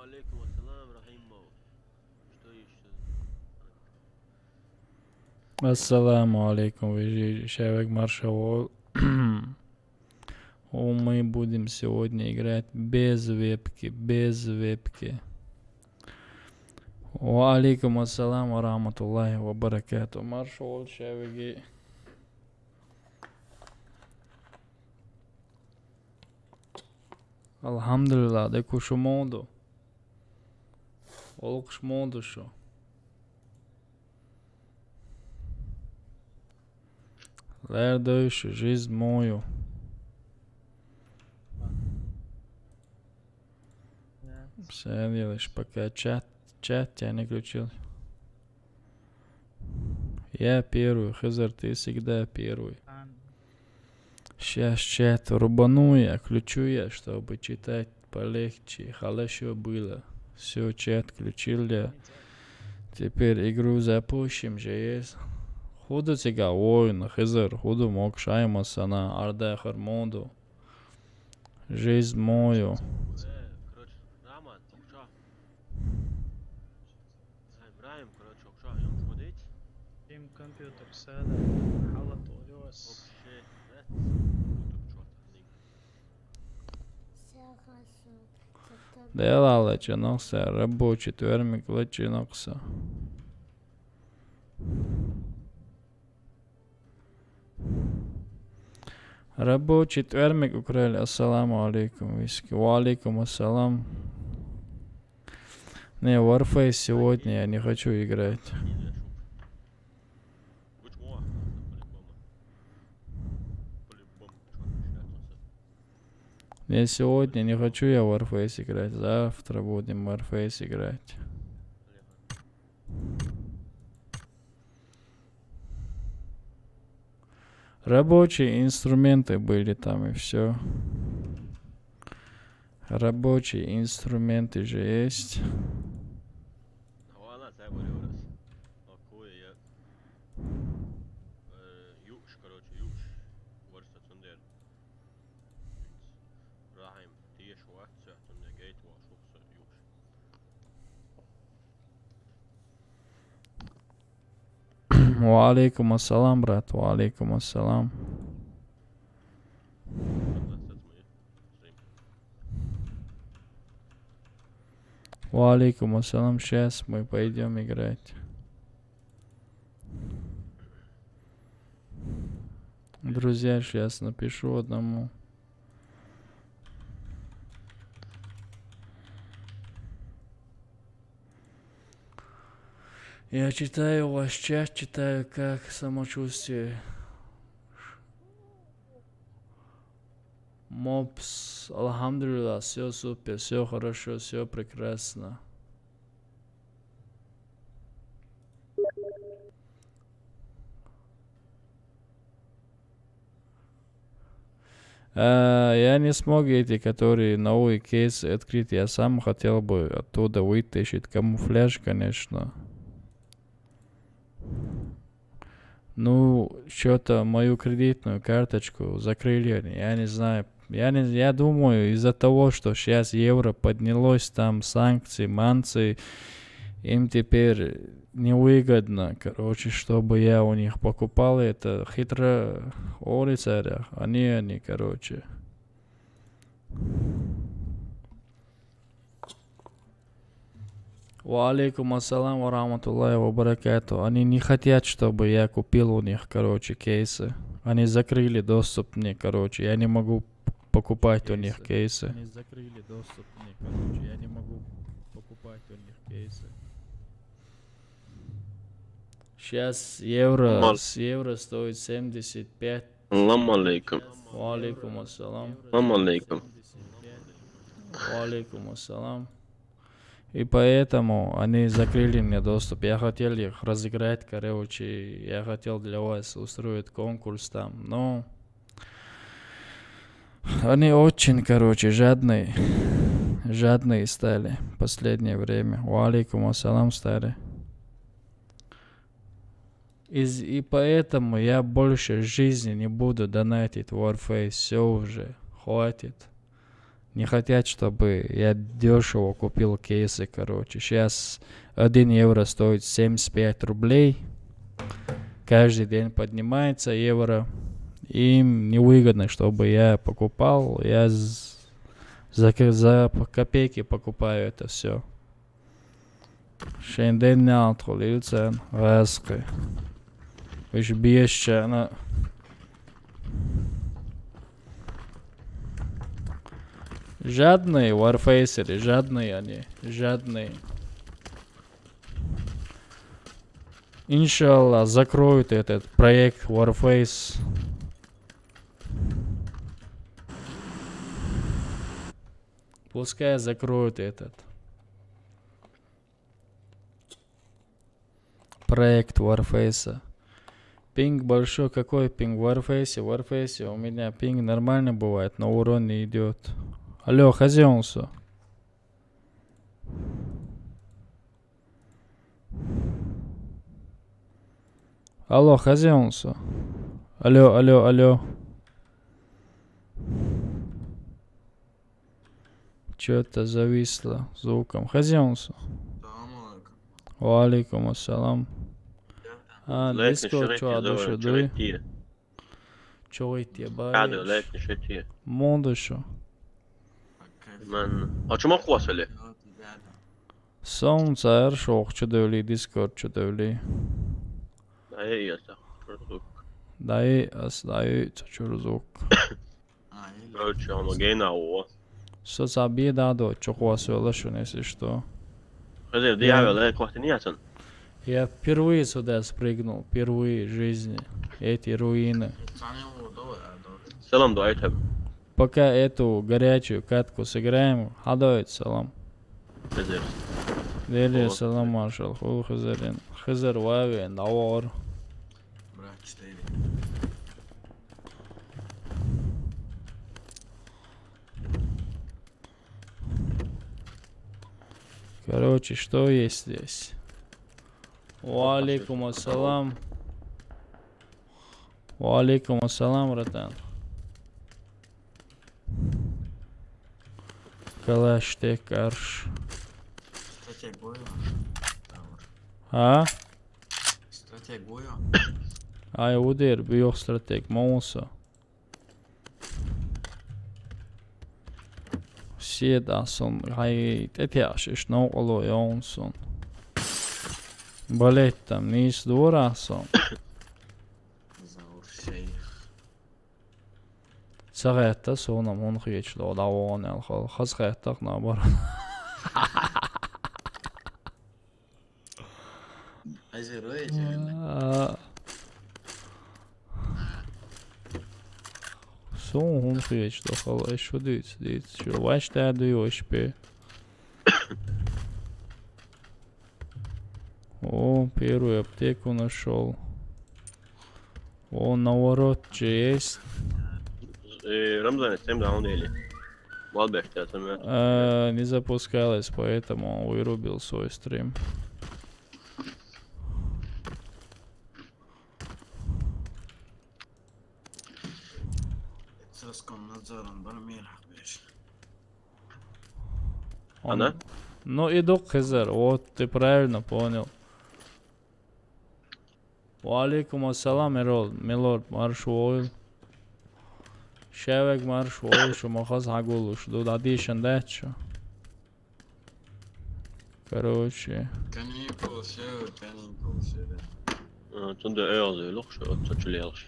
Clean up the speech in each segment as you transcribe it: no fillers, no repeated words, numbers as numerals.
Алейкум ассалам, Рахимов. Что еще? Ассаламу алейкум, человек маршал. Мы будем сегодня играть без вебки, без вебки. Ва алейкум ассалам ва рахматуллахи ва баракату. Маршал человеки. Alhamdulillah, de kushumondo. Olkushmondo sho. Следующую жизнь мою. Все делаешь, пока чат тебя не включил. Я первый, Хазар, ты всегда первый. Сейчас чат рубану я, включу я, чтобы читать полегче, хорошо было. Все, чат включил я. Теперь игру запустим же есть. Худу тебя воин, Хазар, худу мог шаймасана, арда хармоду. Жизнь мою. Короче, Раман, Окша. Ибраим, короче, Окша, يوم شوديت. Im كمبيوتر سادة حالته يوس. Окше, да? Делала чинокса, рабочий твермик лачинокса. Рабочий твермик украли. Ассаламу алейкум, виски. Ва алейкум ассалам. Не, Warface сегодня я не хочу играть. Я сегодня не хочу я в Warface играть. Завтра будем в Warface играть. Рабочие инструменты были там и все. Рабочие инструменты же есть. Ва алейкум ассалам, брат. Ва алейкум ассалам. Ва алейкум ассалам. Сейчас мы пойдем играть. Друзья, сейчас напишу одному. Я читаю ваш чат, читаю, как самочувствие. Мопс, алхамдулилlah, все супер, все хорошо, все прекрасно. Я не смог эти, которые новые кейсы открыть. Я сам хотел бы оттуда вытащить камуфляж, конечно. Ну, что-то мою кредитную карточку закрыли, я не знаю. Я думаю, из-за того, что сейчас евро поднялось, там санкции, манцы, им теперь невыгодно, короче, чтобы я у них покупал это хитро улица, они, короче. Ва алейкум ассалам ва рахматуллахи ва баракату. Они не хотят, чтобы я купил у них, короче, кейсы. Они закрыли доступ мне, короче. Я не могу покупать у них кейсы. Они закрыли доступ мне, короче. Я не могу покупать у них кейсы. Сейчас евро стоит 75. Салам алейкум. Ва алейкум ассалам. Салам алейкум. Ва алейкум ассалам. И поэтому они закрыли мне доступ. Я хотел их разыграть, короче. Я хотел для вас устроить конкурс там. Но они очень, короче, жадные. Жадные стали в последнее время. Ва алейкум ассалам, стали. И поэтому я больше в жизни не буду донатить Warface. Все уже. Хватит. Не хотят, чтобы я дешево купил кейсы, короче. Сейчас 1 евро стоит 75 рублей. Каждый день поднимается евро. Им невыгодно, чтобы я покупал. Я за копейки покупаю это все. Шенден неалтро лицен раски. Виш биещана. Жадные варфейсеры, жадные они, жадные. Иншаллах, закроют этот проект Warface. Пускай закроют этот проект Warface. Пинг большой, какой пинг в Warface? В Warface у меня пинг нормально бывает, но урон не идет. Алло, хозяинство. Алло, хозяинство. Алло, алло, алло. Что-то зависло звуком. Хозяинство. Валикум ассалам. Дискорд, что душу дуй? Что эти баи? Мондушу. من چما خواصله Солнце, аршох, что дали, дискорд, что дали. ای است Дай, остави, чурзук. короче homogena او Соцобе дадо, что хвасила, если что. خزر دي عامل وقت نياتن Я впервые сюда спрыгнул, впервые в жизни. Эти руины. سلام دعيتها Пока эту горячую катку сыграем, хадоит салам. خزر Дели салам маршал, ху хазарин. Хазар вави, навар. Короче, что есть здесь? Валикум ассалам. Валикум ассалам, братан. Калаш те карш. А? Ай, удер, бьёх стратег, моуса. Все дасон, ай, тетяшиш, но оло йонсон. Балет там, нис дурасон. Сагайта сона мон хичло, давон алхал, хазгайтак набар. Сон хон хичло, хал, эшо дит, шо вашта дуёш пе. О, первую аптеку нашел. О, наворот есть. رمضان استعمل عون إلي واضح تمام Не запускалось, поэтому вырубил свой стрим. أنا Ну иду хазар, вот ты правильно понял. Валикум ассалам, милорд, маршуойл. Шевек маршуойл, шума хаз хагулуш, дудадишен дачо. Короче. تند أيضا لخش تشليلش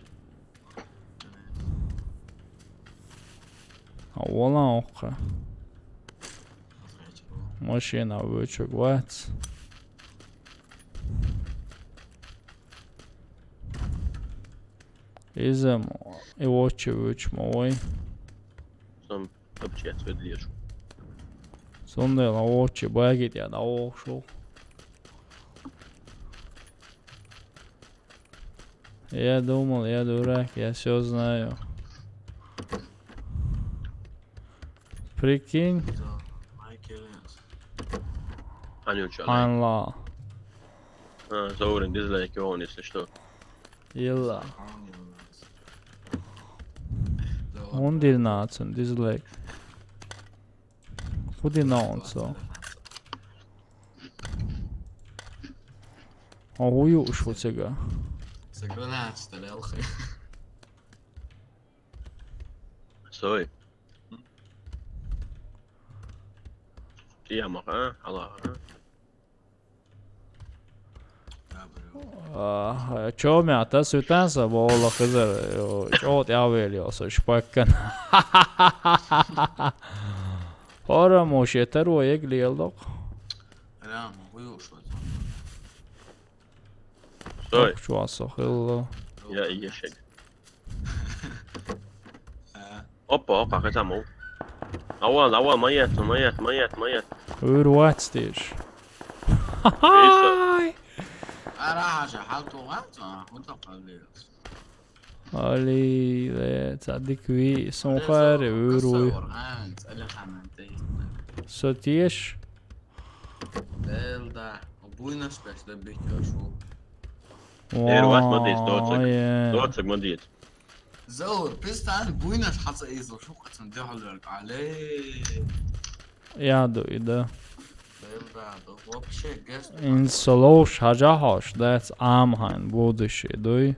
Вала оха. Машина вычук вац. Изем и очи выч мой. سام أبجيت بدليش Сонде на очи багит я на ошо. Я думал, я дурак, я все знаю. Прикинь, أنا وش علي анла. زورن ديزلايك يوون يسلي شو Illa. 119 dislike. خودي ناونسا هو يوش وتسقى سقرنا هتشتري الخير سوي يا مقا الله Čo mea tas utansa bola khizar čo tjaveli osa spakkan Ora moše taro egli لا هو يوش سوي Čo asa khilla يا اي شيء اوبا كذا مو اول ميت Urvatstis راح شحالته غاتا متقلل Ali تصدق vi som skär uru Så tieš ده ابوينا سبيش ده بيتر شو Ruat مديت دوتسك مديت زور بس تعال بوينا حصل ايزو شو قسم ده حلوك عليه Jadu ide ده вообще гест In solosh hajahosh that's amhain budushi dui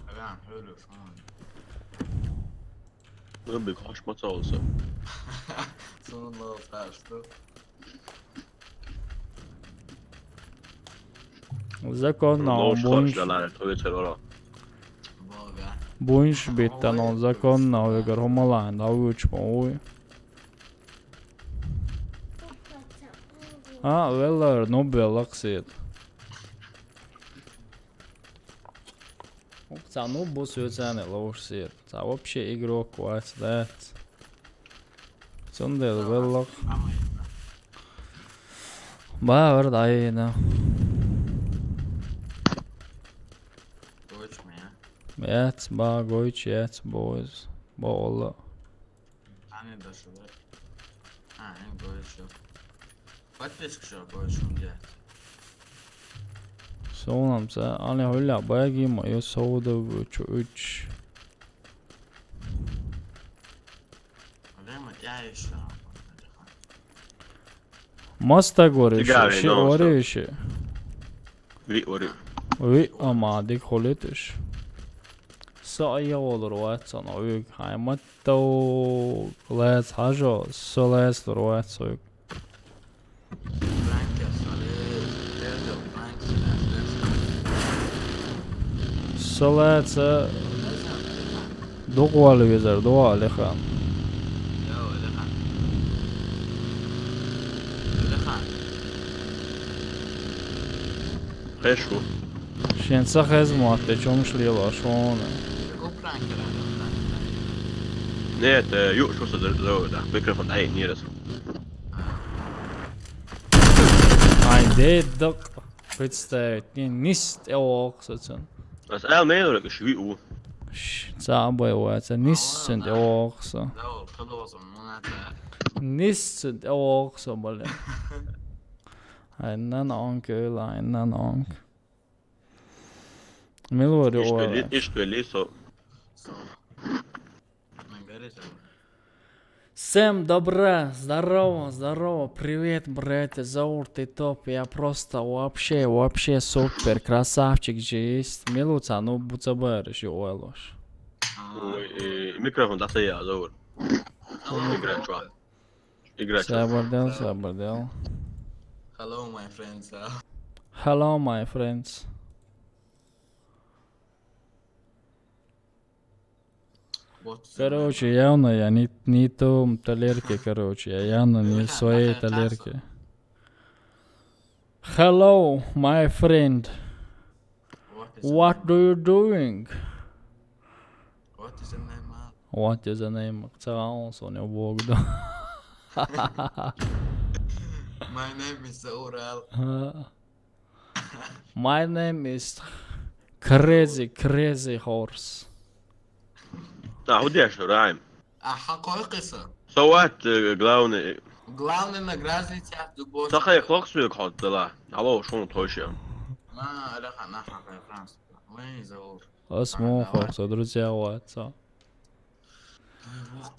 كلام حلو شلون ربك خوش ما توصل سون الله فاشتو Zakon na bunch دلار تويتر ورا بوغا bunch bitta non zakon na över homaland av utspåj Veller Nobel laksiet Ca nu būs jūcēni laušsiet. Ca вообще игрок вац that. Sundel vellok. Ba verd ayna. Deutsch mehr. Jetzt ba goich jetzt boys. Bolla. Hani da şu var. Ha, en Deutsch. Подписка что Deutsch und ja. Sonam sa ani holla bagi ma yo soda uch. Время я еще. Masta gore Cigarri, shi no, ore shi. وري Vi ama dik holitish. Sa ya olur vatsan oyuk haymatto les hajo so les vatsan. Franka Saleh, Franka. Salat دوغوالي ويزر دوغوالي خان يا ولخان. ولخان. خيشو شين سخز مواتي چومش ليلا شون يقول فرانكا. نيت يؤشو صدر ميكروفون اي نيرس Ai dedak представить не нист эвоксацен بس قال ما يدرك شو صعبة واتsa nissent эвокса لا خلاص معناتها. nissent эвокsa боле Ainnan ank öla ainnan ank Milvori ora ايش لي سو من говорит. Всем добра, здорово, здорово, привет, братья, Заур, ты топ, я просто вообще супер, красавчик же есть. Милуца, ну буцабаришь, уэлош. ميكروفون ده سيء زور играть شوي играть Сабардел. Hello my friends. Hello, my friends. Короче, явно я не том талерке, короче, я явно не в своей талерке. Hello, my friend. What do you doing? What is the name? What is the name? Цаонсон, я богда. My name is Oral. My name is Crazy Horse. هو ديش رايم حقائق سوات главный Главное награждение тебя дубов. تخيل خلقسوك حط لا على شلون توشي ما لا انا حقائق فرنسا. وين زور؟ اسمه Horse, друзья, what's up?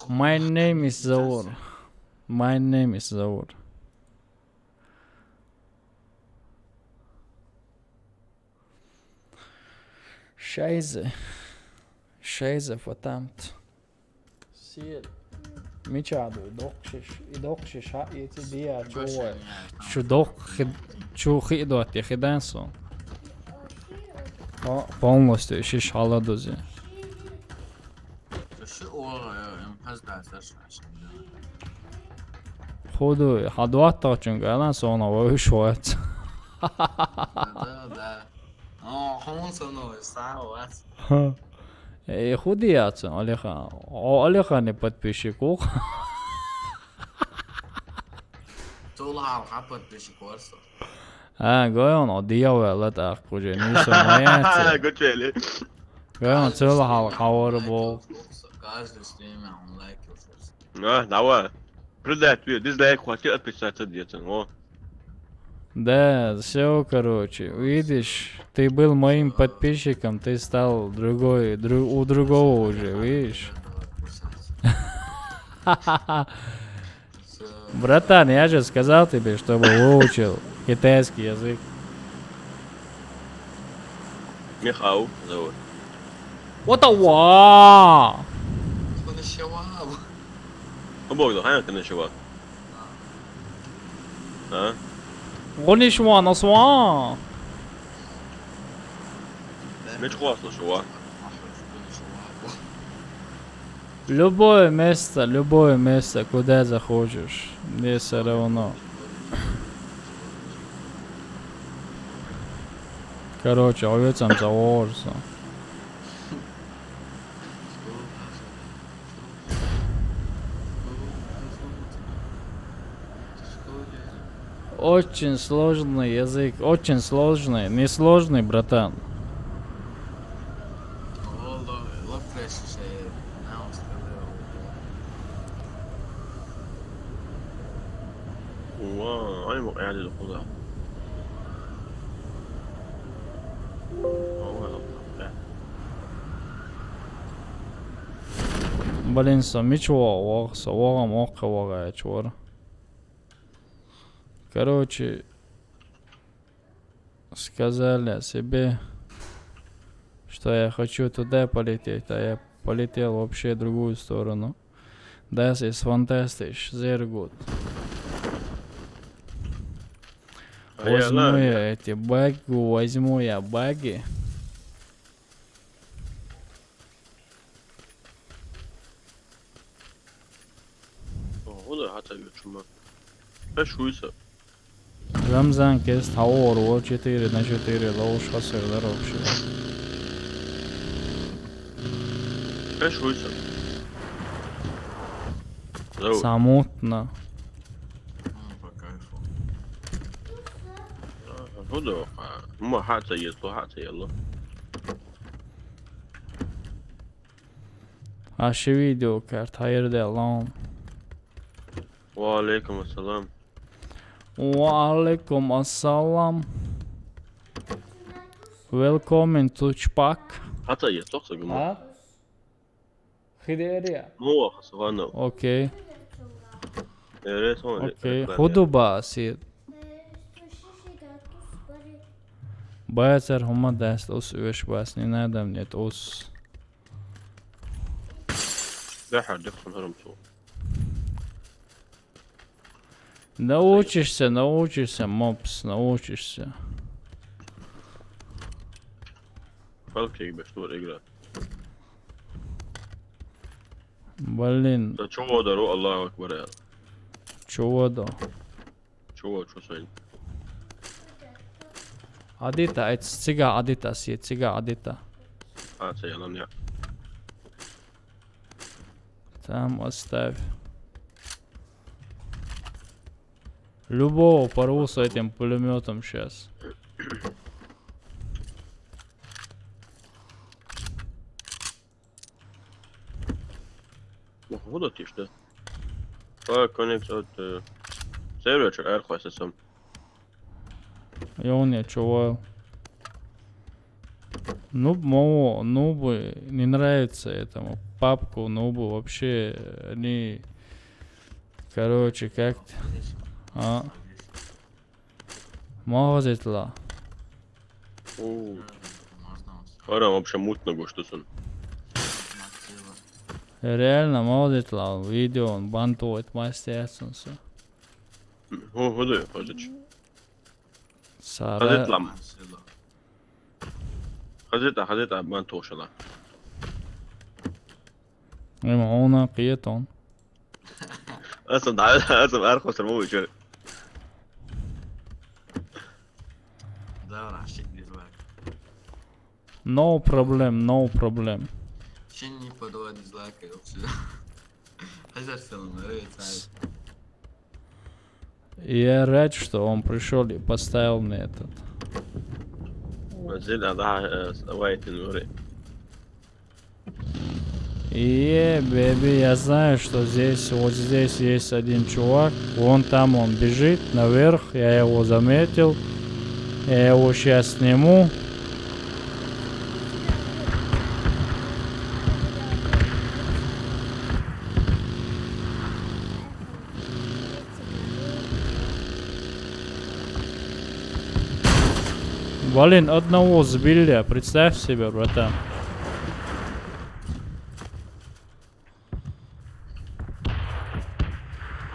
My name is Zaur. My name is Zaur. Scheiße, verdammt. Сир. Мичаду, идокшиш, эти диа, чувой. Чухидот, я хидансу. Полностью шиш халадузи. Худу, хадуатта чунг, алан сона вышват. Да. О, хамон соно, сауас. Худияться, Олеха не подписчику. Тулха подписчиков. Гоjon odijāvēlētā, kurš nisu mājāci. قلت لي Gojon cilvēku havarbu. Каждый стример он лайкил сейчас. دعوة продать видео, дизлайк, хватит отписаться где-то, о. Да, все, короче, видишь, ты был моим подписчиком, ты стал у другого уже, видишь? Братан, я же сказал тебе, чтобы выучил китайский язык. Михау зовут. Вот ва! Он еще вау. Бог, да, я чувак. А? Конишва, насва! Меч классно, чувак. Любое место, куда захочешь, мне все равно. Короче, овецам заворся. Очень сложный язык, очень сложный, не сложный, братан. Вау, они могут иметь куда. Блин, ничего, вага, чувак. Короче, сказали о себе, что я хочу туда полететь, а я полетел вообще в другую сторону. Das ist fantastisch, sehr gut. Возьму я эти баги, возьму я баги. Oder hat er jetzt schon mal? Verschwuße. Рамзан кест хаор 4 на 4 лоуш хасер вообще. Verschwuße. Самотно. По кайфу. Oder ما حتى يطلع حتى يلا. Aşı video kart hayırdır lan. وعليكم السلام. Walaikum assalam. Welcome to Çpak. حتى يطلع سجمة. Ha? Хидерия. مو خسرانه. Okey. Evet sonra. Okey. Huduba sir. Байцер хума даст ус өшбас не надо мне ус. ده حدف هرمتو. Научишься, мопс, научишься. Фалкей бештор игра. Блин, ده شو دارو الله أكبر يا. чего да? شو سوين. Адита, это цига адита си, цига адита. سيلا نيا. Там оставь. Любого порву с этим пулеметом сейчас. Куда ты что? Коннект от сервера Airquest сам. Я у не чувал. Нубы не нравится этому. Папку нубу вообще они Короче, как... А? Мозитла. Уу. Можно вот Ара вообще мутно что сон. мотива. Реально мозитла. Видео он бантует мастерственно. О, ходи, ходич. Сара... Hazretlem. Мотива. Hazreti ben toşala. Ona قيتون. Aslında arkadaşlar bu içeri. دور على الشكل ديزلايك. No problem, no problem. شني подавай дизлайка вообще. Хазар селом, рейд. Я рад, что он пришел и поставил мне этот. Zil daha вайтин ори. И, бэби, я знаю, что здесь, вот здесь есть один чувак. Вон там он бежит наверх, я его заметил. Я его сейчас сниму. Блин, одного сбили, представь себе, братан.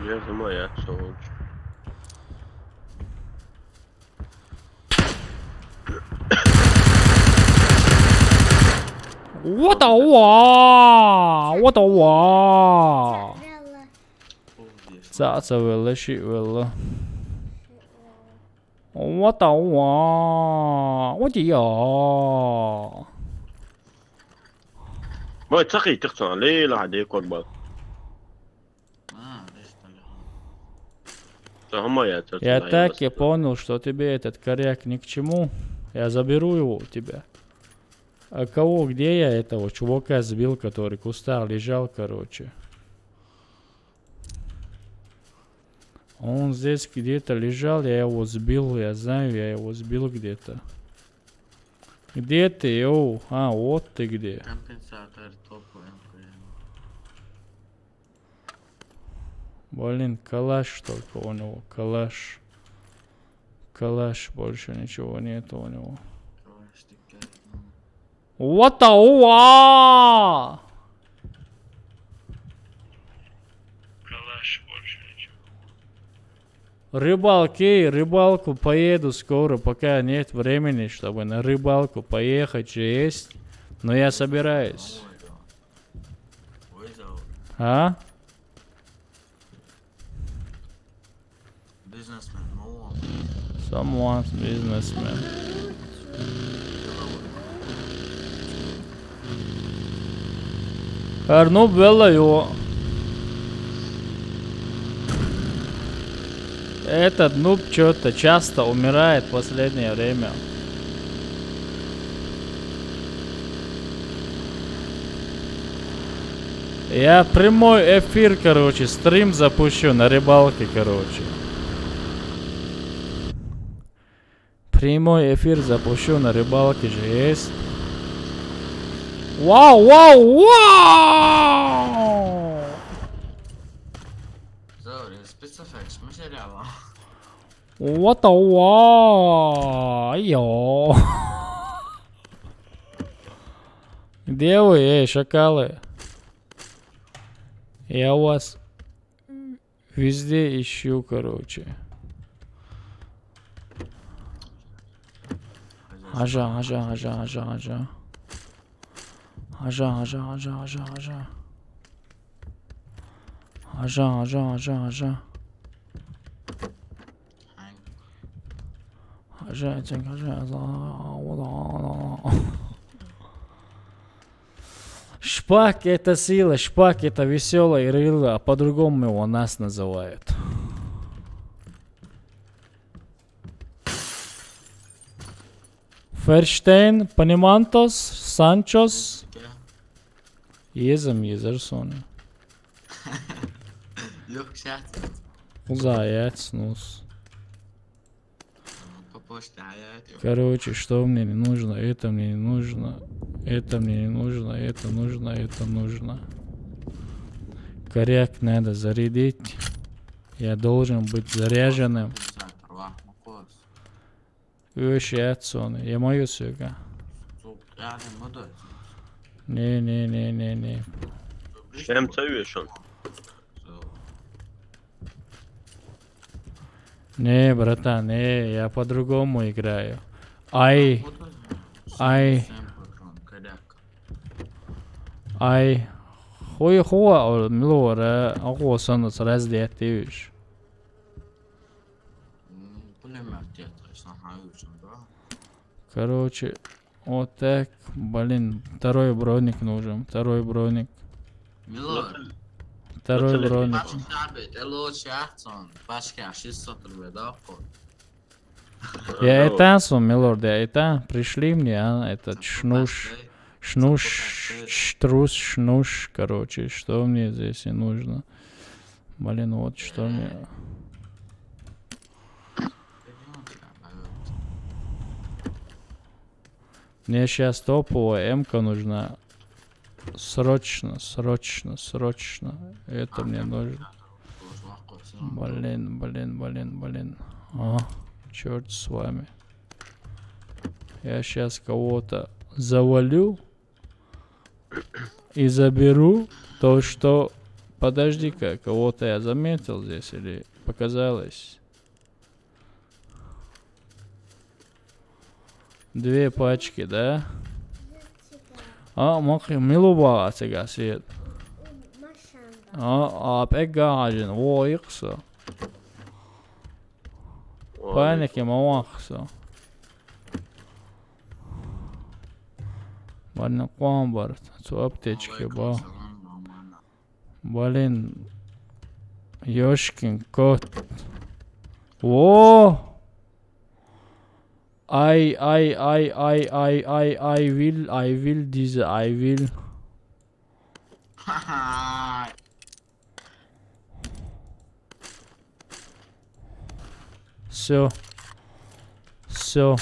Ya zaman ya soğuk. What the wow! That's a really shit, really. What the wow? What the ya? ما تسقي تقصى ليه لا عادي قربا. ليش طلعها؟ هم يا تسقي. Я так и понял, что тебе этот коряк ни к чему. Я заберу его у тебя. А кого, где я этого чувака сбил, который в кустах лежал, короче? Он здесь где-то лежал, я его сбил, я знаю, я его сбил где-то. Где ты, йоу? А, вот ты где. Компенсатор топу МКМ. Блин, калаш только у него, калаш. Калаш, больше ничего нету у него. What the wow! Калаш больше ничего. Рыбалки, рыбалку поеду скоро, пока нет времени, чтобы на рыбалку поехать же есть. Но я собираюсь. А? Бизнесмен, ну Someone's businessman. Арну Белла его. Этот нуб что-то часто умирает в последнее время. Я прямой эфир, короче, стрим запущу на рыбалке, короче. Прямой эфир запущу на рыбалке же есть. Вау, вау, вау! Зори, спецэффектс материала. What the wow! Йо! Где вы, шакалы? Я вас везде ищу, короче. Ажа. Ажа. Шпак это сила, шпак это веселая рыла, а по-другому его нас называют. Ферштейн, Панимантос, Санчос. Езем Езерсон. Yok şahsiyet. Заяц, нус. По почте hayat yok. Короче, что мне не нужно, это мне не нужно, это мне не нужно, это нужно, это нужно. Коряк надо зарядить. Я должен быть заряженным. Öş et sonu. Yema söyle. Не. Чем целуешь он? Не, братан, не, я по-другому играю. Ай. Хуя, милора, агосанус раздетишь. Короче, вот так, блин, второй броник нужен, второй броник. Второй броник. Я это, милорд, я это, пришли мне, этот шнуш, короче, что мне здесь и нужно. Блин, вот что мне... Мне сейчас топовая М-ка нужна. Срочно. Это мне нужно. Блин. Черт с вами. Я сейчас кого-то завалю и заберу то, что... Подожди-ка, кого-то я заметил здесь или показалось? 2 пачки, да? Милуба сега свет. Пегажен, во иксо. Паники мавахсо. Блин, комбарт, цу аптечки, ба. Блин, ёшкин кот. О! I will. Все.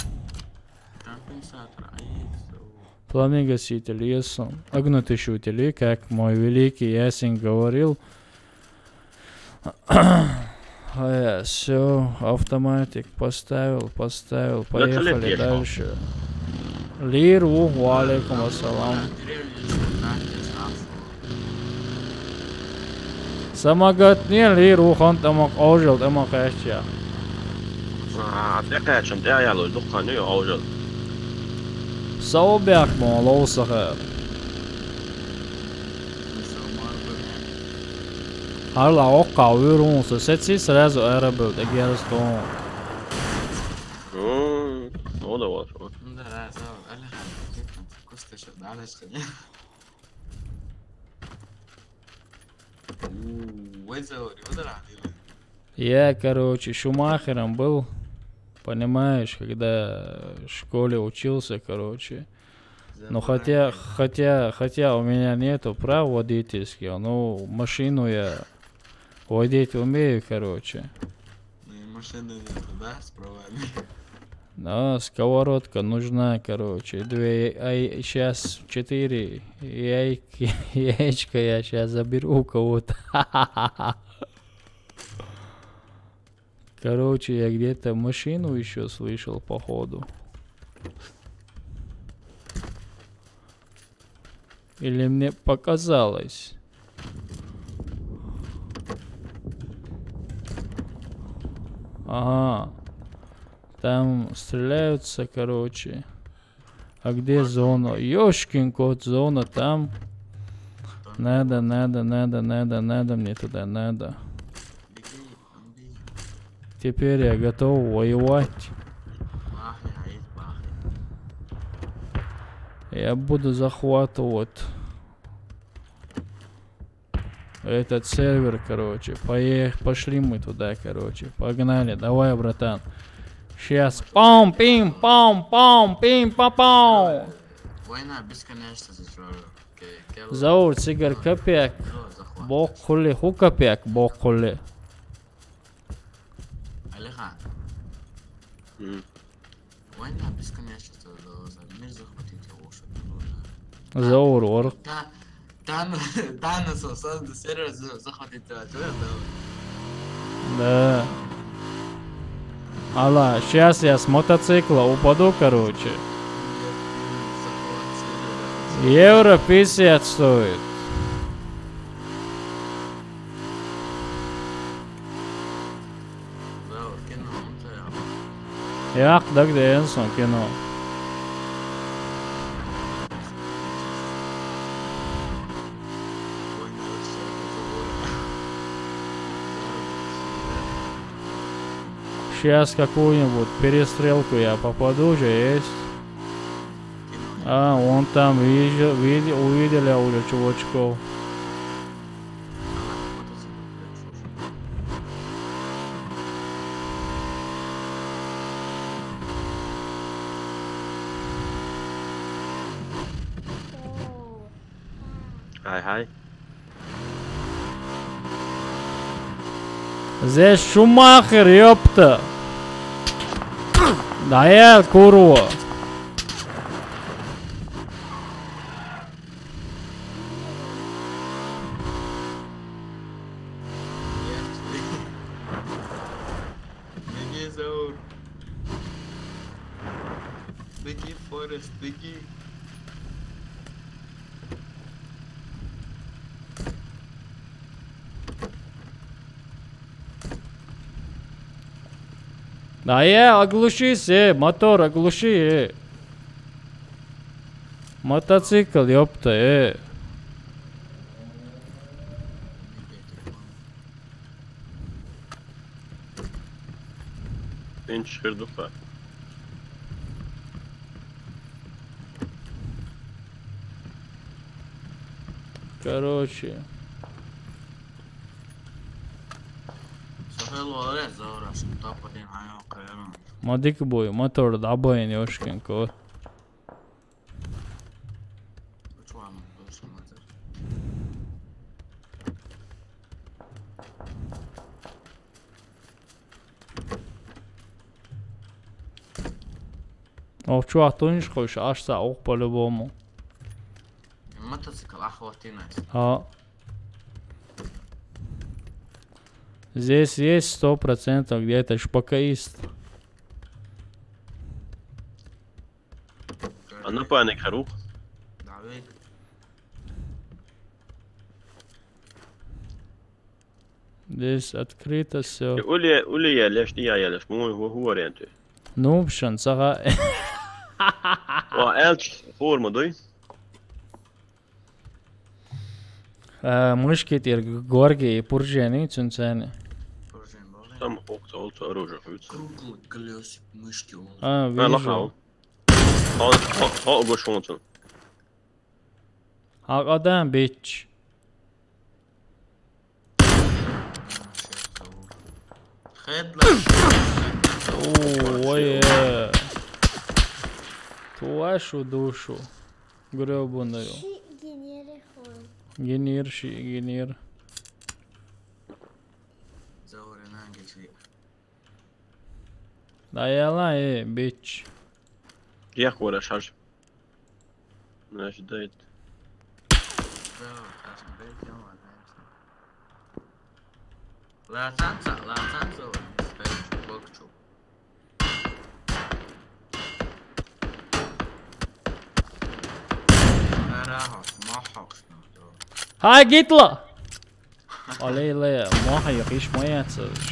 Пламегаситель, ясон. Огнетушитель, как мой великий ясен говорил. Все, автоматик поставил, поехали дальше. Лиру, валейкум ассалам. Самогат не лиру, хан тамак ожил, тамак эшча. Декачем, да я лой дукан не ожил. Саубяк молосаха. Alla åka ur hon så sätts сразу арабы такие растут. Ну да вот. Да, Я, короче, Шумахером был, понимаешь, когда в школе учился, короче. Но хотя у меня нету прав водительских, но машину я водить умею, короче. Машины нету, да, с правами? Да, сковородка нужна, короче. Сейчас 4 яичка я сейчас заберу у кого-то. Короче, я где-то машину еще слышал, походу. Или мне показалось? Ага. Там стреляются, короче. А где зона? Ёшкин кот, зона там. Надо, мне туда надо. Теперь я готов воевать. Я буду захватывать этот сервер, короче. Пошли мы туда, короче. Погнали, давай, братан. Сейчас. Пам-пим, пам-пим, пам-пам. Война бесконечна, Заур, цигар, копяк. Бог хули, ху копяк, бог хули. Алихан. Война бесконечна, мир захватить его. Заур, ор. Танос создал сервер захватить. Да. Алла, сейчас я с мотоцикла упаду, короче. Евро 50 стоит. Zavur кино, он тебя. Як дагда en son кино. Сейчас какую-нибудь перестрелку я попаду же есть. А, он там увидели уже чувачков. Хай. Здесь Шумахер, ёпта! Да я курва! Беги, Заур. Беги, Форест, беги. Да оглушись, мотор оглуши, Мотоцикл, ёпта, Инч Хердуха. Короче. Сахел валет, Заур, عشان طاقتين حياة قيران. Мадик бой, мотор дабайн ёшкин кот. Which one? Which one is it? Овчу туниш хош, аж са ох по-любому. Мотоцикл охватина. А. Здесь есть 100% где-то шпакаист. А напарник Харух. Давид. Здесь открыто все. Uli jäljest, ja jäljest, muu huorienty. Нубшан, сага. Waa elch formadoi. Мышкетер горги и пуржени цунцани. Поржен болен. Там okta olsa оружие хүйц. Круглый колесик мышки. А, Ha вижу. Ha go шонцун. Адам бич. Хедлайт. Ой, твою душу. Гребаную. Генир. Заур нангичи. Да яла, бич. Yak var şarj. Necdeyt. Заур, kasım belki ama. La tanza, Zauр. Спейчу, бокчу. Haj Gitla! Allee, mag je iets meer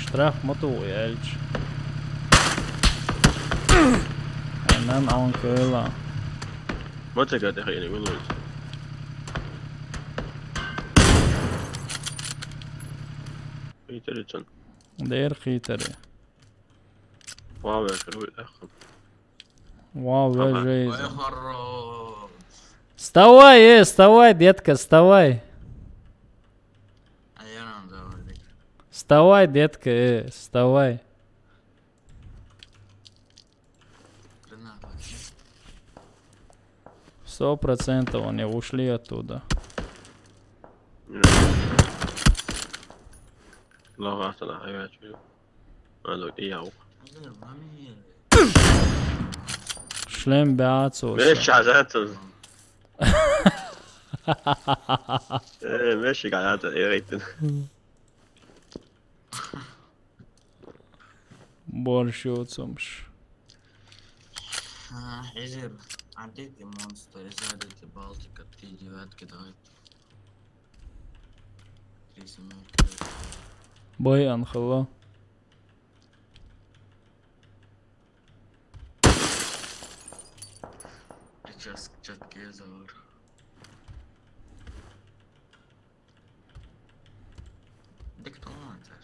straf motor elch. En dan aan keulen. ما تقعد يا اخي يعني والله. يتريتن. Daar gieter. واو يا شروي اخ. Вау, Ага. жизнь. Ой, хорош. Вставай, детка, вставай. А я нам Заур. Вставай, детка, вставай. Граната. 100% они ушли оттуда. لا غاست لا حياة شو. هذا إياه. Шлем бяцос. ماشي عزات. ماشي قاعد يا ريت. борщ يوتسمش. حجر عديتي مونستر زادتي بالتيكا بتيجي بعد كده غير باي انخلا. Just gezer. Dik tamam yeter.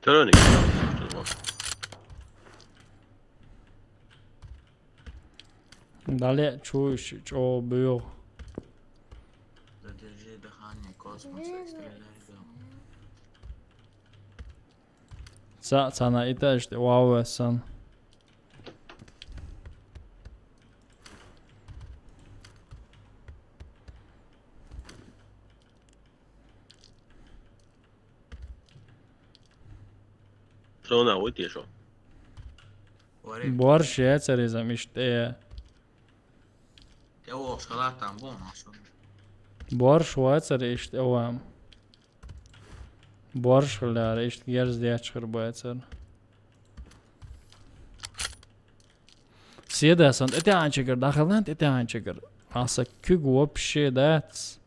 چرا نگه Далее чуешь, чё был. Задержи дыхание, космос, стреляй, да. Sana itaştı wow san. شو ناويتي شو وريك Борщ яцеризм işte. يوه شغلات عم بون عشان Borщ yacer işte ovam. Borçlar işte gerz diye çıkır bu eser. Сидасан, это анчигер, дахалант, это анчигер. Аса küg вообще дать.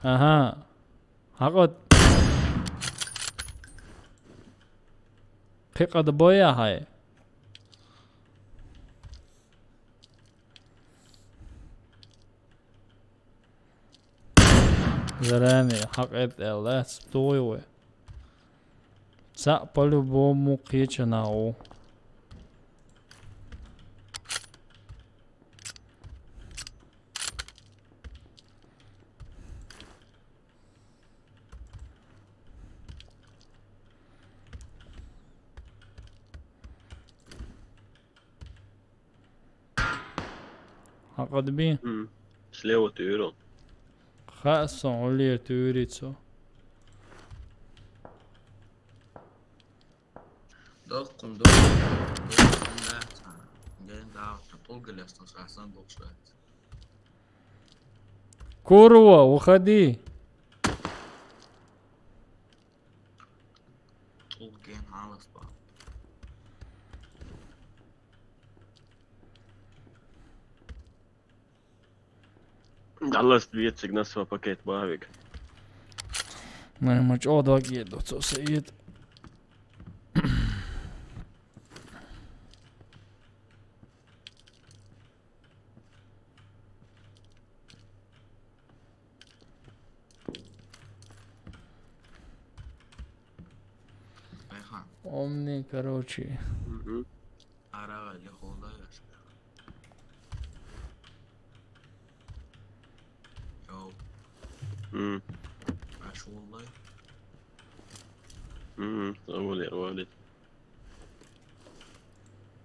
Ага. Хагот. Хикад боя хай. Заранее хак это лес тойве. Са по-любому кичнау. Хакад би. слева тюрон Хасан олия тюрицо. دوقكم دوقكم لا جايين دعوة طول جلسنا ساعتين دوق شوية Курва, уходи. طول جيم عاوز بقى خلصت بيتسك نفسه باكيت بابك ما مش اوضاق يدو تو سيد. ريحان Omni, короче. عراوة اللي خولة يو عاش والله أولي أولي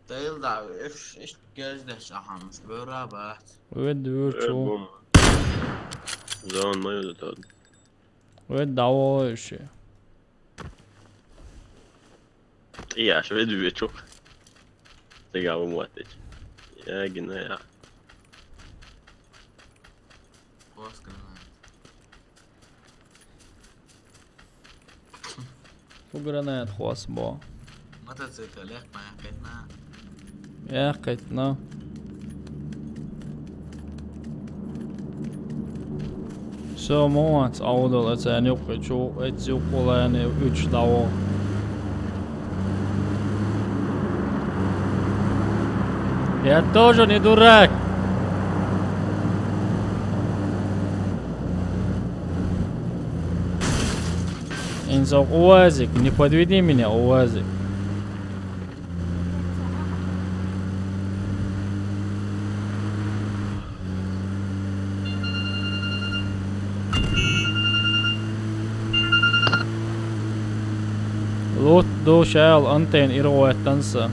تايل دعوة إيش جاز ده شحن مش برابط وين دورتو. زمان ما يودد وين دعوش. إيه شو بدي بيتشوف تجاوب مواتج يا جناية خلاص كده Granat خواص با. متى تسيكلك ما يحكينا يا قتنا. Så månad avdal att säga nog så ett så kolla en utslag. Я тоже не дурак. Инзал УАЗик, не подведи меня, УАЗик. لوت دو شال أنتين إروات تنسى.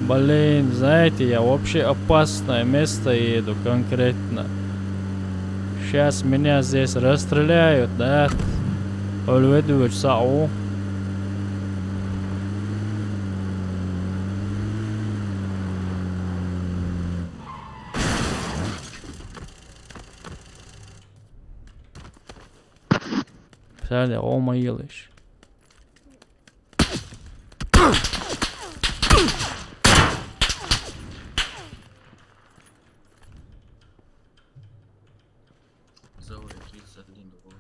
Блин, знаете, я вообще опасное место еду конкретно. Сейчас меня здесь расстреляют, да? Ольведуют САУ. Talia, olma yılış. Заур, 31 гол.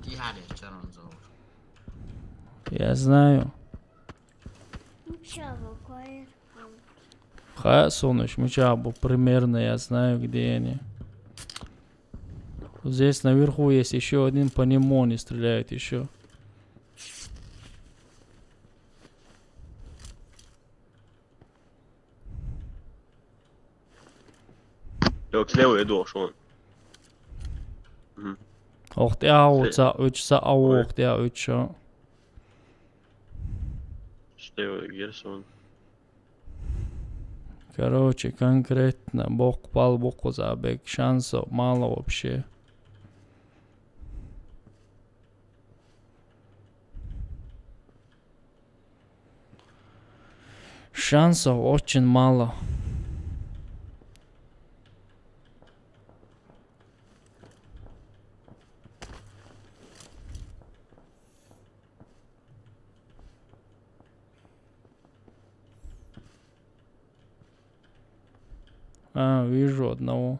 في حالة شرم زور. Я знаю. Солнышко, Мчабу, примерно я знаю, где они. Здесь наверху есть еще один, по нему не стреляют еще. Yok слева иду, что он. Ох, ты ауца, учса, ох, ты уча. Слева Герсон. Короче, конкретно, бог пал, бог забег, шансов мало вообще. Шансов очень мало. Вижу одного.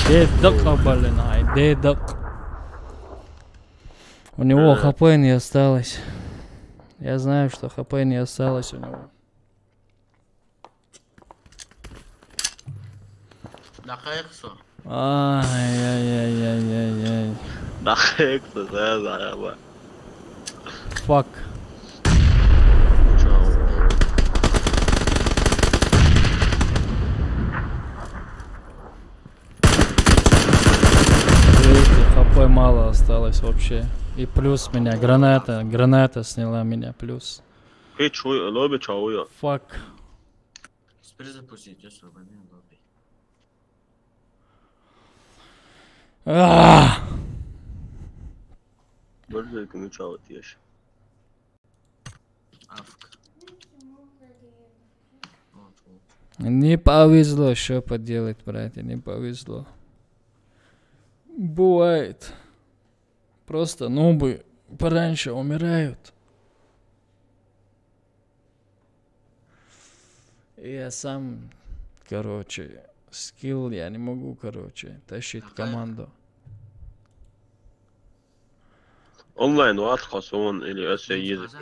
Дедок, блин, дедок. У него хп не осталось. Я знаю, что хп не осталось у него. Ай-яй-яй-яй-яй-яй. Дахекса, да. Фак. ХП мало осталось вообще. И плюс меня граната сняла меня плюс. Лобби чауя. Фак. Перезапустить, я свободен лобби. Можно комментировать еще. Авка. Не повезло, что поделать, братья, не повезло. Бывает. Просто нубы пораньше умирают. И я сам, короче, скилл я не могу, короче, тащить команду. Онлайн ватхас он или ося язык.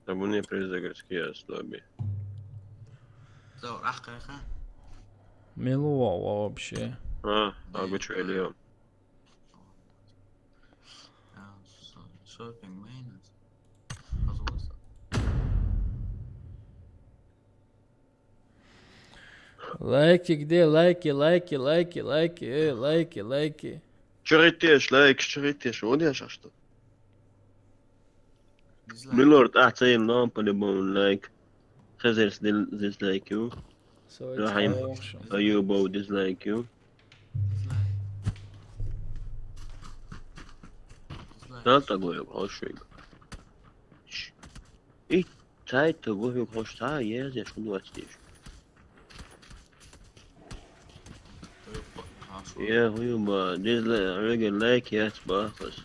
Табу не призагрский лобби. Заур, ахка. Милого вообще. Обычно Шопинг майнус. Пожалуйста. Лайки где? Лайки. Лайки. Чуритеш, вот я сейчас что. Милорд, ахтаем нам по-любому лайк. Хазерс дизлайк ю. Рахим, Аюбов дизлайк ю. Да, такое хорошее. И Zeit того просто есть, что у вас есть. Я говорю, дизлайк, лайк, я спахлась.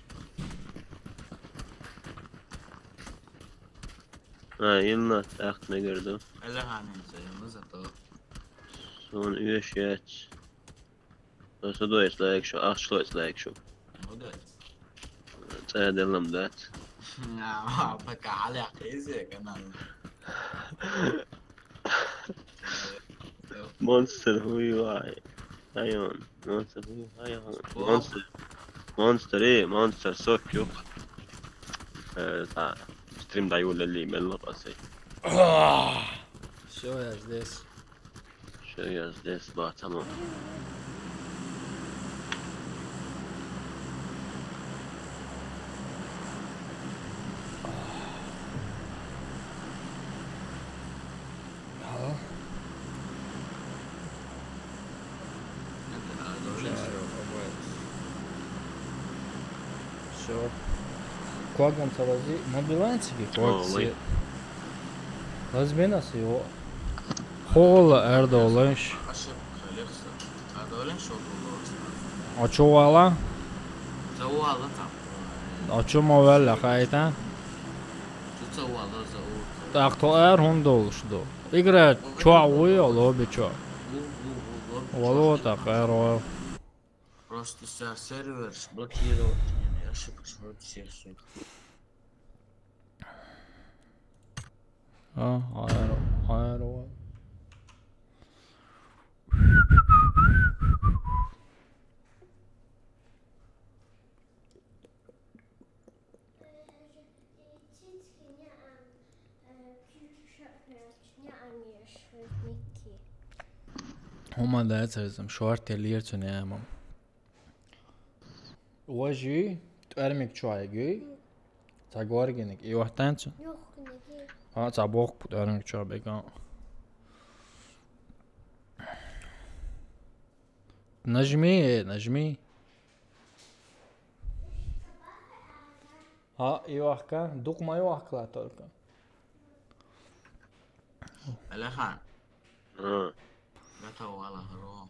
يلا تاخت نقردو Eller han inte säger så då. Son yösjät. Så då är det också axlo är det också. Modet. تعادلنا ده Ja, بقى على قيسي كمان. مونستر هو حيوان مونستر هو حيوان مونستر ايه مونستر سوكيو تاع ستريم دايول اللي من راسي Show us this. شو يا ديس بقى تمام Все. Quagam talazi mobilanci ki Olay. Lazbena si o. Hola erdolanş. Aşık kalırsa. Adolun şok olur. Açovala. Zavallı tam. Açoma valla kaytan. Zavallı zavallı. Так то er hon doluşdu. Играет чуа уйо лоби чуа. Вало так er. Просто сервер блокировать. Я ошибка, что все все. Er. Huma da atceram šo ar tie lietas un ņēmam. Oži, ermik čoja, tā gorginik, jo tencu. Tā bok put ermik čoja began. Нажми. Юахка, дукма юахкла только. Элехан. اه لا تو على هرو.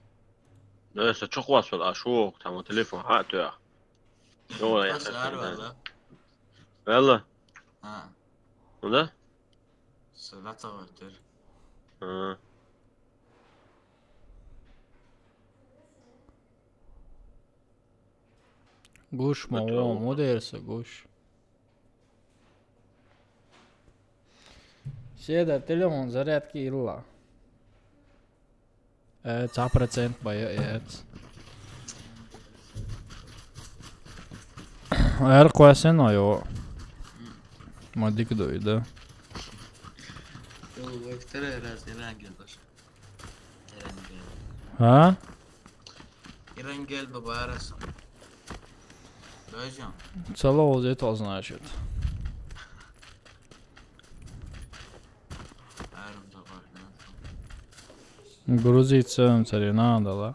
لسه çok vasfel aşok tamam telefon hatı ya yola ya بس عارف يلا ها. وده سلطة وتر. اه Guš ma ovom, udari se guš. Sjeda telefon зарядки illa. 10% بايقات. Er كويسين ايوه. ما ديك دو ده. تو اكتر راس يرانجل بس. ها؟ يرانجل ببارس. Dođem. Celovoz to значит. Ayrım da var. Грузить центре надо,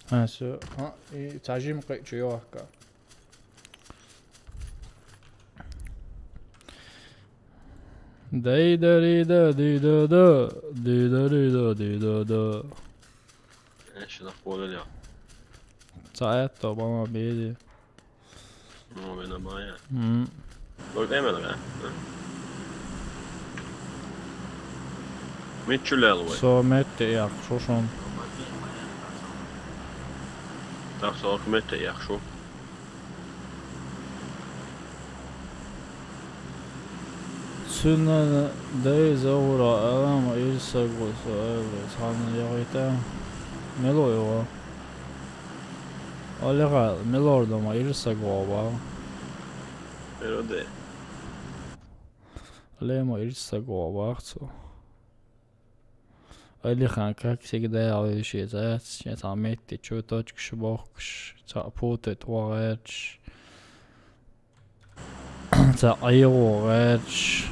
да? Все. И тажим чуёвка. Да. ايش الاخبار اليوم ساعات طبعا بيدي. مو بينا معايا قول ايمن بقى ميتشولالوي Så mätte jag så som. تاخذ متى يا شو Synen dig zora älam och ilsag och så övrigt. Han gör inte melodor. Eller melodor med ilsag och är det ليه ما ilsag och så. اللي خان كاك سيقدا على شي زات شي تعميتي شو توجك شبوكش تعبوتت وغيرش تعيو وغيرش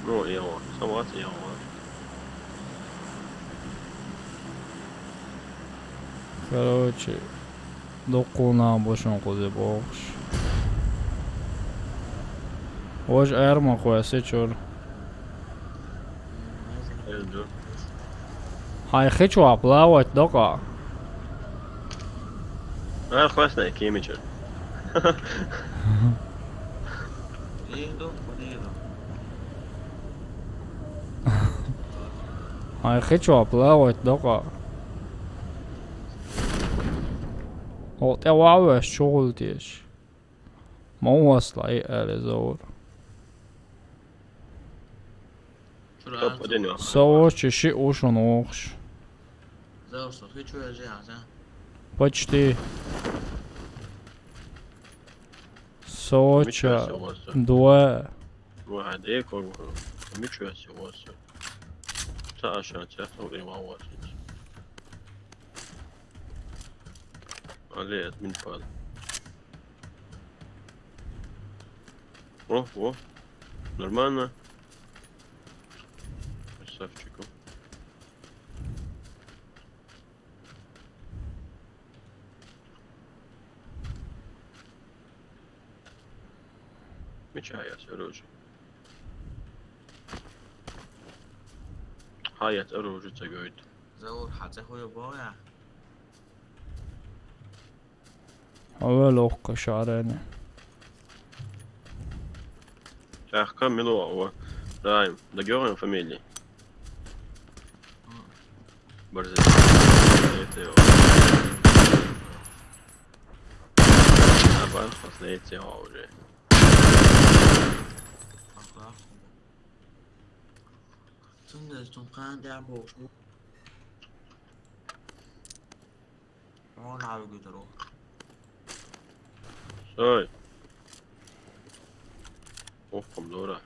مو يوا سوات يوا Короче, докуна бошон козе бокш. Ож эрма хуясе чор. Хай хочу оплавать дока. خلصنا كيميتشر Подъеду. А хочу плавать, дока. Вот я вау, что здесь? Мауас лай элизор. Стоп, один. Соочи ши ушон охш. Заур, что хочу я же, а? Почти. Сооча. Два. واحد هيك ومش واسع عشان تاخذ ما واسع عليه من فال о нормально красавчику متشايع سروج حياة أروج تقعد زور حتى خويا بايع أول أوقع شعراني. Ach, komm, Milo, daim, da gehören Familie. Bardzo. Aber was lebt ja auch, ey. Toen gaan daar boven. Oh, nou goed erop. Sorry. Kom door.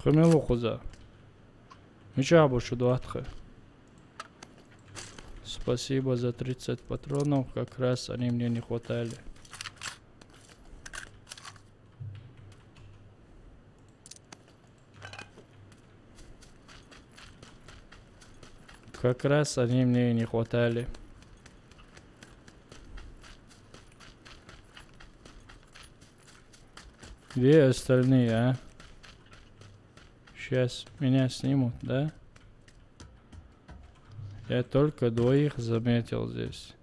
Камилу хуза. Ничего больше дуатха. Спасибо за 30 патронов, как раз они мне не хватали. Как раз они мне не хватали. Где остальные, а? Сейчас меня снимут, да? Я только двоих заметил здесь.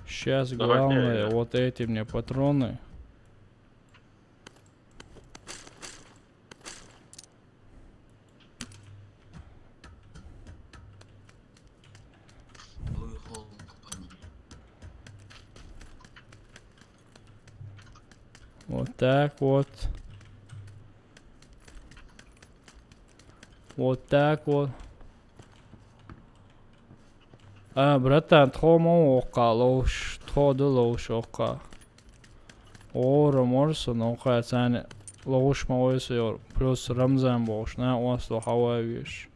Сейчас главное вот эти мне патроны. Вот так вот. Вот так вот. А, братан, тхомо ока, лош, тходу лош ока. Ора морса, но хацане лош мавойсер, плюс Рамзан бош, на осло хававиш.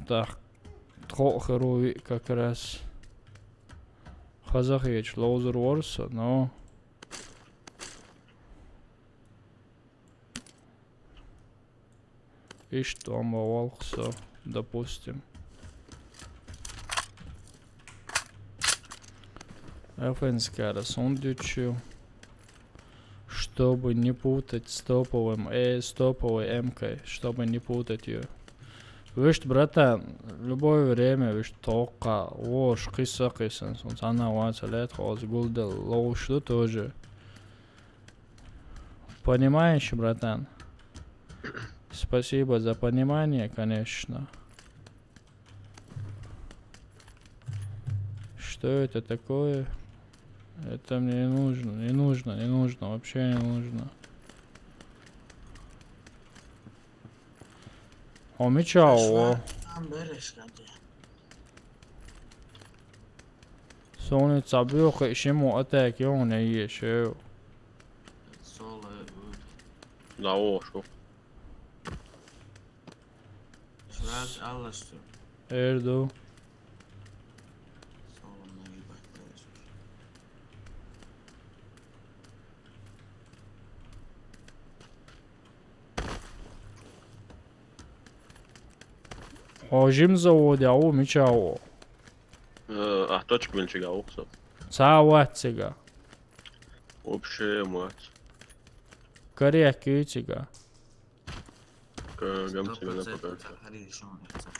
Так, тхохеруи как раз. Хазахич, лоузер ворса, но... И что все, допустим. Эфенская сундучу. Чтобы не путать с топовым с топовой М-кой, чтобы не путать ее. Видишь, братан, в любое время, видишь, только ложь, киса-кисан, она ваца лет, хоз, гулдел, ложь, что тоже. Понимаешь, братан? Спасибо за понимание, конечно. Что это такое? Это мне не нужно, не нужно, вообще не нужно. О, мечао. Сони цабюха ишему атаки он не ешеу. Да, о, шо. Şurası Allah'tır. Erdo. Soluna bir bak. Hojim заводе, ау, мечао. А точка меньше гаукса. Цаават сега. Вообще мать. Коряк күйцега. Гам тебе на 100% пока. Захари шон яцах.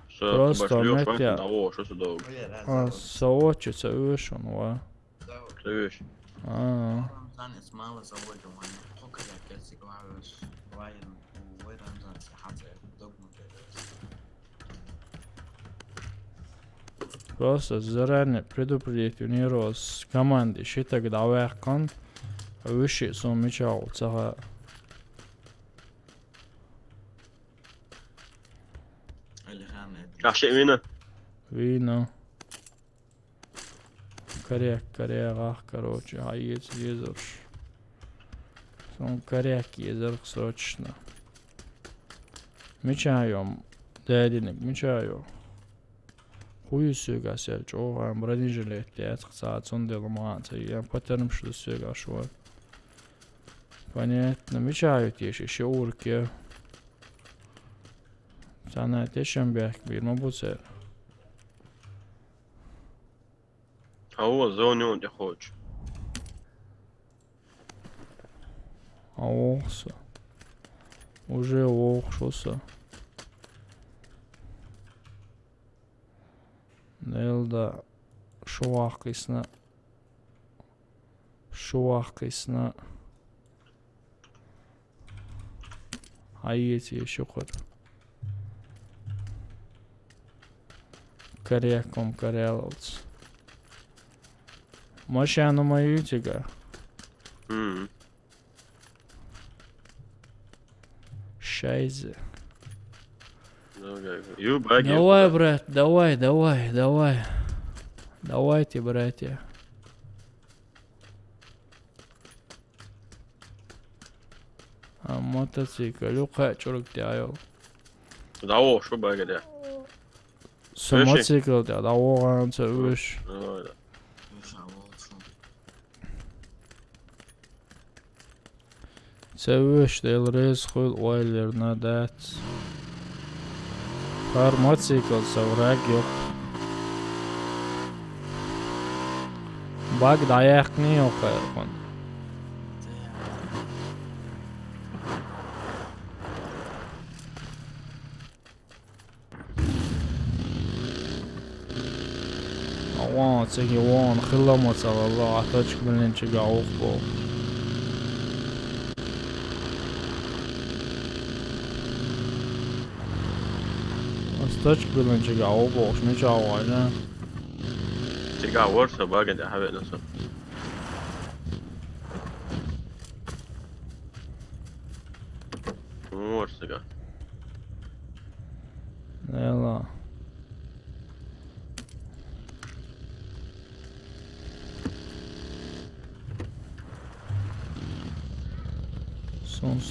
Все, Просто ты башляешь, мать я- того, что сюда? Соочица ышон, ва. Ты видишь? Рамзан اسماعيل زوجه وانا حكى لك كاسك وعاوش وعين وين رمزان حتى دوغم Просто заранее предупредить унировал с командой щиток давайкан. Выше сумичал цага. اللي خانت عشق مينا. Вина. Коряк, короче, яиц езерш. Сон коряк езерх срочно. Мечаем, дядиник, мечаю. Хуй сюга сельч, ам бронежилет, я саат сондел маанца, я потерм что сюга шо. Понятно, мечаю еще урки. Sana teşembih bir mabusel. هو زوني وانت خوش. Аохса. Уже охшоса. Нелда шуахкисна. Айети еще ход. Коряком коряловц. Машину мою тига. Шайзе. Давай, брат, давай. Давайте, братья. А мотоцикл, люка чурок тяел. دعوه شو بقى كده. мотоцикл да давай, цевыш. Цевыш, делрез хуй ойлер надат. Har мотоцикл совраг yok. Bak dayak ne yok Erkan. Awan çeki wan xillamasa vallahi ataçk bilen çeki avuk bu. Ataçk bilen çeki avuk bu. Ne çavayna? ترجع ورثة بقى كده حبق نفسه. ورثة كده. Yalla.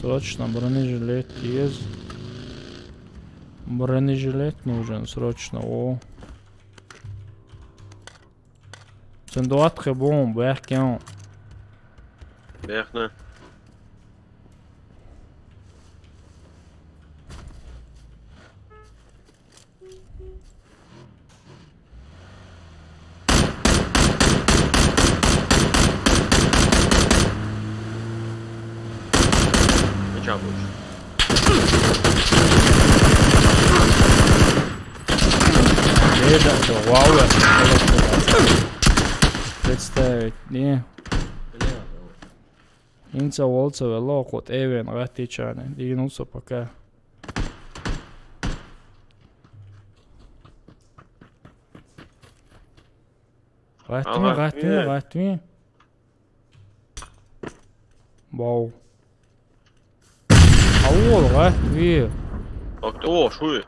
Срочно бронежилет есть. Бронежилет нужен срочно. О. C'est doit être très bon, Berkian. بيخنا. ما جابوش. Это вау. Представить, не. Инца волцеве лохот эвен ратичане. Дигнуться пока. Ратми. Вау. Ауол ратми. О, шуй.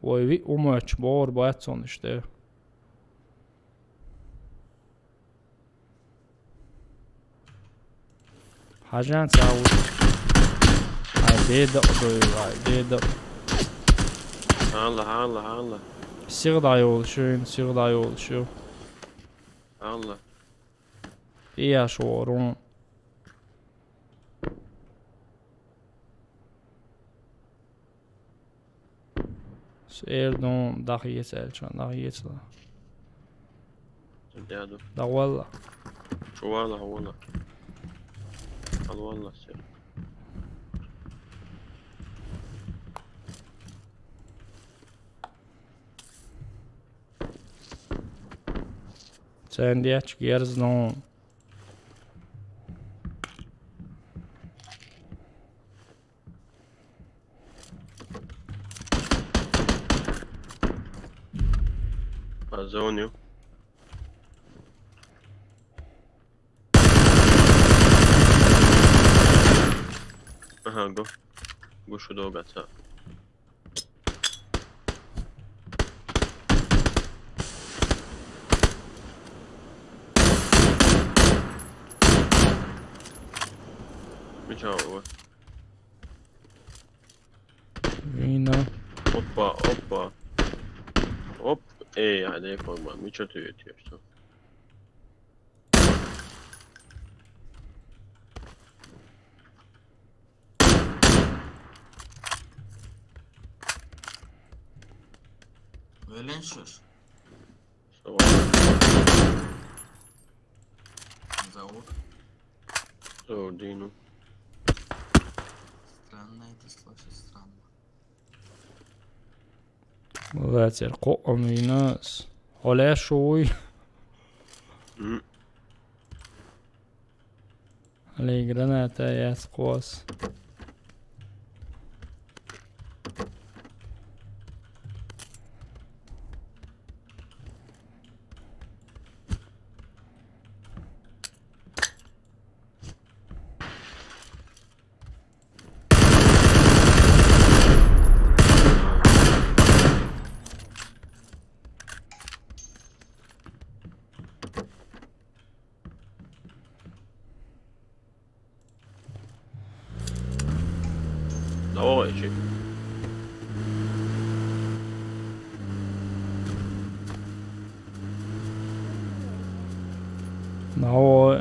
Ой, vi umöç bor batson işte. Hajan sağ. Deda deda. Allah. Sigday oluşuyor. Allah. İyi şorun. Erdon دقيقة شان دقيقة تدادو ده والله شو والله والله سير Sen de aç gers non Azonio. Aha, go شو دوقات ها. مش هو. Vino Hoppa. Hopp. Hadi korkma. Miço tüyütüyorsun. وين شوش زور Dino. странно это слышать странно That's it قوم Venus ولا شوي علي جراناتا يا سقواس Давай, чек. No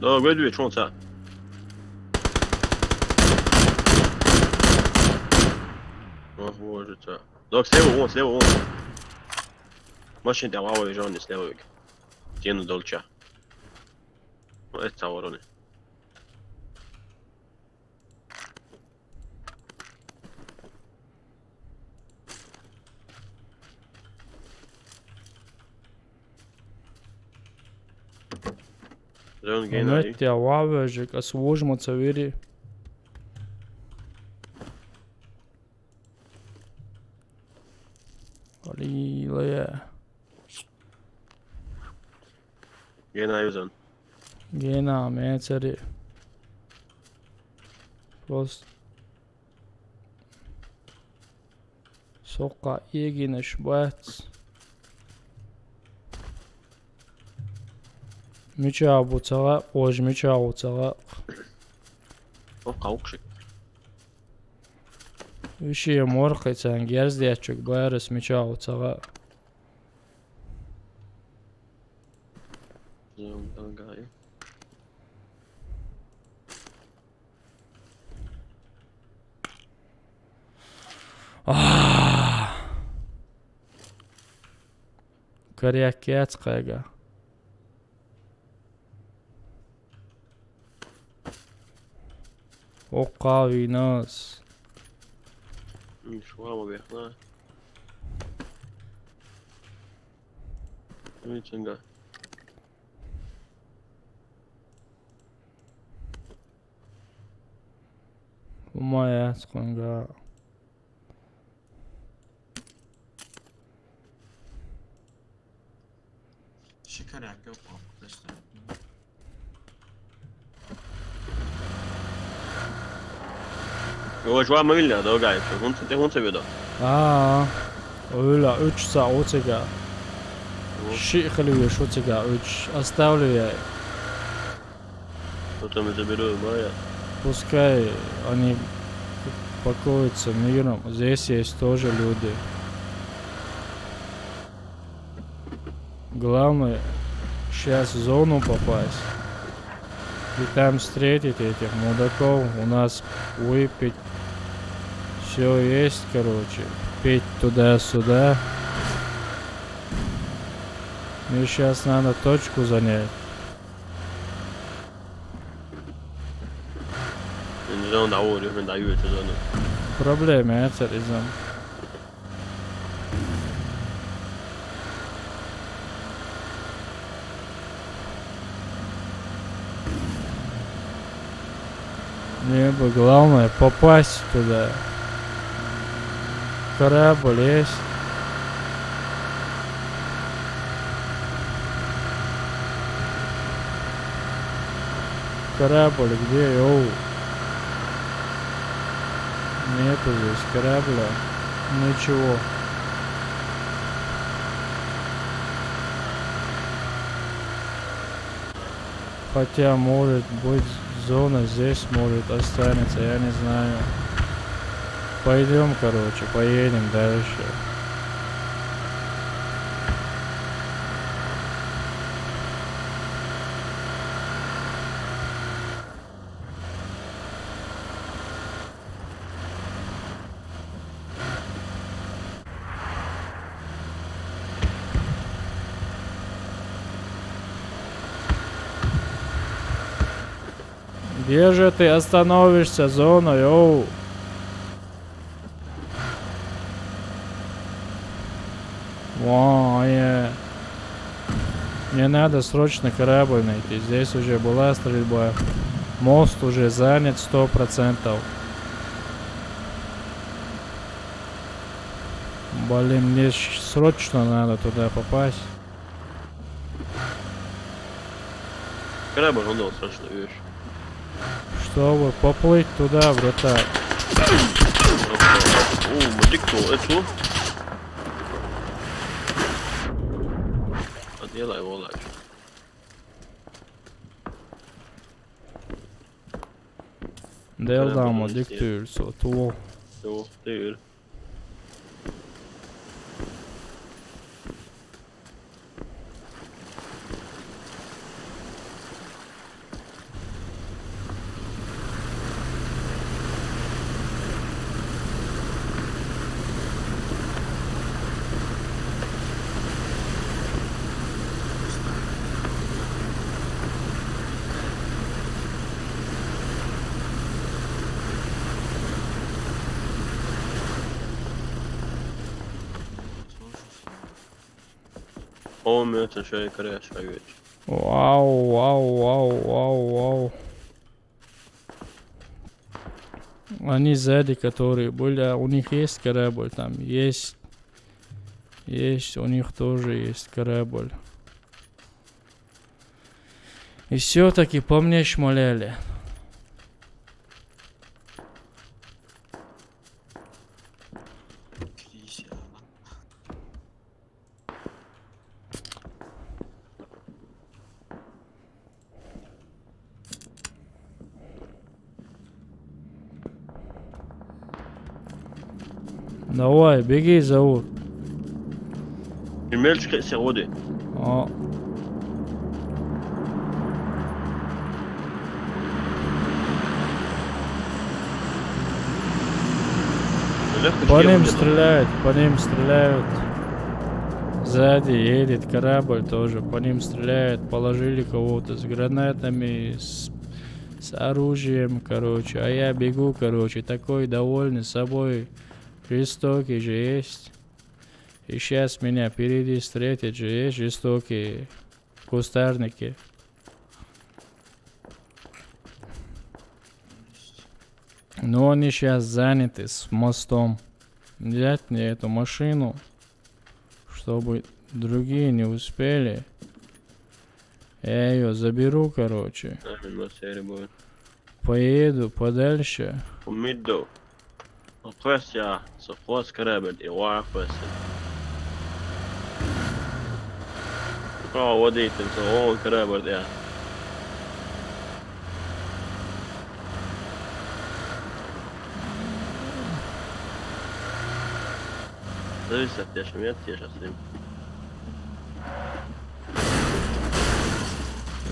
Да, гвардию, что он ца? О, боже, ца. Док, слева он. Машин там авой жёны слева. Тяну долча. Это вороны. Zone gain aí. Mete a wavajik asvojmo caviri Ali laya Gain aí, zone. Gena meceri Prost Soqa ieginish bats Miçabu cağa, oj miçabu cağa. O qavqşık. Vişiye morqaysan gerzdiyatçuk bayarız miçabu cağa. Zone dalgayı. Karyak qayga. Oqa Venus. Şu ama bekle. Ne için ga? Umaya sqonga. شكرا yok arkadaşlar. Jo, şu an mıyla da gayet. Hon seviyor da. Öyle 3 saat otiga. Şi khaliye şotiga 3. Оставлю Потом заберу Майя. Пускай они покоятся миром. Здесь есть тоже люди. Главное сейчас в зону попасть. И там встретить этих мудаков. У нас выпить. Все есть, короче. петь туда-сюда. Мне сейчас надо точку занять.你这样打我就分打越这种的。 Проблема, это резон. Мне бы главное попасть туда. Корабль есть. Корабль где? Оу. Нету здесь корабля. Ничего. Хотя может быть зона здесь может останется, я не знаю. Пойдем, короче, поедем дальше. Где же ты остановишься, зона, йоу? Мне надо срочно корабль найти. Здесь уже была стрельба. Мост уже занят 100%. Блин, мне срочно надо туда попасть. Корабль, он дал срочно вещь. Чтобы поплыть туда, братан. О, мотикло, это? Делай его лайк. Delta mot diktur så 2. Jo, det är ju. О, möten kör karriärväg. Вау. Они сзади, которые были, у них есть корабль там, есть, у них тоже есть корабль. И все-таки по мне шмаляли. Давай, беги, Заур. Мельчик сегодня. О. По ним стреляют. Сзади едет корабль тоже, по ним стреляют. Положили кого-то с гранатами, с оружием, короче. А я бегу, короче, такой довольный собой. Жестокий же есть. И сейчас меня впереди встретят же есть жестокие кустарники. Но они сейчас заняты с мостом. Взять мне эту машину, чтобы другие не успели. Я ее заберу, короче. Поеду подальше. Första så får skräbben i varförsen. Bra och dit så har skräbben där. Det är så att jag som inte gör så.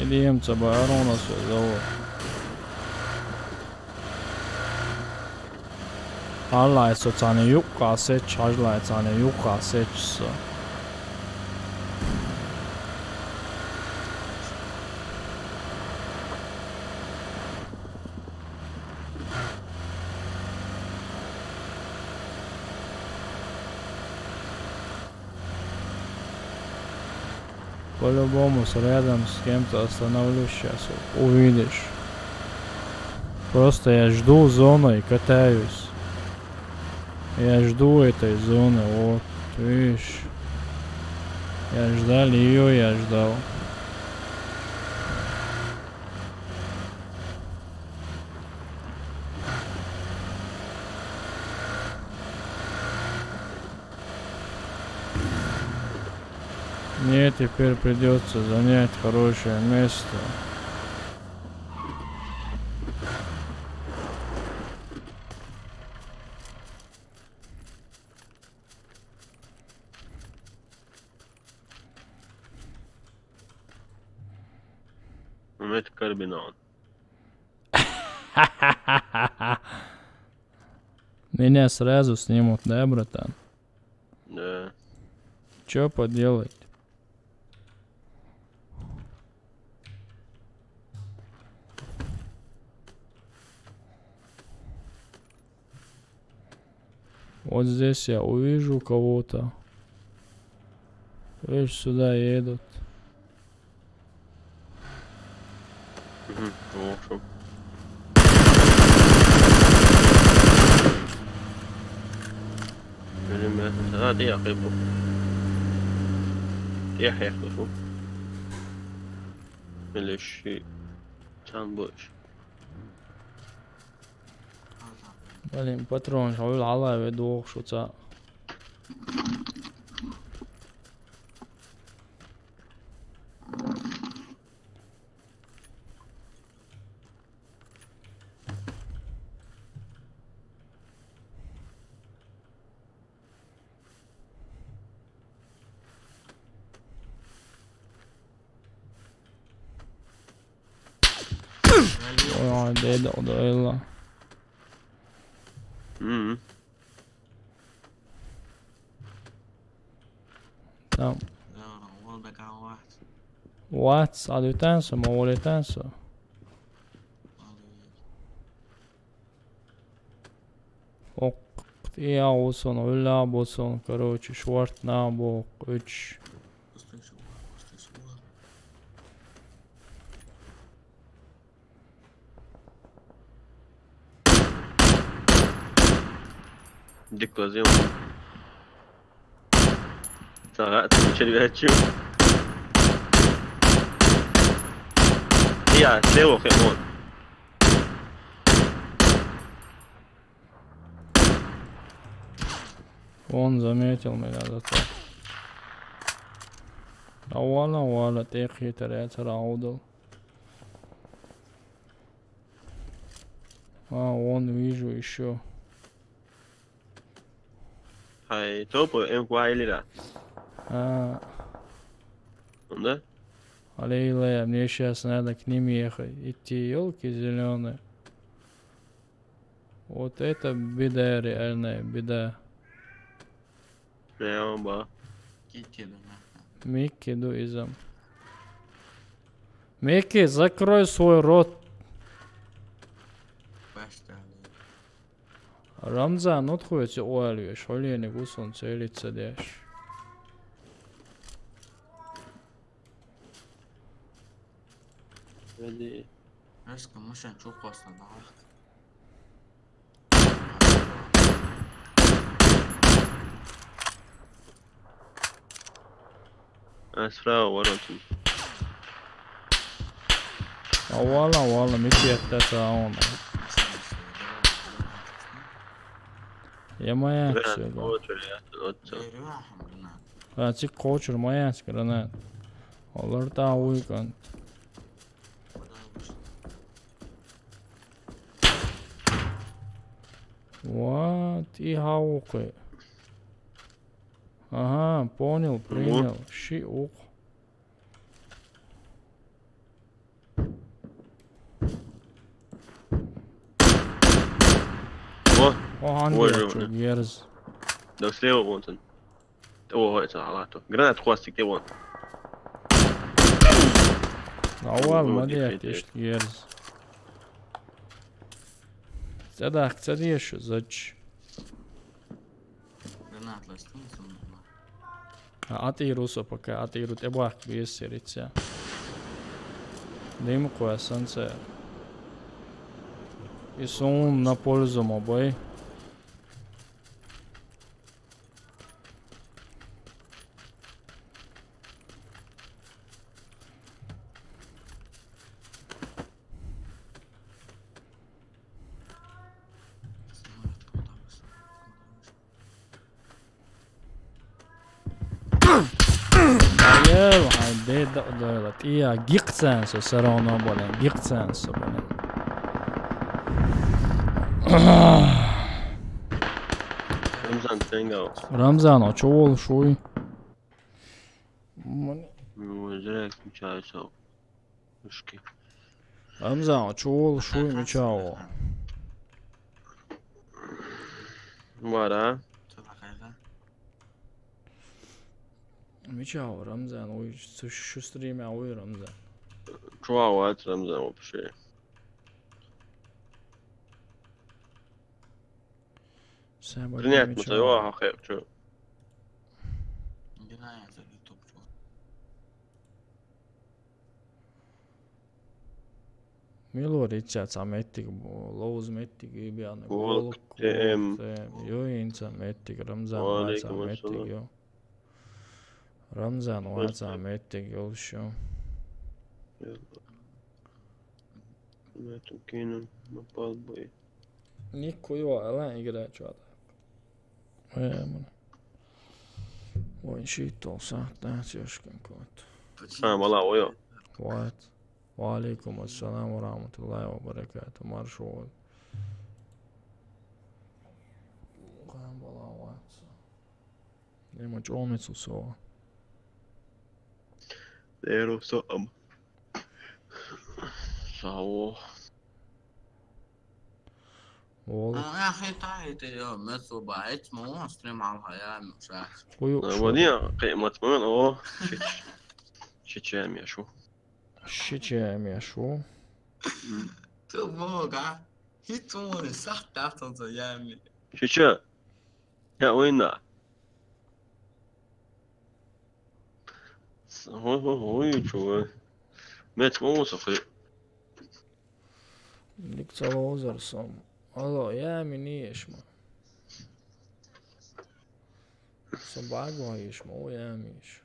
Идем с оборону сюда. Anlaitsot seine Jukka setsch, anlait seine Jukka setsch so. По-любому рядом с кем-то остановлюсь сейчас, увидишь. Просто я жду зону и катаюсь. Я жду этой зоны, вот, видишь. Я ждал ее, я ждал. Мне теперь придется занять хорошее место. Умеет карбинал. Меня сразу снимут, да, братан? Да. Чё поделать? Вот здесь я увижу кого-то. Видишь, сюда едут. О, шо. هذا يا أخي يحيى شوف الشيء كان بوش Блин, патрон, шавил алай веду шуца. Ой, деда, удалила. Tamam. What? Alıktan sonra, moğoletten sonra. Ok, ya olsun, öyle olsun, короче, шварт на бок, 3. ديك وزيهم سرقت مشاريعات شو هي سلاوة خيمون Он заметил меня зато. Вала, ты хитрый, раудал. Вон вижу еще. هاي توبو ام كوايلي لا да? Алейла, мне сейчас надо к ним ехать. Идти, елки зеленые. Вот это беда, реальная беда. Прямо. Микки, дуизм. Микки, закрой свой рот. Рамзан, отходите уалюешь, олени гусон целится дяш. Резко مش هنشوف اصلا ضعفت اسفرا ورانتي والله ميكي التساؤل يا ما يا كوتشر ما يسكرنا والله تا ويكند Вот и хауки. Ага, понял, принял. Шиук. وعندي شو جيرز لو سليو وونتن هو علىته جرانات خواستك تي وان أول ما ديك إيش جيرز صدق صدق شو زج Granat lastin som attīru poka attīru te bāk viesiritsā. Dimu koja sunce. I sun na pользу moboj. waxay doolat iya giqsanso sarono bolen giqsanso bolen رمزان تنقاو Ramzan çoğul şuy وزراك مشاي سو مشكي Ramzan çoğul şuy miçao ورا miçao Ramzan oy şu stream'e oy Ramzan شواوات رمزان وبشي sen bak رنيت مسويها خير شو Granat YouTube şu. Milor içeceğiz amettik loz mettik gibi yani Goluk tem. yo insan mettik Ramzan Aleyküm var mettik selam. yo Ramzan var mettik yol şu ما تمكين مبال بوي Niko jo elen igrač vada. Ejam. Voin shito saattaa joskin kohta. والله ويا What? Waalaikum assalam wa rahmatullahi wa barakatuh. Marshall. Kan bala what? Nema čolnicu sova. Zero صقم صاو Vol. يا اخي تعيط يا مس وبعت مو ستريم على الحياة مش عارف. Kuju. وديع قيمة من اوه شيتشام يا شو Šićem je šo. تو موقع هيتون صح تعرف يعمل. شيتشا يا وينا هو شو مات مو صفي Lik celo sam. Alo, ja mi niješ man. Sam bagvajiš mo, ja miš.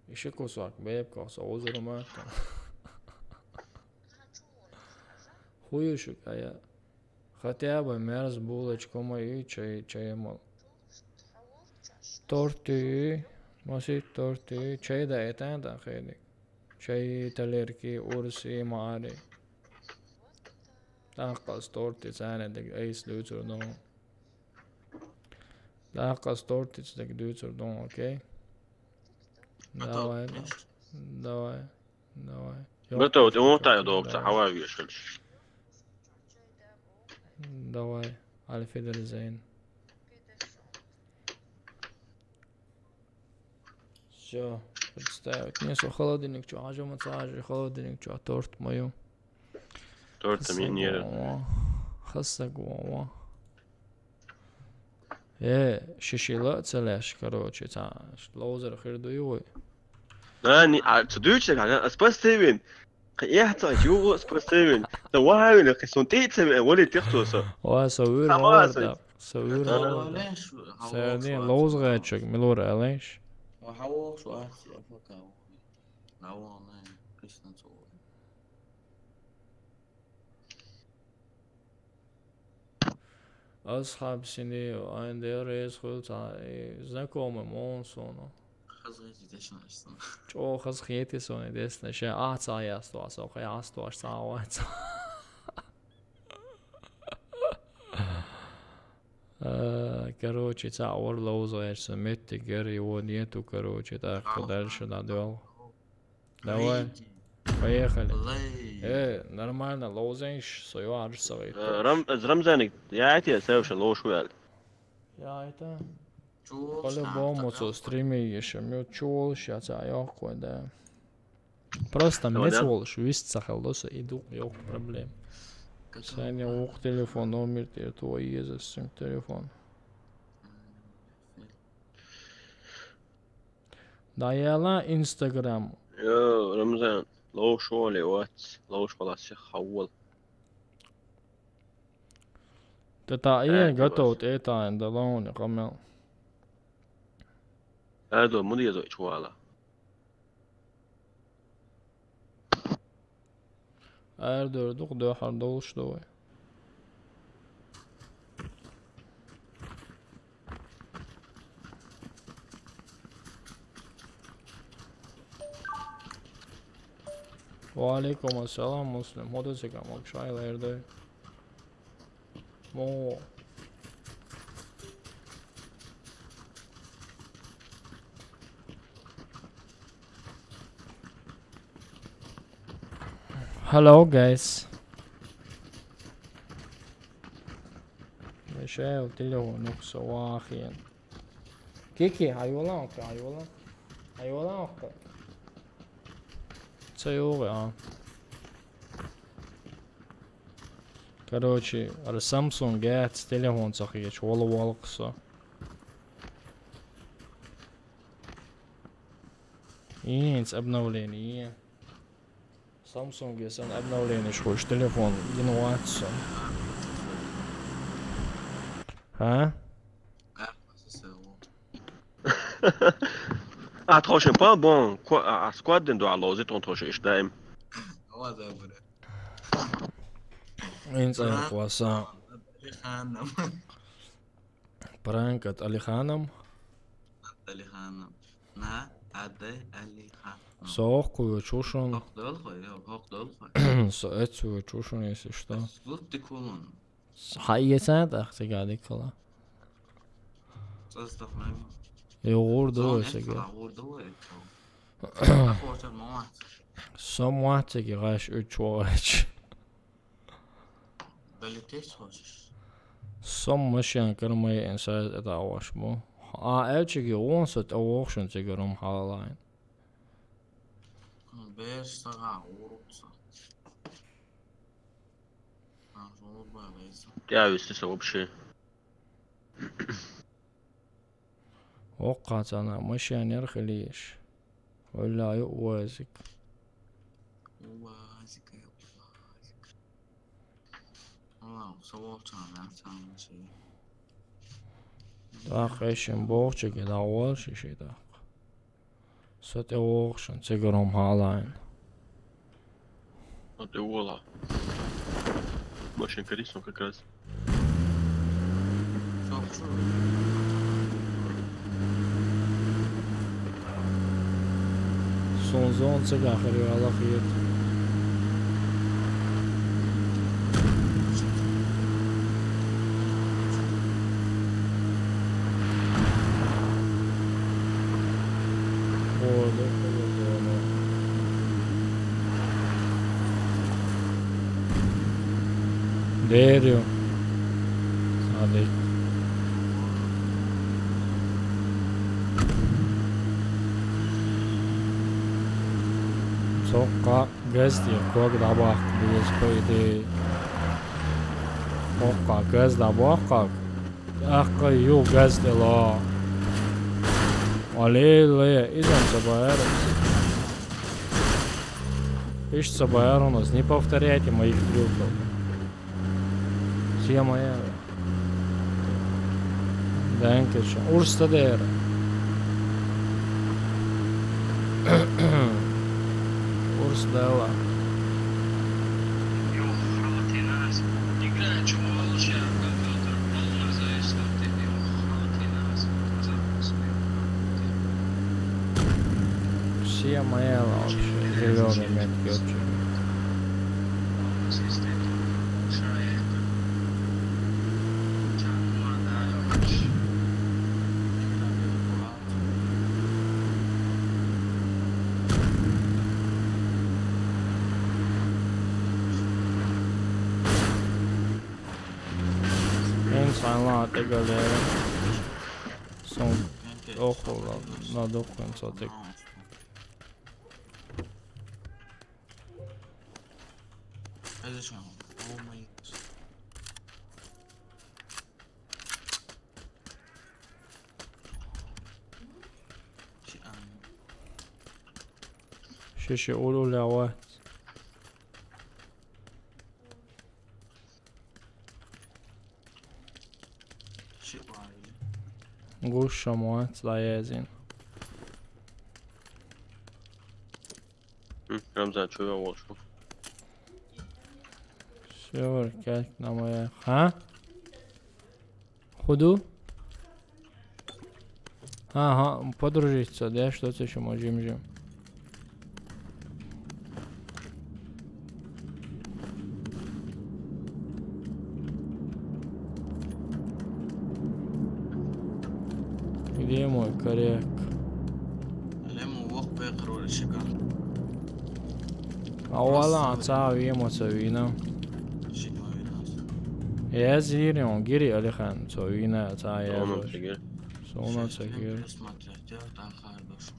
Išli ko svak bebka sa ozorom ata. Hujušu ka ja. Хотя бы мерз булочку мою чай мол. Torti. Masi torti. Çay da eten da xeydik. Çay talerki ursi maari. Taqqas torti säänedik eis lüütsur don. Taqqas tortitsdek lüütsur don, okei? Давай. Давай. Давай. قلت موتا يا دوب حواوي شلش Давай. Auf Wiedersehen. Все. Представить. Не, со холодильник, что, ажу массажи, холодильник, что, торт мою. торт منير خاصة قوة. شيشيلا تسلاش короче, لوزر خير دويوي. اني تدويتش انا اسباستيفن يحتاج جو اسباستيفن تو هاي اللي سنتيت ولا تختص واسوير هوردا. سوير هوردا. ليش؟ سردين لوز غاتشك ملور أليش. وحوق سؤال أفكار. لا والله كيش نسوي. أصحاب سني وعند رئيس خلط знакомый монсоно. خزيتي تشنش سنة. Čo has khieti soni desne še atsājās to sauka jāstoš sāvāts. Короче, ця орла узаєшся метти гери его нету, короче, так подальше надел. Давай, поехали. Нормально, лоузенш, свою арсовый. Рамзаник, я тебе совершил лошуэль. Я это... Чё, По-любому, со стриме еще мючул, сейчас я да. Просто Давай, да? мецволш, вist сахалдоса иду, yok проблем. Sen yok telefon, номер твой езжай телефон. Да яла Инстаграм. يا رمزان لو شغلي واتس لو شغل حول Tätä ei готовt etain da launi kamel. هذا مدير زوج شوالا Erdördük döhar doluştu. Валейкум ассалам, муслим. Ходыцека макшайла ерде. Мо. Hello guys. Michel, telefon yoksa vahiyen. Kiki, hayvolan okka, hayvolan. Hayvolan okka. Це його, Короче, Samsung قاعد تليفون صحيح والله والقصة. Eens обновление. Samsung есть обновление, что ж телефон инновация. А? attention pas bon quoi à squad den doit loser ton troche ich daim هذا بره Eens croissant. اللي خانم Prank от Алиханом. اللي خانم نا عدي اللي خانم Соохкую чушун. هوق دول خوي Соэцую чушун, если что. قلت تكون حقيقة أختي قاعد يكلا. تصدق معي يغور دوسك. غور دوسك أخوات الموات Somewhat غاش utchwatch. بلي تيش خوشش Som machine kan mij inside het awas mo. Eltje gewoon het awaschen te gerom halen. بيش صغا ورقصة شعور بغيصة ja wist es вообще وقعت أنا مشان يرخليش ولا يؤوزك. وازك والله صوت أنا تعمل شيء Daaqeeshin boogtje da walshe shida. Sot awaschen te gerom halen. вот и вола машинка рисом как раз شوف Son zon te gacheri alla giet. Derio. Sadik. Sokka gözdi kog da bak biz koydu. Sokka göz da bak. Akka yu gözdi la. Аллилуйя, идем за Байером. Пишется Байер у нас, не повторяйте моих трюков. Все моя. Dankeschön. Urstadera. Urstadela. Все моя вообще. Зеленый метки очень. Laat galera. Som okula nadokujem sa tik. Aiziešām. Oh my god. شش يقولوا لعوات Shit var. نقول شموات لا يازين رمزان شو أول شو شور كاك نمايا ها خدو ها подружиться да что-то еще можем Где мой коряк? Лему вох бекру шикан. أولا تعاوي مسوينا Shit var biraz. يا زيري ونجري على خان مسوينا تعايا أنا زوج تقول سونا سكير Смотреть, делать ахардош.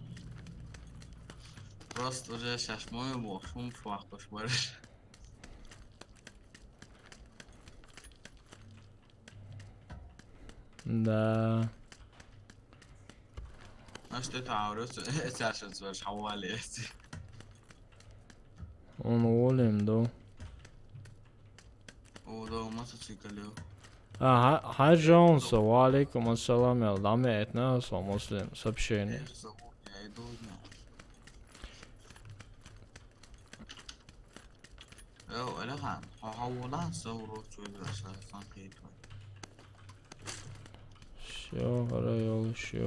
Просто уже сейчас мой бог, шум флаг пошбаришь. Да Знаешь, ты تعرف عشان تسويش حوالي ونقولهم دو وده мотоцикле. Хаджонса, валейкум ассалам, ялдаме этнос, муслим, сообщение. Эх, зовут, я иду, знаю. Элехан, хавулан сауру чуйда шайсан кейтва. Все, райол, все.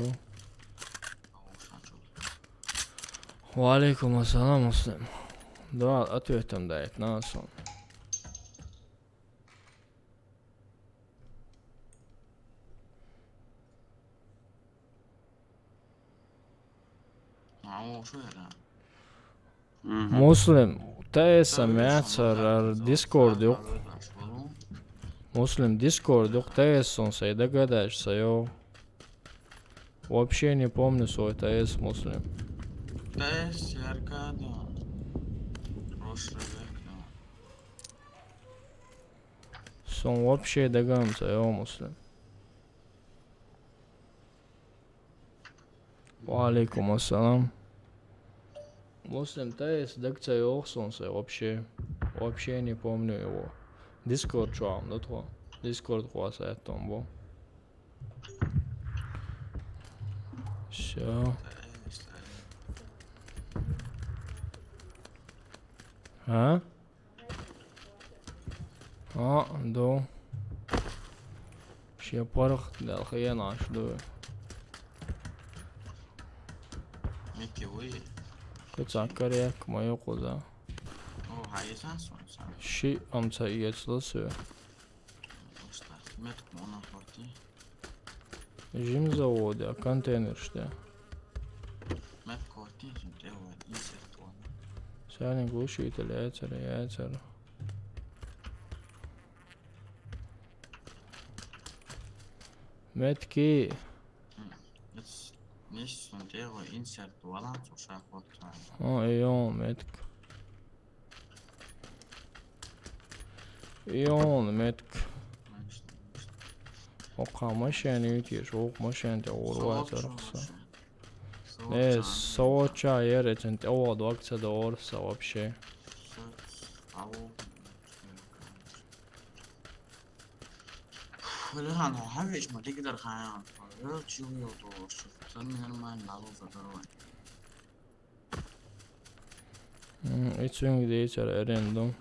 Хавушан чуйда. Валейкум ассалам, муслим. Да, ответом да этнос. شو يلا Muslim, te samec ar Discord yok. Muslim, Discord yok, ТС он сей догадаешься, йо. Вообще не помню свой ТС, Muslim. ТС, Аркадия. Прошлый век, да. Сон вообще догадывается, йо, Muslim. Валейкум ассалам. Muslim ТС догца yok son сей вообще не помню его. Discord чуам, да то. Discord хуаса я там был. Всё. А? Да. Ще парах дал хаяна что. Микки вы. Кацакаряк моё коза. О, хайсан сон. Ши амца иецлосу. Метк мона хорти. Жим заводе, а контейнер что? Метк хорти, делает инсертуан. Сянин глушитель, яйцер. Метки. Ниш сон делает инсертуан, суша хорти. Ион, метк. Ion metk. Oqa машина ütjes, oq машина te урватарса. Соча ерецен те овод акция да орса вообще. Элехан, хавиш ма тигдар хаян. Чуйо то, что нормально налоза дорога. Itsung дейцер эрендом.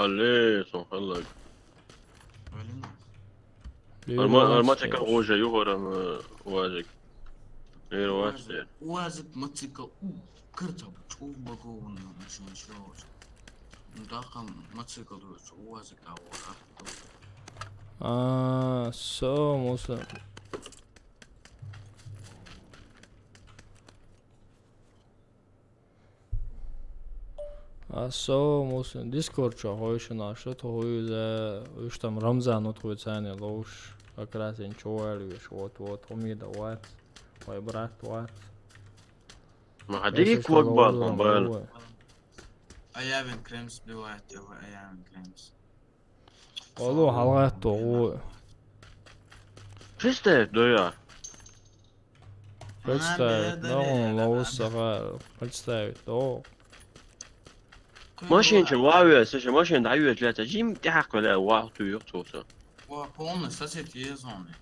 عليه صح الله Арматика уже югором уазик. Уазик. Уазик мотоцикл. Кырта чув багоун машин шоу. Дахам мотоцикл уазик авара. So musun? So musun? Discord-a hajsana, что то за уж там Рамзан отходит цены лош, как раз ничего лишь вот умеет давать, мой брат вот. هديك وقبال موبايل. Ayavin krems бывает, ayavin krems. Оло халгат то. Чисто, да я. Представь, да он лоусага, представь, то. ماشين شواوي سش ماشين دعوة ثلاثة جيم تحق ولا واحد يقطوسه. وقوم نستسيت يزوني.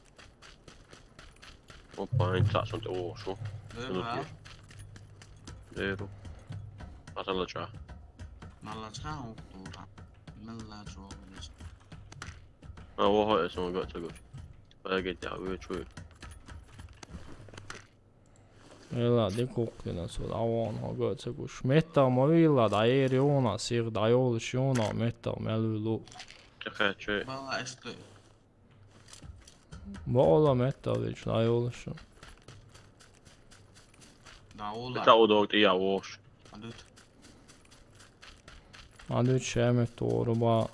Hoppa, inte tatt sånt år så. Det är bra. Det är då. Att alla tja. Alla ska åka. Mella jobs. Ja, vad har jag som gott och gott? Jag vet jag vet ju. Ela det kokna så avon har gått så gott. Smetta mövilla där är jona sig där jol sjona metta melulu. Jag kan ju. Bara işte. Båda metta det där jol sjona. Dağlar. Ta odog i avårs. Adut. Hadi çemet doğru ba.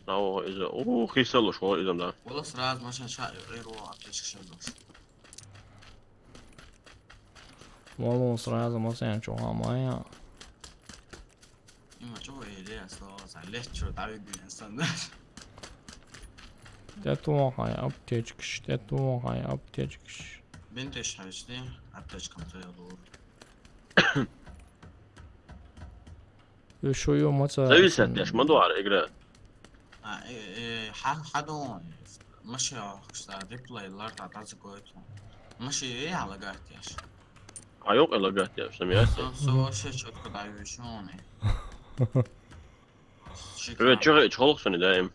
Ja, إذا خيسلو شو إذا ده. والله سراج ماشان شاء غير واحد شغلش. Malum sırada masaya çok ama ya. İma çok iyi ya så lätt david insanlar. Det var hay apteczkish, det var hay apteczkish. بنت شهرشتي apteczką to ja doğru. Şu yo maça. Зависит, я ж мадуар игра. حدو ماشي اشتغل ريبلايlar تعطي كويتو ماشي ايه على قاعدتيش Yok eller gött jag som jag ser. så شيء كده عيشوني Jag vet ju چالق سنی دایم.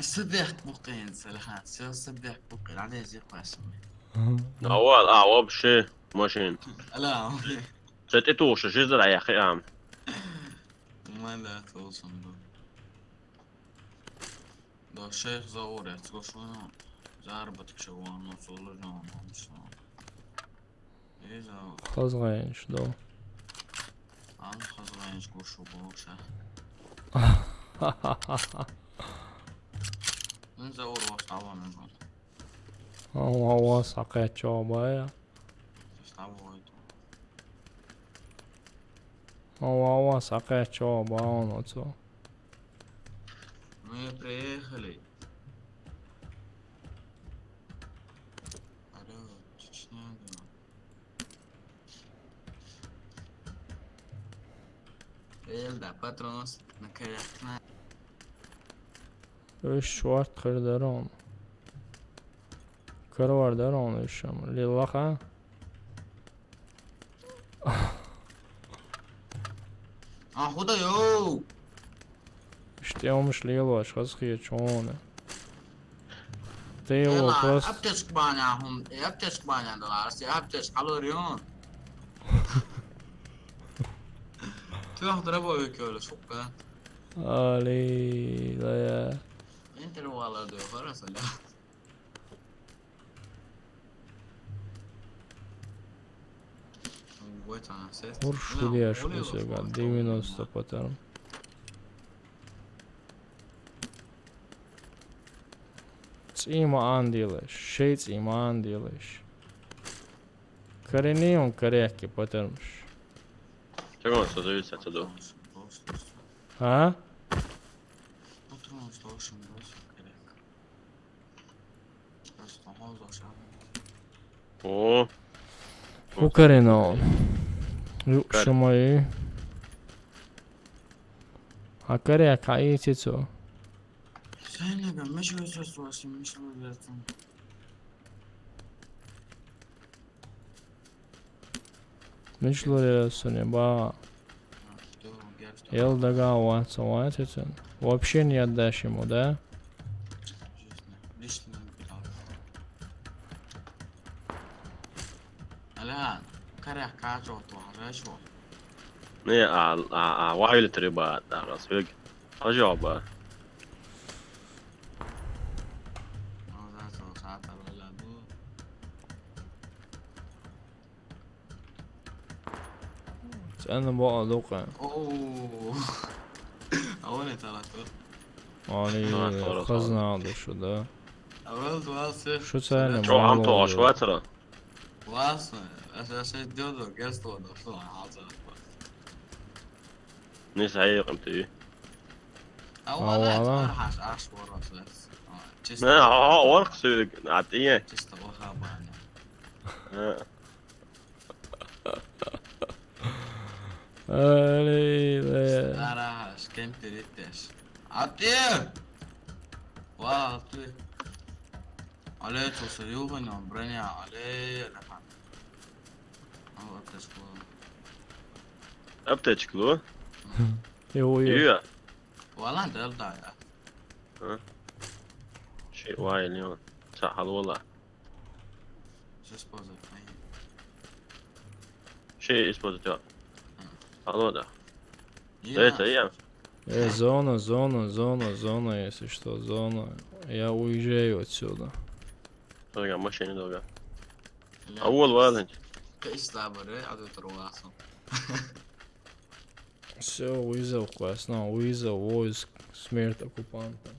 صدق بقين سلخان صدق بقين عليه زي قاسم أول بشي ماشين. لا ستة جزر يا أخي عام. ما لا توصل ده الشيخ زور تقول شو زاربتك شوان وصول جون إذا Kazgaymış do. عن خزرين شو شو بوشة من زور وسط عوام يقول هو ساقيت شوبايا. تستعوض هو ساقيت شوبايا نوتو. ما بريخلي da patronos na kajakna. Üç vart kırdaron. Kır var daron üşüm. Lillaha. خدا يو İşte olmuş lilo şazkiye çoğunu. Teo kos. ابتش بانعهم ابتش بانع دولار سي ابتش حلوريون تروح ضربه ويكول شو كان Ali la ya. انت لو والله دو خلاص لا ويت انا نسيت Vur diye şurası gal. 90 patarım. Цима андилеш, шей цима андилеш. Карени он каряки патермш. Чего что зависит от того? А? Патрон слушаем просто коррект. Просто мозг шам. О. Укарено. Шумай. А каряк аитицо. Сенега меш весос меш весос. Мишло соне ба. Елдага ватса ватицен. Вообще не отдашь ему, да? Лично حاجة وتوحش نه وايل تريبا راس فيك أجابة أنا بقى دوقة اوه أولي ثلاثة يعني خزنة هذا شو ده أول واصل شو ثاني شو عم تو شو ترى واصل أساسا دودو قصته دكتور حاضر نيس هاي قمتي أولا أرحش أشهر بس ما ورق سوق عطيه تست وخابانة لا أرحش كم تريتش عطيه وعطيه عليه توصلوه إنه برني عليه لحن أو أبتشكو أبتشكلو يو يا والله أنت أبدع يا شيء وايل اليوم سهل والله شو اسمه شيء اسمه ده هذا ده 3 أيام Зона, если что, зона. Я уезжаю отсюда. رجع ماشي долго أول واحد كيش تعبر عدو ترواصل Все, вызов классно, вызов войск, смерть оккупанта.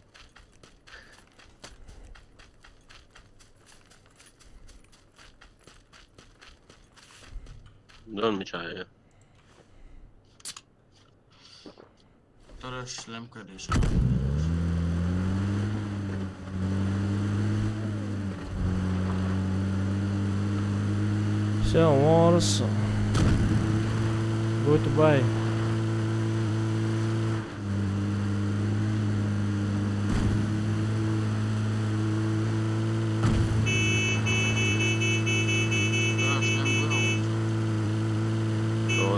دون مشاهير ترى شلم كديش Все, Морс. Goodbye.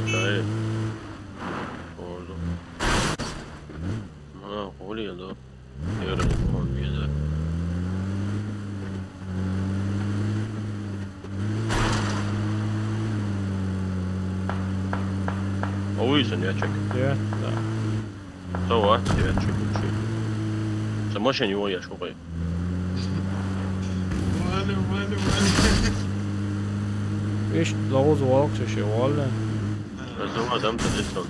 okej. Oldu. Ha, oluyordu. Yarın olmuyordu. O yüzden ya çek. Привет, да. Сова, я чек. За машине его я шукаю. Видишь, لغوز ورقة شي والله. زما دم تدسون.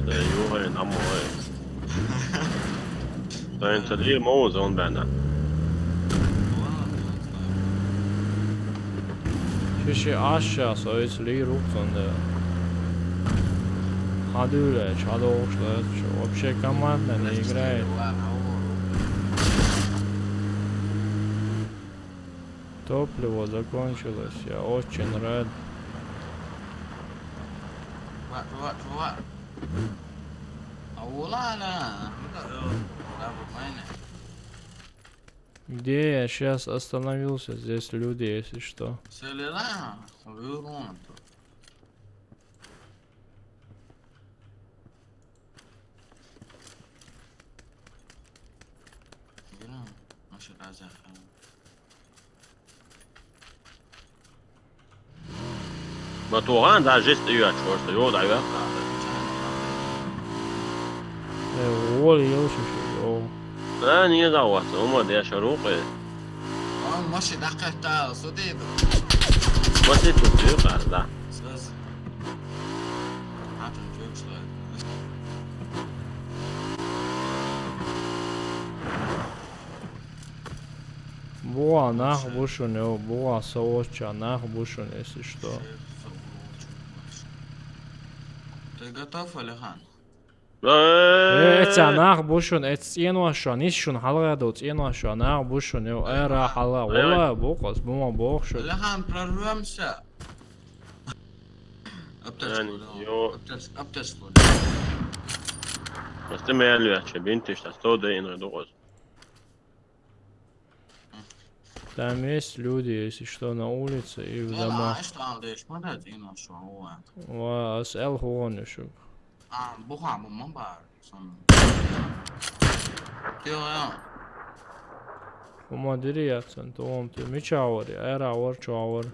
سيوها ينعمو هاي. فانت تدري مو زون بعنا. Şişi aşağı soyisli рухтунда. Ходуля, чадоушла, вообще команда не играет. Топливо закончилось, я очень рад. Где я сейчас остановился? Здесь люди, если что. ما توغان دا جست ايوه شورت يود ايوه. Воли يوشي لا ني دعوة هما دي شروقي. ماشي دقيقة تاع صديق. ما تتوقع لا. Буа нахбушун, буа сооча нахбушун, если что. Ты готов, Алихан? Эца нахбушун, эц енуашан, ишун халгадут, енуашан нахбушун, эра хала, вала бокас, бума бокшу. Алихан, прорвемся. Аптечку. بس تم يالو يا بنتي что да и надо. Там есть люди, если что, на улице и в домах. واسأل هو نشوف. وما دري أحسن توم تمشاوري أرا ور شاور.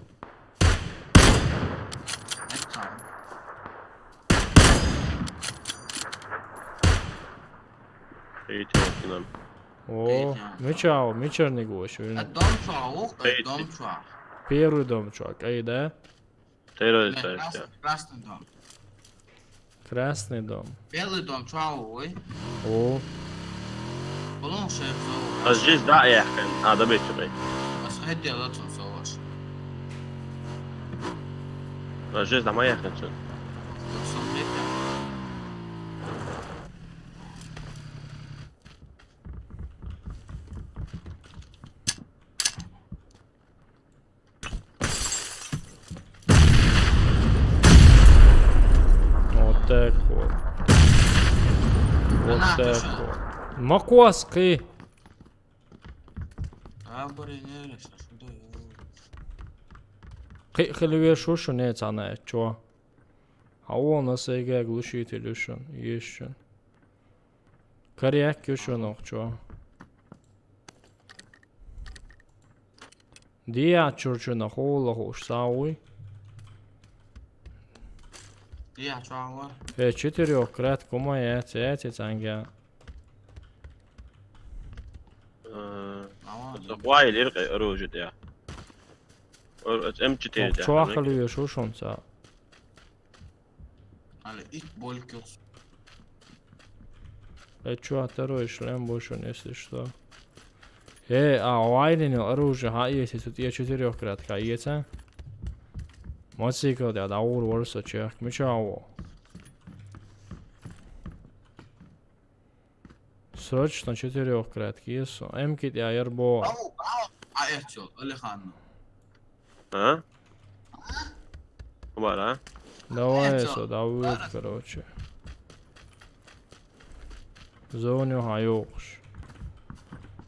Eğitim okuyalım. О, мечал, мечерный гость. Дом чувак, дом чувак. Первый дом, чувак. Эй, да? Terörist Нет, işte. красный дом. Красный дом. Белый дом чувак, ой. О, Полон шеф зовут. Az jiz da yakın. Ha da bekle. بس هدي لا تنسوش. Az jiz da ma yakınsın. تقسم هدي. вот так вот. Вот так вот. Макоски. عبري نيرش شو Хилве шушу не цана, чё? А он на сега глушитель ушон, ещё. Коряк ушон, чё? Диа чурчуна хола хош сауи. يا شو Четырёхкратку моя эти цанга. Vay ileri örucu ya. M4 Чё хилве шушон са? على إيد بولكوس Чё второй шлем бушон, если что. А вайден оружие, если тут я четырёхкратка, есть? Мотоцикл, да, ур ворса чех, мечаво. Срочно четырёхкратки, есть. Мкит я ербо. أو عايشوا اللي خانوا Ha? Var ha? Давай, давай, короче. Зоню хайокш.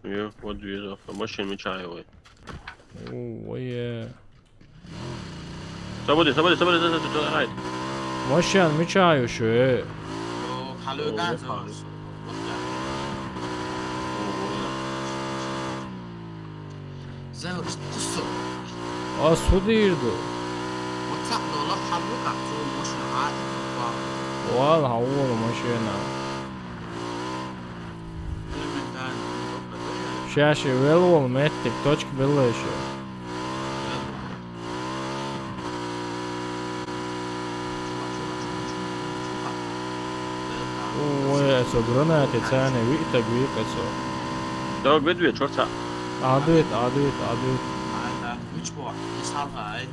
Yok, o diyor zaten. Maşın mı çay var? Ой, Sabır, haydi. Машин, мечаю еще. خلوا جاهزة زوج قصة Асудирду. وتصحنا والله حبوك عطول مش عادي Вал хаула машина. Сейчас я велвол меттик, точка была еще. Ой, это гранаты цены, витак викацо. Dog bedviye çorta. Адвит. هذا مش بوع يصحى هاي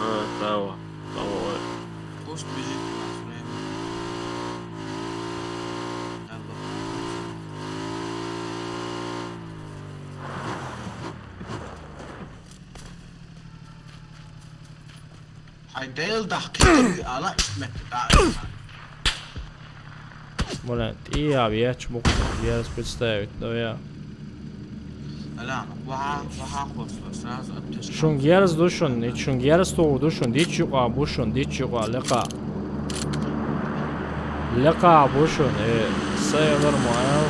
Ha, bravo. Bravo. بوست بيجي يلا هيديل ضحكي على اسمك Блин, и я вещь мог раз представить, но я. لا وهاخذ سراز Шунгерс душон, и шунгерс то душон, дичуга бушон, дичуга лека бушон, сейлор моя.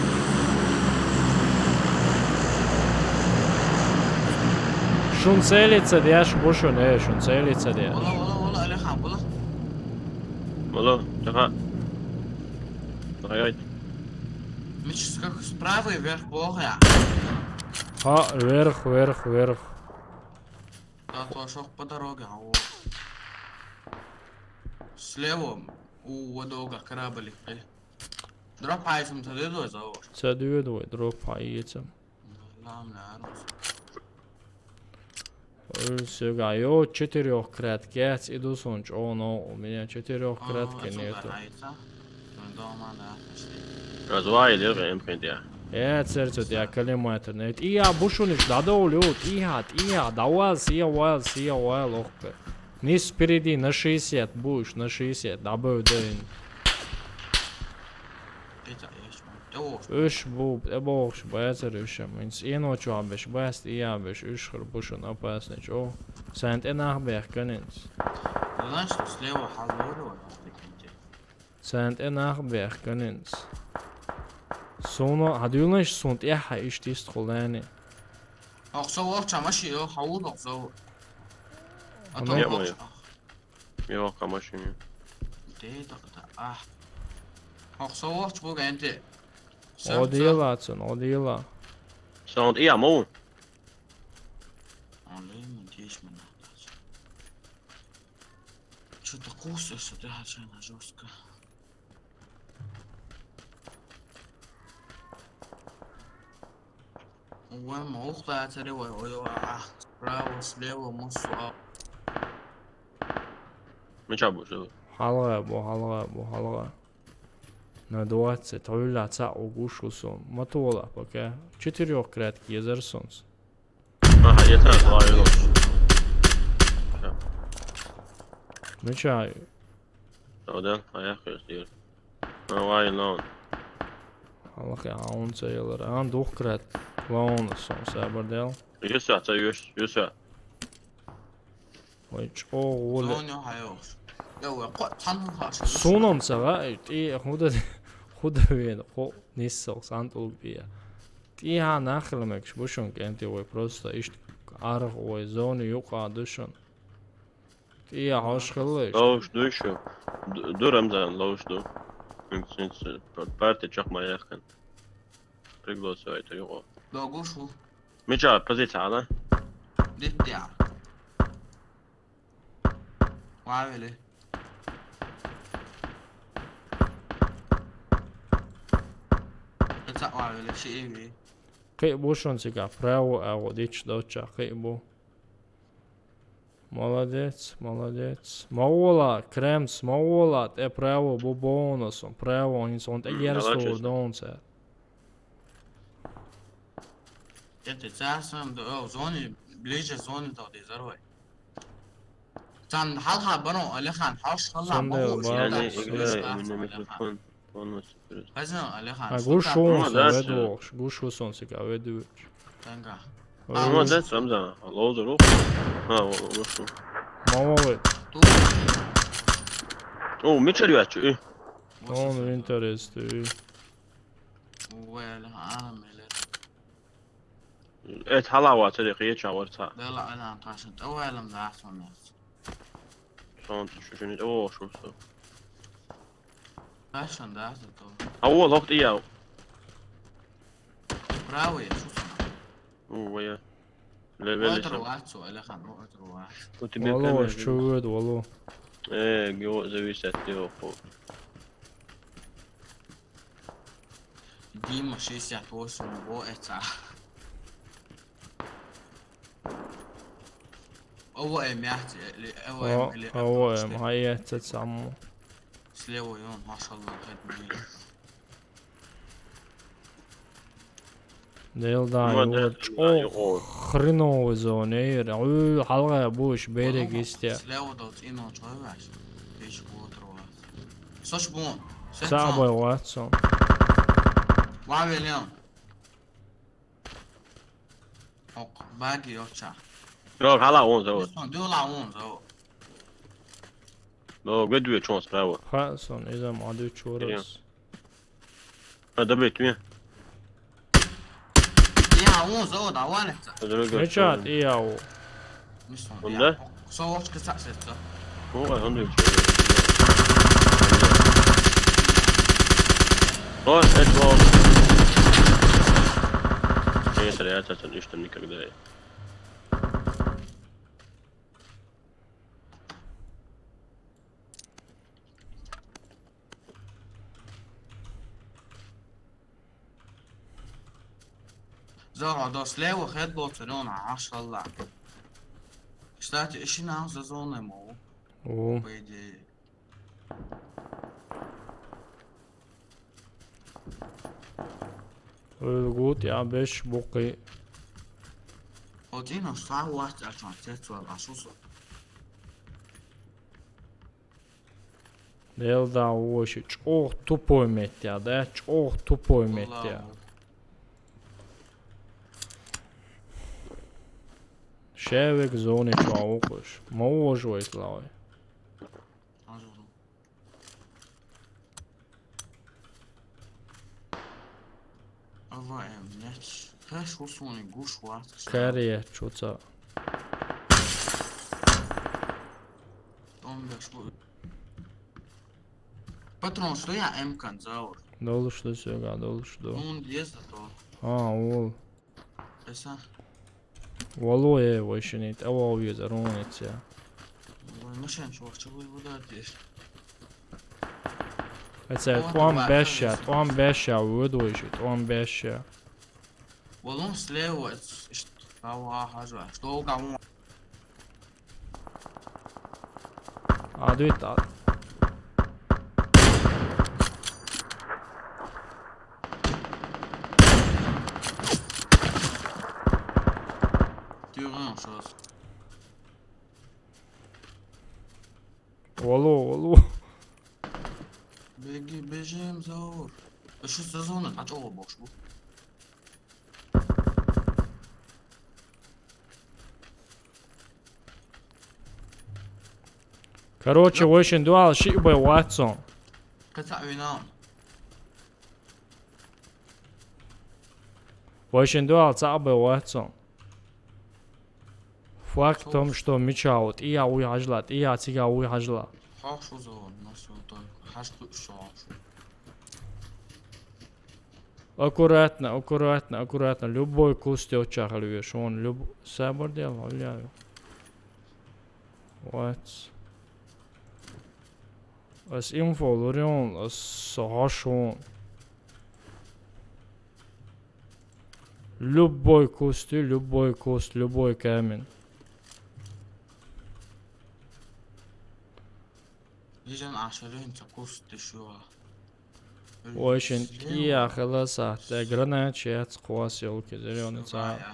Шун целится, дяш бушон, шун целится, дяш. والله اللي خام والله Valla, çaka. Haydi. مش как справа и вверх плохо я Ха, вверх. да то шел по дороге а слева у дорога корабль дроп айсом тадеdo зовут Цадуедой, дроп поедем. لا نعرف Сюда, я четырехкратки, иду сонч, но у меня четырехкратки нету. Az vay ileri M4 ya. Церцет, я калиматор, нет. И я бушуниш, да улют, давай, сия, лохка. Низ впереди, на 60, будешь, на 60, добавь день. Üç bu, boş, bayatır üşüm. En o çabış, bayast iyi abiş, üç kırbuşun apasniç o. Sen en ahbeh kanins. знаешь что слева حلوله Sen en ahbeh kanins. Sonra hadiyulaş sunt yaha iştist kulani. اقصى ماشي حول اقصى Yapma ya. Yok ama şimdi. اقصى وقت بوق انت Odila. Sound ja mol. Alleen maar die is mijn nacht. Что-то кусаешься, ты отчаянно жестко. وين أختها ترى براو سليو مصو Мен чабу что. Halga. На 20 уйла ца угушусон. Матола пока. 4-кратки езерсонс. Ага, я так лаю. Мечай. Одел, я хочу. Вай лон. Halga aunceler aan 2-krat. Launasons abardel. Юса, це юса. Ой, чооле. زونيو هايوس يو قط تنو هاش Суномсага худавен хо ниссокс антулбия. Тиа нахлмекш бушон кенти ой просто иш арх ой зону юқа душон. Тиа хошхылыш. Лоуш душу. Дурамзан лоуш ду. Мümkünse parti çakma yakın. Пригласил это его. دوغوشو Меча, позиция, да? ديتيا وعامل انت وعامل شيء ايه Кай бушон сега право аго дич доча кайбу. Молодец. Маула, кремс, маула, те право бу бонусом. Право он сон те ерсо донце. انت تاسم دو زوني بليجه زوني تو دي زروي كان حالها بنو اللي خان حوش طلع ما هو يعني إقلاع من الميكروفون. هذا اللي خان Гушон сон сега веду. تنقع Молодец, Рамзан. Лоузер рух. Рушу. Маула. О, Меча рюачу. Он интересный. ولا عامل Et halava tariqiyya çavarta. لا لا انا عشان اول ما راح الناس Son şunu o şurası. عشان ده تو أول وقت إياه. براوي شو اسمه ويا. وقت رواتسو اللي خان وقت روات Вало, что это, вало. Гео зависит от него. ديما 68 وقت هو ام يحتي هو هي تتسمو. سليو يوم ما شاء الله خدمي Дел хреновый зоне. Халга буш берег истя. سليو دوت انو чойваш. Пеш ботрова. Сош бон. Сабой Ватсон. وعمل اوق باقي يوتشا Bro, hala on zo. دولا اون زو No, gdje je čon spravo? Хансон, изам аду чурас. A da bit mi? يا اون زو دا وانت Мечат и яу. Onda? صوت كسا سته O, onda je. O, eto. Nije ja sad ništa nikakda je. زرع دوس ليه خد بوتلون 10 الله اشتاتي اشي ناوز زونه مو О, بيدي gut, ja, beş buqi. ودينا صار واحد عشان تتوى العصوصة Del da oši, çok tupoj metja, da, çok tupoj metja. Ševek zoni čaukoš, možu izlauj. Ovo je mneć Kaš usvoni guš vatak Karije čuca. Onda šlo Патрон, что я М-кан заур? Doluştu söga doluştu. Он езда то. Ol. Эса. Valoje vošinit, evo ovdje za runice. Машин чувак, чего его дать? Ecēt, on bešā vudojšit, on bešā. والله سليو هو حاجة شو قاعد Advit, تيران شوز valo. بيجي بيجي مزور شو السيزون عجوه بوش بو Короче, очень дуал шибай Watson. قطع وينام Очень дуал цабай Watson. Факт в том, что мечаут, и я уехала, и я тебя уехала. ها شو زور ناس طيب حاجته شو Аккуратно. Любой куст ты очахливаешь. Он сабор делал, ляю. Вот. As info лорион, as хашон. Любой куст, любой камень. يجن 10 تكوست شو Очень я холоса. Ты гранатчик схватил зеленый царь.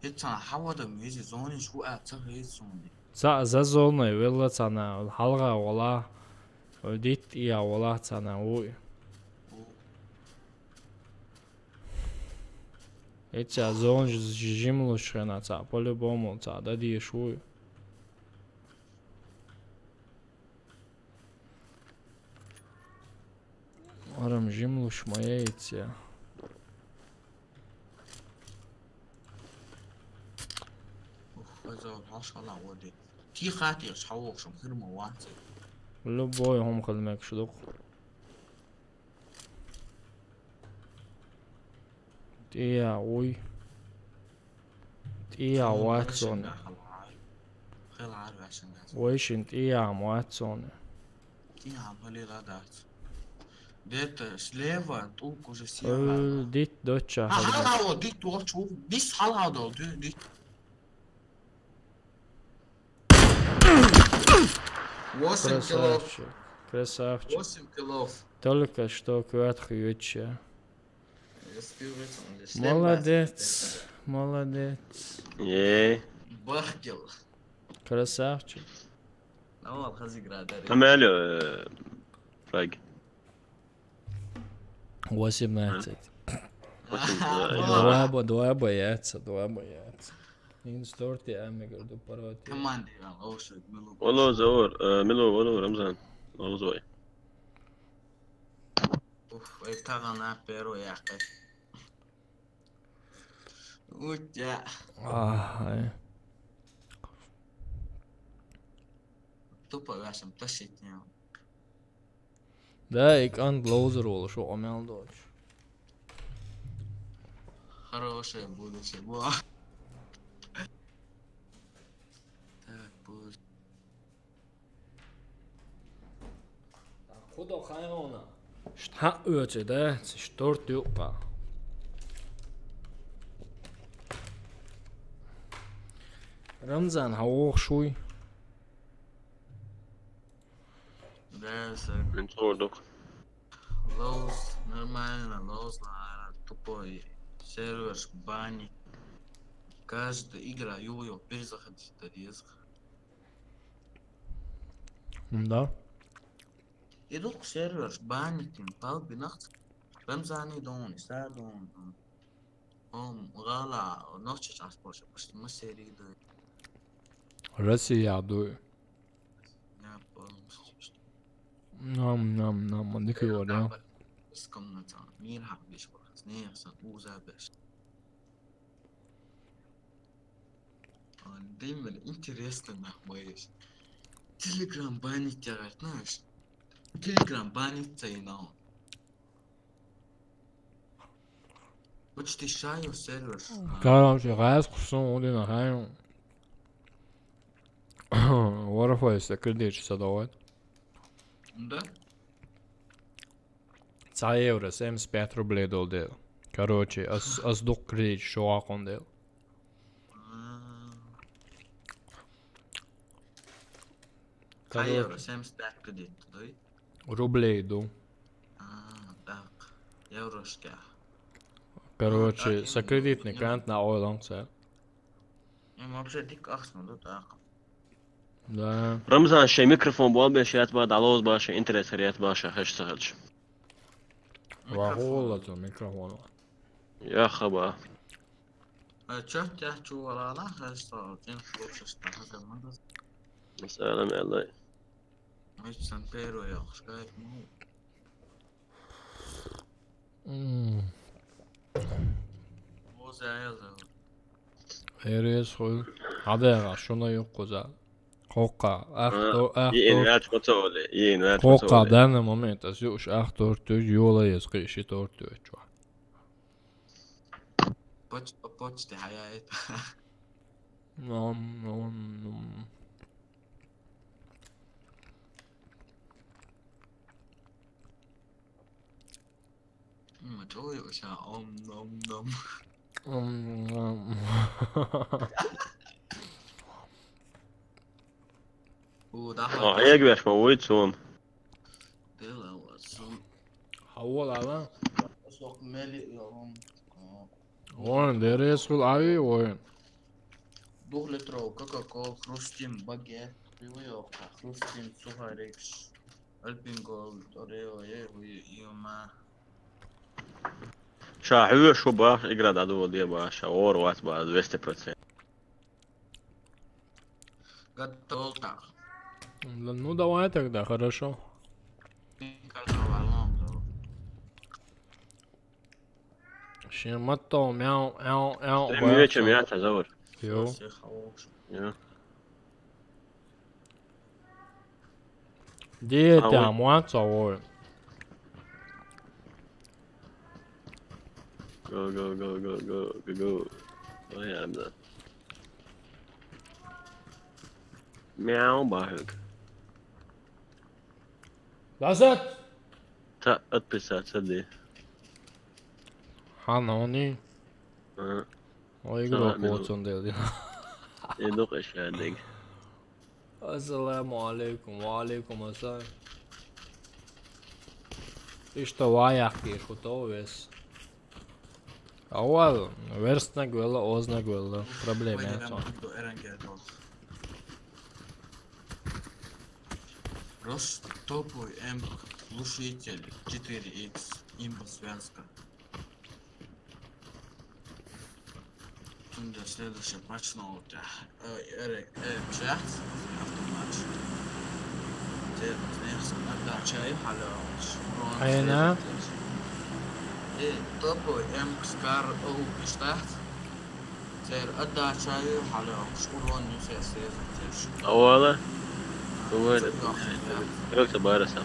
يتنا حوض ميزي زوني شو أعتقد زوني За зоной вела цана. Халга вала. Дит я вала цана. Ой. Эти зон жимлушена ца. По-любому ца. Да дишуй. Арам жимлуш моя эти. هذا الحصل على ودي تي خاتي صحوق شو غير مواتي Любой هم خدمك شدوق. Тия ой. Тия واتسون. خير عارف عشان ويشن تيا واتسون. تي عملي لا دات ديت سليفا توك وجا سيا ديت دوتشا حلقة ديت واتشو ديس حلقة دو ديت Красавчик. 8 килов. Только что кват юча. Молодец. Бахкил. Красавчик. أول خزي قرادري. عماله فاق 18. Два боятся. Инсторти амигурду пароти. كمان دي أوشك ملوك. والله زور ملو رمضان والله زوي أوف يبتغنا بيرو يا أخي. وجا. Тупо вяшем тащить не. Да, ik aan het lozer rollen, zo omel door. Хорошее будущее. Так, будет. Kуда хайона? Šta ötse det? Stort uppa. Ramzan har shui. Да, من صور دوك лоус нормально, лоус на тупой сервер бани. Каждая игра юю перезаходить до резко. Да. Идут сервер бани, тем пал бинахт. Рамзани дон, стар дон. غالة نوتش على سبورش بس ما سيري ده. Россия дуй. يا بول. Nam, det kan vara det. Skomna ta. Mir har vi spårat. Nej, så oza bäst. Det är väl inte resten av mig. Telegram banit jag vet, Telegram банится и на. Почти шаю сервер. Короче, газ кусун удина хайм. Wi-Fi кредитчица давай. Да? 2 евро, 75 рублей долдел. Короче, аздук кредит шоакон дел. Евро 75 кредит, да? Рублей иду. Так. Еврошка. Короче, со кредитный кант на ойланг цел. Я вообще дик ахсну, да, так. Да. رمزان شي ميكروفون بوال باشيات بعد علوز باشا انترنت سريات باشا هش سهلش Вахолата микрофон. يا خبا Чё тяхчу валала, что тем лучше что это надо. مسألة من الله Мы Сан Перо я сказать, ну. Озаялда. Эрес хол. Хадага шуна yok коза. Хока. يين وات متولي يين وات Хока в متولي данный момент асюш ахтор yola ескиши тортуечва. Почти хаяет. Nom. Чё я ща ном. Да. هيك باش مويت سون Дела вот. Хавол ала. Сок мели я Ойн дерес хол ави ойн. 2 литров Кока-Кола, Хрустим, Багет, пиво, Хрустим, Сухарикс, Альпингол, Орео, Юма. شاحوه شو باش اقرا عدو دي باشا اور وات با 200%. Готов так. Ну давай тогда, хорошо. Шимато мяу. Мечем я тазавр. Йо. يا Детя, муаца ойн. go. ويا عبد مياو باهك Лазат. تا اتبسات سدي Ханони. Ой, игрок вот он делает. يدوق ايش هاديك السلام عليكم وعليكم السلام. Ты что ваяхки, готовишь? Авал, верстна гвела, озна гвела. Проблем нет. Рост топовый М глушитель 4X импульс-связка. Тут следующий матч ноута. Эрик Шахт автоматч. Отдача и халяваш. Айна? топовый М Скар О Штахт. Теперь отдача и халяваш. Урон не все срезать. اولا وين قلت بارسة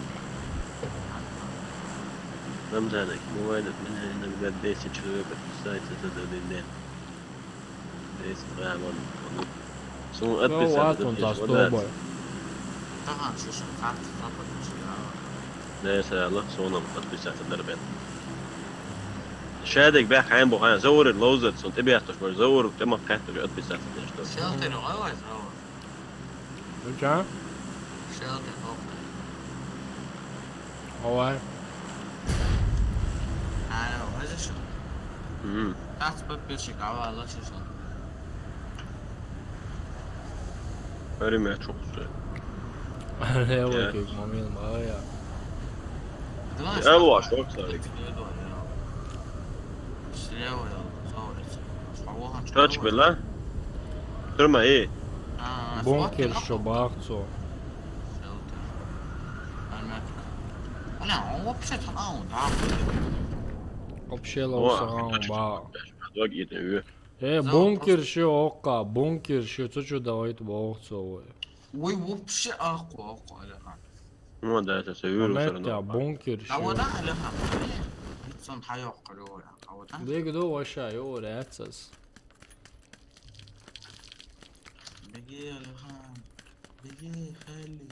رمزانك موالد من هنا بقد ديس تشلوك السايت تدودين ديس غامض سو Ну, вот он أدبس за тобой. Ага, слушай, как ديس الله سونم أدبس الدربين شادك بقى حين بوغان زور اللوزر سنت ابي اختش زور تم قاتل أدبس الدربين Шелтер, ой, Ну чё? Шелтер, Давай. это что? Так, подписчик, лучше что? Время çok güzel. Левый кик, момент, моя. Ya bu var çok sarı. Kaç bir lan? Durma iyi. Бункер шобахцо. Он вообще там, да. Вообще лаусарам ба. Dag giden üye. Бункер шо ока, бункер шо, то что давай бахцо. Ой, вообще аху, ما ده تسويله متى بونكر شو عودها لها هيتسون حيوق قلوه عودها بيج دو وشا يو راتسس بيجي لها بيجي خالي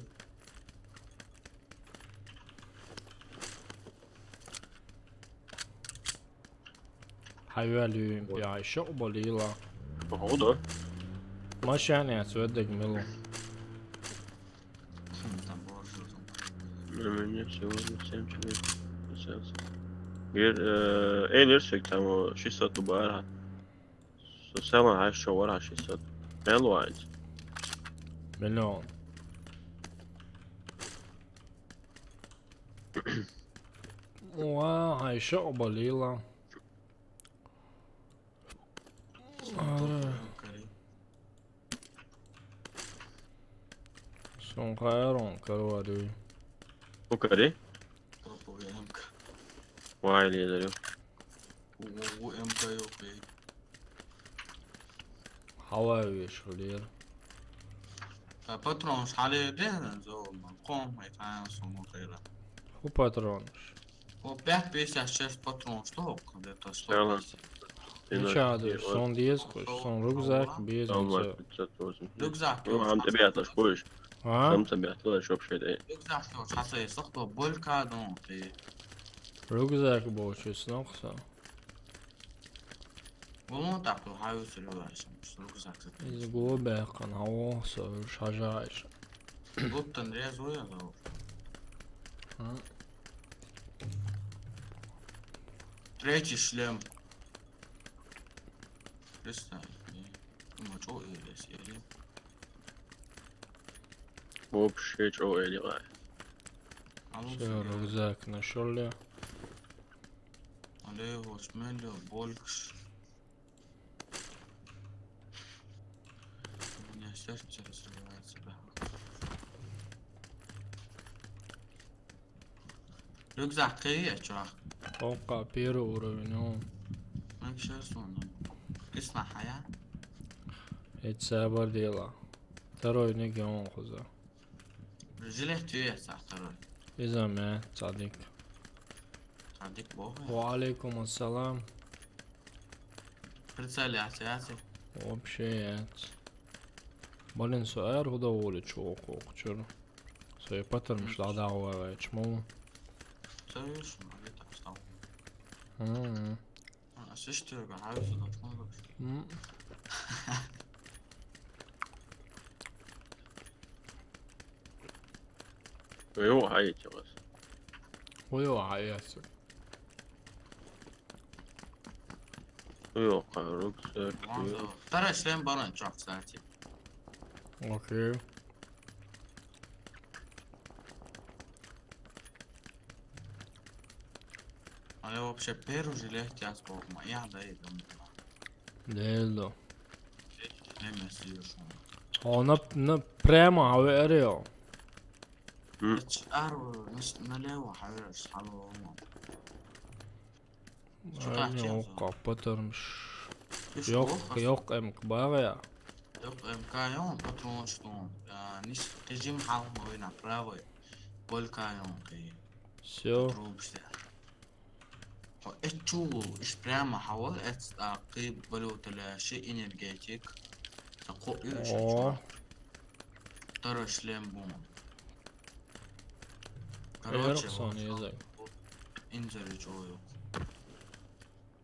حيوالي بيعيشوا بليلة موضوع مش يعني هتودك ميلو من يسوي غير ايه نرسك تمام شي صوت بقالها سوسما هاي الشوارع شي صوت ميل وايد مليون وعيشوا بليلة سون خيرون كروادي وكري بابو يمك واي لي دريو وامك يوبي حواوي شغلير باترون شحال دهن زو مقوم يتعامل سمو غيره هو باترونش وبيح بيش عشاش باترون شلوك ده يلا. تشلوك مش هذا سون ديز خوش سون ركزاك بيز أول مسا ركزاك عم تبيعتش كويش ها عم تبيعتش شوف شيء ده ركزاك شو حتى يسقطوا بولكا دون في ركزاك بوش سنوخسا ومو تعطوا هاي وسلوا عشان مش ركزاك إذا جوا باقن هوا سوش حاجة عايشة قلت رياز ويا زو ها تريتش شلم لسه ما جو إيه لسه مو بشيء او الي غاي شو ركزاك نشولي عليه وشمال بولكس ركزاك قوية شو فوق بيرو ورينون ما شو اسمه اسمع حياة يتسابر ديلا ترى نيجي هون خذا رجليه تيه ترى إذا ما صديق صديق بوه وعليكم السلام رسالة عساسي وبشيت بالين سؤال هو دولة شو قوقشر سوي باتر مش لا دعوة شمو سوي شو ما قلت أصلا مم. أنا أشتري بعاوز أتفرج مم. هو هاي بس ويو عياسك هو ركزك ترى شلون برا شوف ساعتي اوكي أنا هو بشبيرو جليه جاز بوه ما يعني ديلو لما يصير شو هو نب بريما هاوي اريو أرو مش ملاوة حبيبش حلو يوقع باتر مش يوق امك باغيا يوق امكايون باترون شتون نيش تجي محاو موينا براوي بولكايون كي سو روبش ده هو اتشو اش براما حول اتقيب بلو تلا شيء انرجيتيك تقو اوه ترى شلين بون يرقصون يزك انزل جويو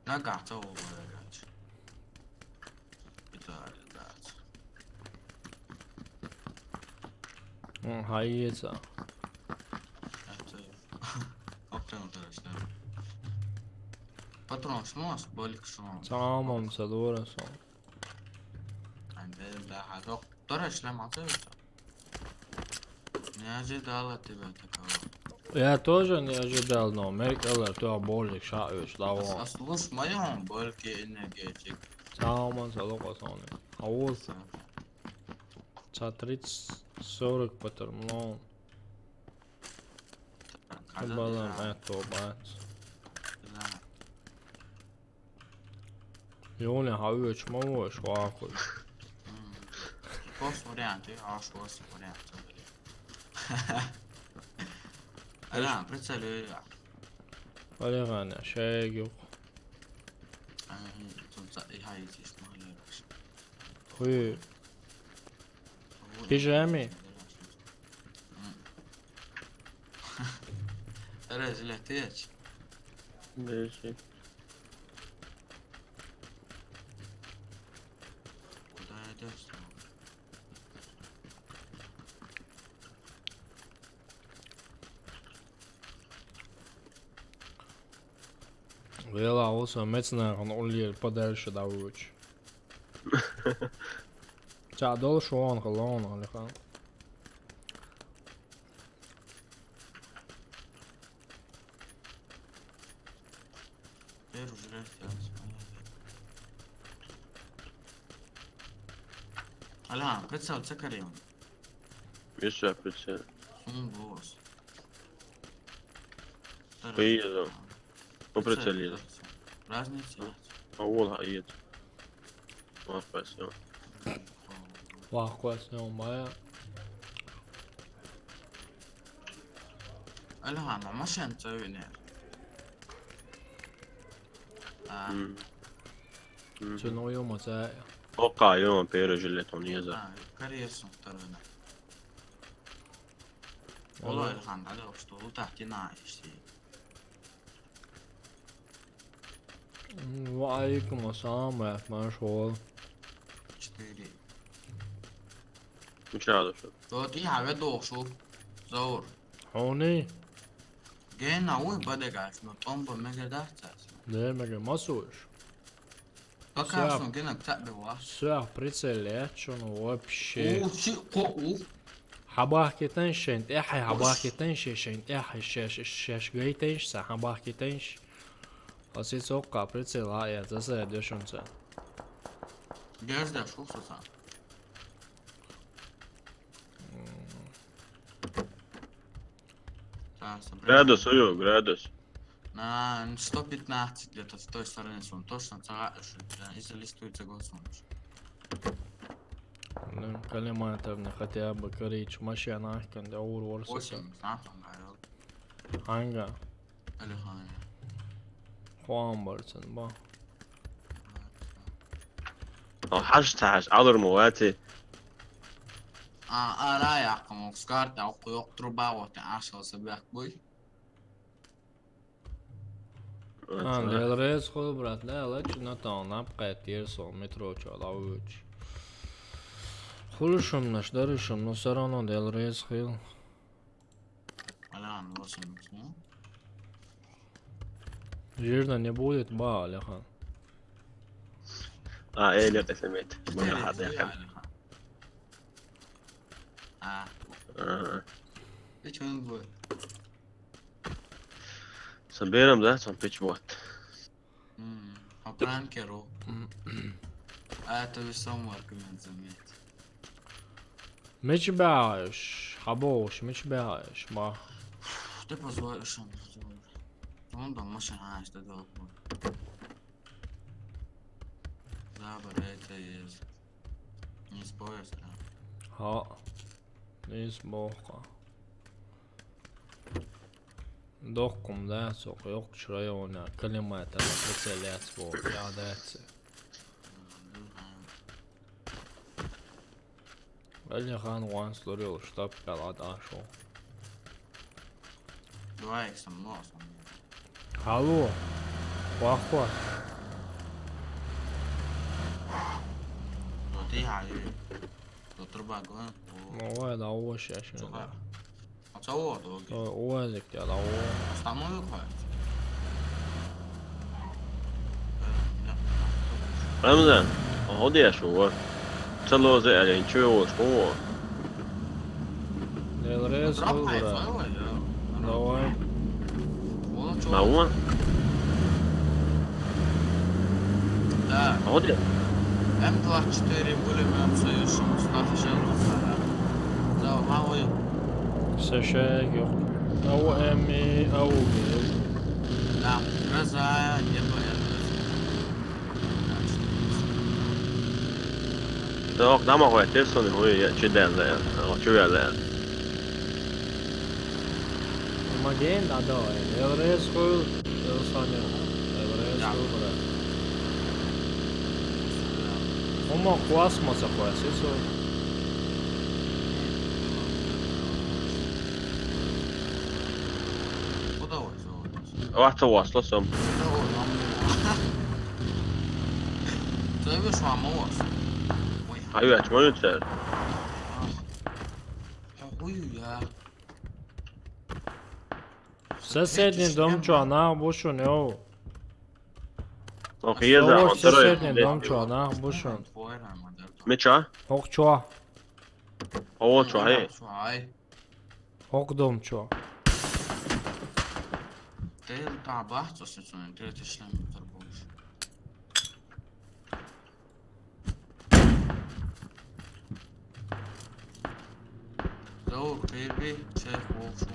نقع تو ولا بتاع البات هايزا أبتون ترى شلون باترون شنو أسبالك شلون تمام صدورة صون عند ده هذوق ترى شلون معطيك ناجي دالة تبع تكاو يا توجن يا جدال نو ميك الله تو بولك شاوش داو أصلوش ما يهم بالكي إنه جيتك تمام صدورة صون هوز تاتريتس سورك باتر ملون بلام اتو بات يوني هاويش موش واخد Posso variante, acho posso variante. لا بريتسل يا ولا غانا شيء يوق تنصقي هاي اسمها لا خوي بيجامي رجل احتياج ماشي. وده درس Lielā mecenāra un Uļļa ir padarījuši daudz. Tā dolšu on kolona, lehā. رجل احتياج لا بريتسل سكريون Еще прицел. سون بوس Поеду. Ну прицелили. Разница. А вот едет. Вот спасибо. Vāhkojas jau mājā. الها ما عشان تسوي نير Tu no juma dzēja. اتوقع يوم بيرجلتهم يزا. كريسون ترى والله الحمد على وشتو تحت نايش وعليكم السلام ورحمة الله. 4 مش هذا شو. دلوقتي حاجات شو زور هوني جينا وين بدك عشان طنب ميجا دهتاس ده مega mazūš. بكا عشان جينا بتقبل واحد Sve pricēlēšanu вообще. اوه شيء قوة Habahki tenšen, ehai habahki tenšen, ehai šeš gai tenšsa, habahki tenš. Asi sokā pricēlā, ja tas ir došancē. جاز ده شو صار Градус, уё, градус. на 115 где-то с той стороны сон точно цагааш если листуется голосом Ну, калиматовна хотя бы корич машина, когда урворса. 8 ساعتهم قاعد Hanga, اللي خاين Juanbertsen, ba. أو حاج عذر مواتي. رايح كم سكارت او يقطربا وتعاشر صباح بوي Vēlreiz, brāt, nē, leči natāli apkārt ieso metročā lauči. Хулишам наш даришам, но все равно vēlreiz хил. الان وصل Жирно не будет, ба, Аляхан. إيه اللي قسمت. مرة حاضر. ايش من بوي سبيرم ده سام بيتش بوت. هبران كيرو تبي somewhere كمان زميت مش باعش، حبوش مش باعش، با. تبغى زواج شن عندهم مش عايش تدور لا بريت يز نيس بويس ها. Nis bohka. Dokkum läätsok joks rajona kalimaita pritsē läätsvo jā läätsē. Aļahan vans loril štab pelādāšo. دوايك سموس Halo. Vahko. دي هاي تربع جوان Oi lauoši aš. اتصور دوغي Ozik tie lauo. استعملوا كويس رمزان. هو دي شو. تلو زي على شو شو. Vēlreiz hulbrā. Davai. ما هو. لا هو دي. М24 пулемет Союз Мустафа Шелдон. Да, мало. Сашаги. Au emi au gel. Да, раза يبقى ده ما هو تلسون هو جدا لا. شو يا لا. Помоги, да, давай. Еврейс хуй, Саня. Еврейс Да. хуй, брат. Ома космоса хуй, сисо. Куда вы зовут? واحد واصلة سم Ты видишь, мамос? Ой, حبيبي ما يتسأل хуя. Соседний дом чё, она бушун, йоу. اوكي يزع Ох, عن соседний طريق дом чё, она бушун. متشا Ох, чё? هو شو هي هاي Ох, дом чё? Ты там бахтался, что не ты шлем торгуешь. Заур, бейби, чех, волшу.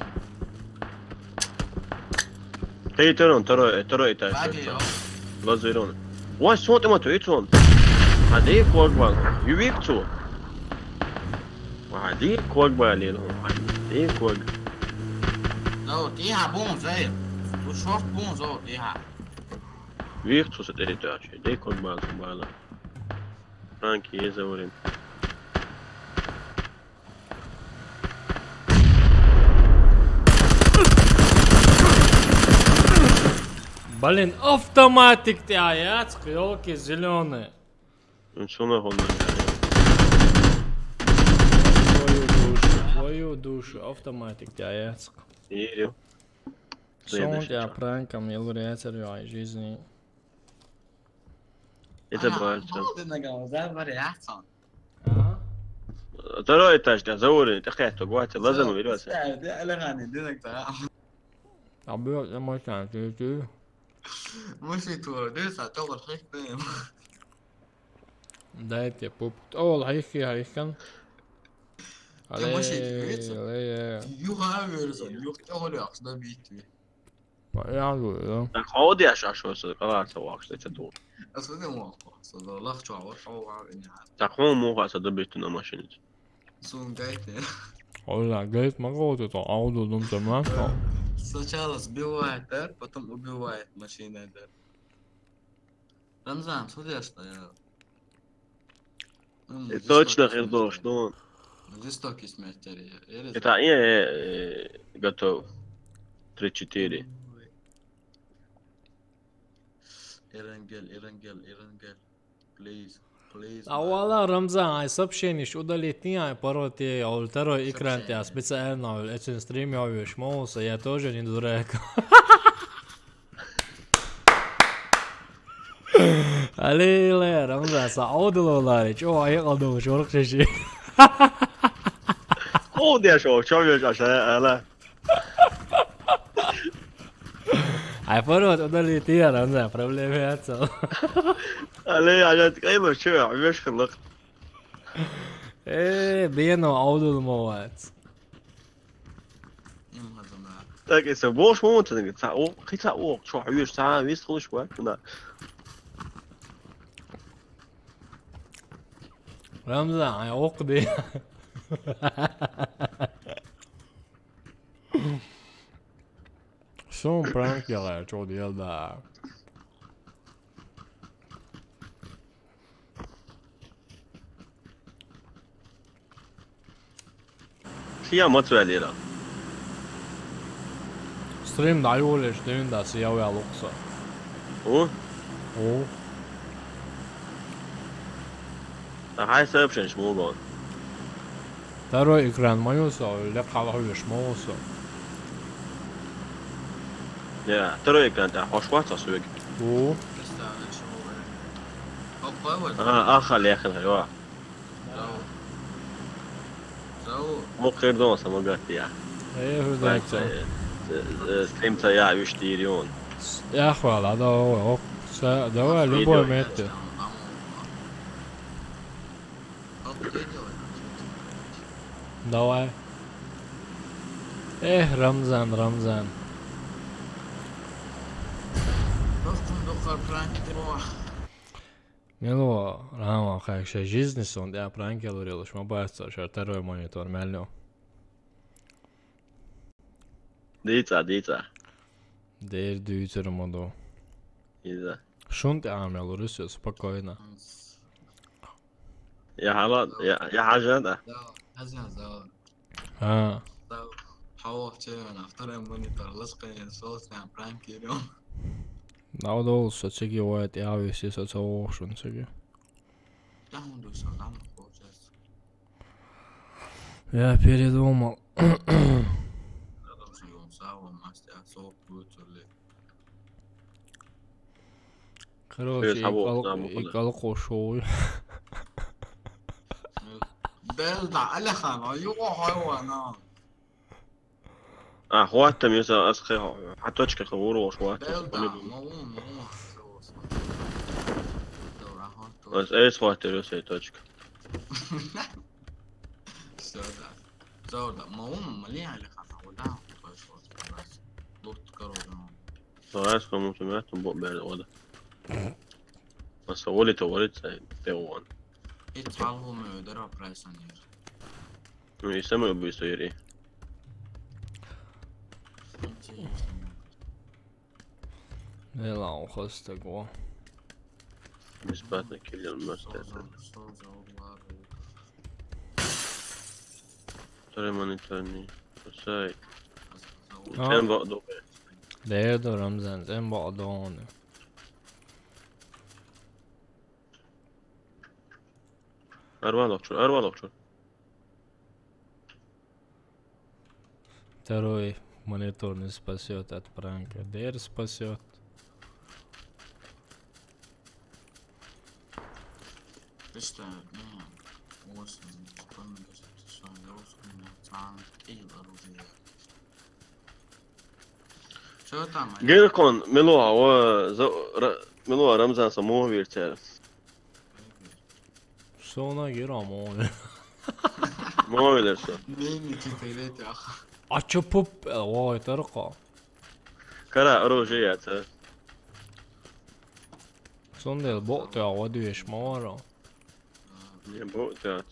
هي ترى إتاش Баги, йо. لا زيرون واش صوت ما تويتون هذيك وقبل يبيكتو وهذيك وقبل ليلهم هذيك وقبل Заур, тиха, бум, зайр. Du short бум, заур, тиха. يبيكتو ستريتاش هذيك وقبل سبحان فرانكي يزورين Блин, автоматик ты, аяцк, елки зеленые. شو ما هون Твою душу, автоматик ты, аяцк. يريو Сон тебя пранком, я лурецер, я жизни. Это правильно Ты наговор, вариация. ترى إتاش تزورين تخيتو قواتي لازم ويلوس ده الاغاني دينك تعال. Абы, я мой кан, ты. مش تورد تعتبر هيك فاهم. Дайте пуп. О, هيك كان. Det må ikke vite. Allez, Jo har vi sånn gjort oljas, da vet vi. ja, ja. خاودي عشان شو صار قرار سواقش تشتو Alltså det var så då lagt jag var och in här. تقوم مو خاصة دبيتنا ماشين Så гайте. Оля, говорит, могу вот это ауду дом сама. Сначала сбивает, да, потом убивает машина, да. Рамзан, смотри, что я... точно غير دور شلون Жестокий смерть, я это ايه готов 3-4 Эрангел, please. والله رمزان هاي сообщение شو удалить не пороти, а второй экран тебя специально этим стримируешь, молся, я тоже не дурак. Аллилуйя, رمزان سعود الله شو هاي قدوم شو رخص شيء. خاودي شو بيش عشان هلا هاي فرود удалить يا رمزان проблема это. علي عشان تقيمه شو عم يشخلق ايه بينو عود الموات. так если бош момент ты о хотя о что видишь сам весь слышь вот да رمزان هاي عقدي. شو برانك يلا شو يلا. هي ما تسوي لا Stream najbolje što im da se javlja Luksa. او O, هاي سبب شو مو Второй экран моюса, лекала huyuш моуса. يا ترى كانت حشوات تسويق O, اخر يا اخي ايوه مو خير دون سما قالت يا hur det är. ستريمت يا 20 Ja, hvala, da ovo, det var любой mete. Давай. Рамзан. Мило, Рама, как ще жизни сон, я пранкелурил, что боится, что второй монитор мельно. ديتا Där dyter de då. إذا Shunt عامل روسيا спокойно. يا حالات يا حاجات هذا زود ها. حوف شيء أنا أفترض مونيتور لصقي صوت عن برانك اليوم. Nauda olsa sekin voi, että ihan vissiin se on sekin. لا هو دوس عم بوجس. Я передумал. هذا شيء سوا ما استعصوا بوتولي. Короче, يسحبوا يقلقوا شوي. دلتا ألا خان أيوة حيوانا. خواتم يسا أسخي حتى أشكي خبورو دلتا وشواتم مو بس إيش خواتم يسا يتوشك زودا ما هو مليح اللي خان ودا بس ضبط كرونا. فغاس كم سمعتم بوق بعد ودا بس ولد تيوان يتعالوا ما يدرى برايسانير. يسمعوا بيصيري Meillä on hosta gå. نسباتنا كل المستقبل ترى ما نترني ساي كان بقدر Det är då Ramzan, sen bara dagen. أربعة لوكشور Второй монитор не спасет от пранка. Дэр спасет. Işte ne olsun çıkanın gözüktü şu an olsun çan iyi arıyor. Şöyle tamam. جيركون ملوها ملوها رمزان سموه بيرتال Sonra gir ama onu. ما بيلرسو Neyini titrelet ya. Açıpıp vay tarqa. كرا أروجيات Sån del bort jag vad du är smara. بوقتات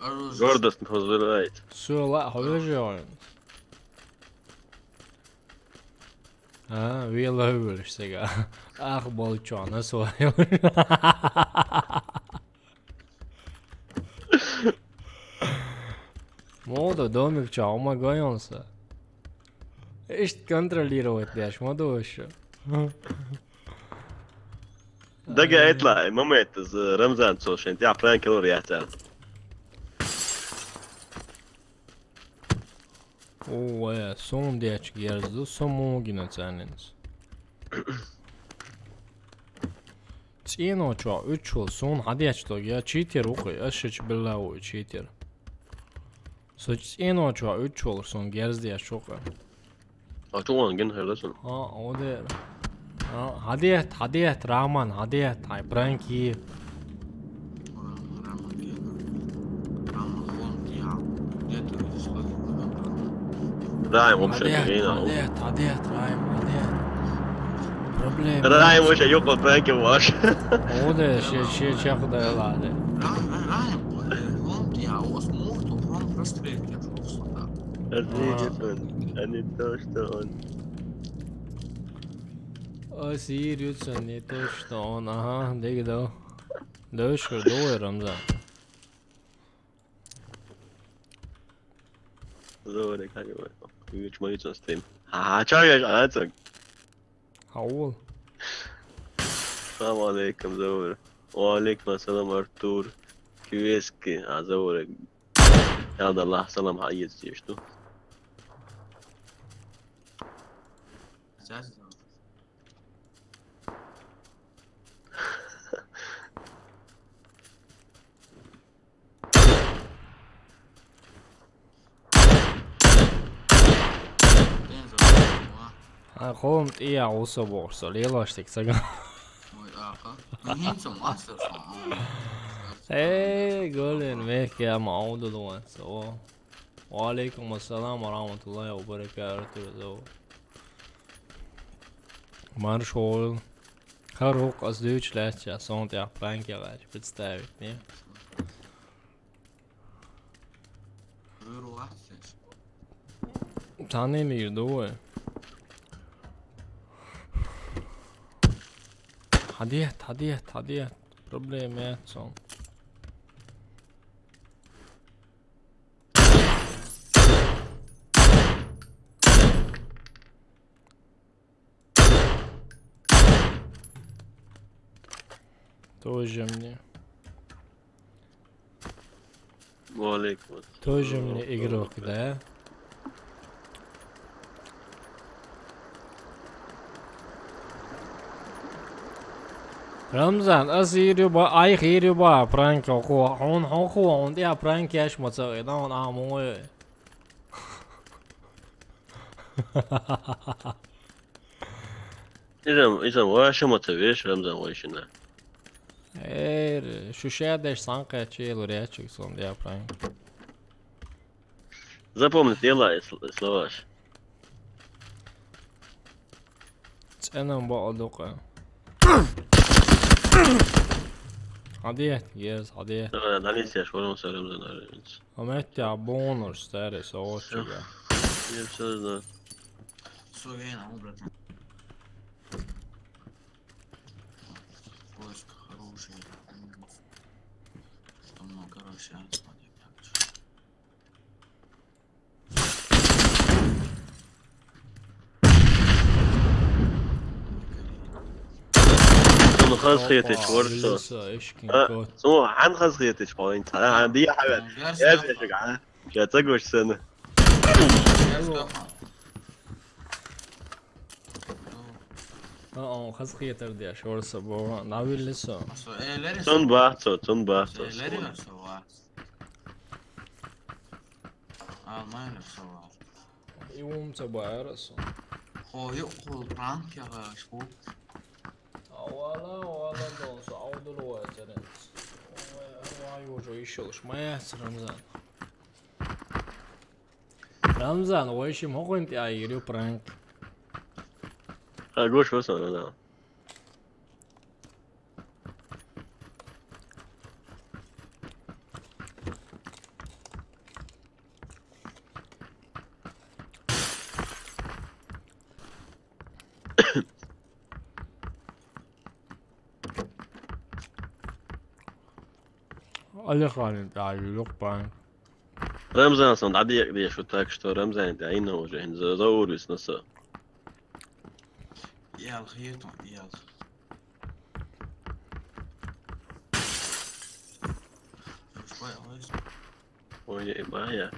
Arıyor. جوردس نفضلات Så la höjön. Ha, vill hur säga. Bolchana så. Мода домик чаума гоёнса. Эш контролировать дашь, модош. دقة يطلع مميت رمزان سوشين تاع بلان كيلو يحتال О, son дечки ярзду самогина цанинс. Цino чо 3 жыл son хадячтог я читер оқи ашч биллау читер. So цino чо 3 жыл son герзди ашоqa. أتوان جن هيرلسون O der. Hadiyet Rahman hadiyet hay Branki. راعي مش شايفين Hadiyet Rahman hadiyet. Problem. راعي مش يقول بانك واش O der şey çakda yaladı. أني توشتون Asir jutsen i torsdagen, aha, det är då. Då ska då är Ramzan. زورك هاي ويش ما يجون ستريم شايف على Haul. السلام عليكم زور وعليكم السلام أرتور كيفك زورك هذا الله سلام حيز شتو Komt ja också bort så det lastig så. Golden vecka jag معود då så. وعليكم السلام ورحمة الله وبركاته så. Marshall. Хорош aus Deutschland ja sånt jag plankar представить не. Tanning يردوه حديت problemet sånt. Тоже мне игрок, да? رمزان أصير با أي خير با برانك أخو هون هون دي برانك ياش متسوي دون عمو إذا واش ما تبيش رمزان وايشنا إيه شو شادش سانقة شيء لورياتشك صون دي برانك Запомни дела словаш. أنا بقولك عادية يس عادية Da nisi još volim sa Ramzana. عملت عبونر ستاري صوت شو Ja sad znam. Slovena, обратно. Поиск хороший. Что много, короче, смотри, как. Son خلاص خيتش ورثة. سو عن خلاص خيتش بوينت. أنا عندي حاجة. يا شجعان. يا تقوش سنة. خلاص خيتر دي شورسة بو ناوي لسه. تون باتو. ما ينفسوا. يوم تبع رأسه. هو يأكل برانك يا شو. ولا دون سعود الوقت واي وجو يشوش ما يحس رمزان ويش ما كنت عايريو برانك أقولش بس أنا. اللي خالد عايريو برانك رمزان صند عادي دي شو تاك شو رمزان دعينا وجهين زور يسنسا. يا خيتهم يا ويا معايا.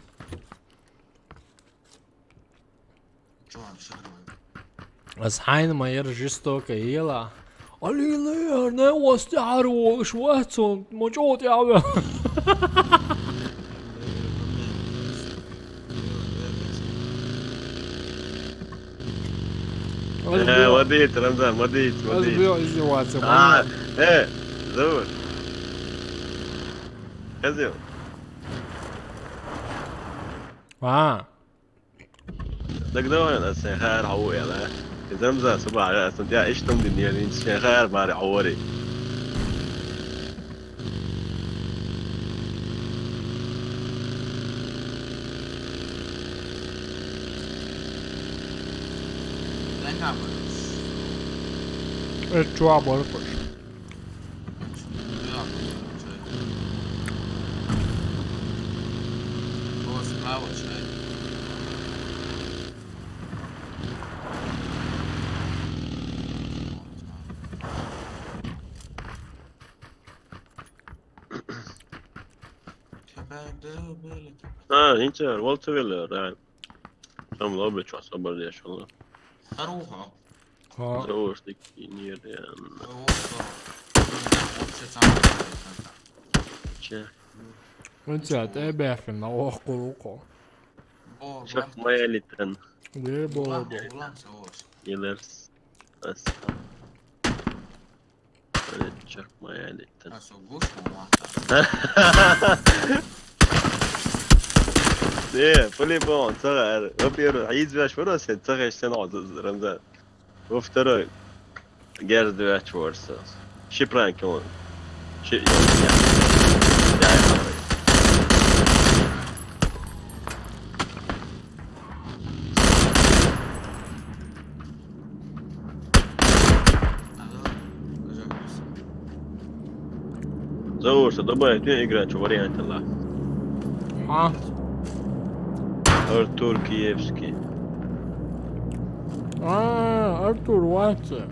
بس حين ما يرجستو كيلا علي ليه نواس تعرو شواتون موجود يا عبا وديت رمزان وديت ايه زور كذب دك دوان السيخار حوي على زمزة سبع على سنتيا ايش تم دنيا لين السيخار ماري حوري Čo aborkoš? Ovo se pravo čaj. انت والت ويلر هم لعبة شو صبر لي ان شاء الله اروحه زوج ديك نير يعني انت هتابع في النواح قروقه شوف ما يلتن ليه بابا يلرس بس شوف ما يلتن ايه فولي بون صغر وبيرو عيد باش فرص صغر سنة رمضان وافترى جارد باش ورسا شي برانك كمان شي زورش добавить мне играть вариант الله. ها Артур Киевский. Артур Ватса.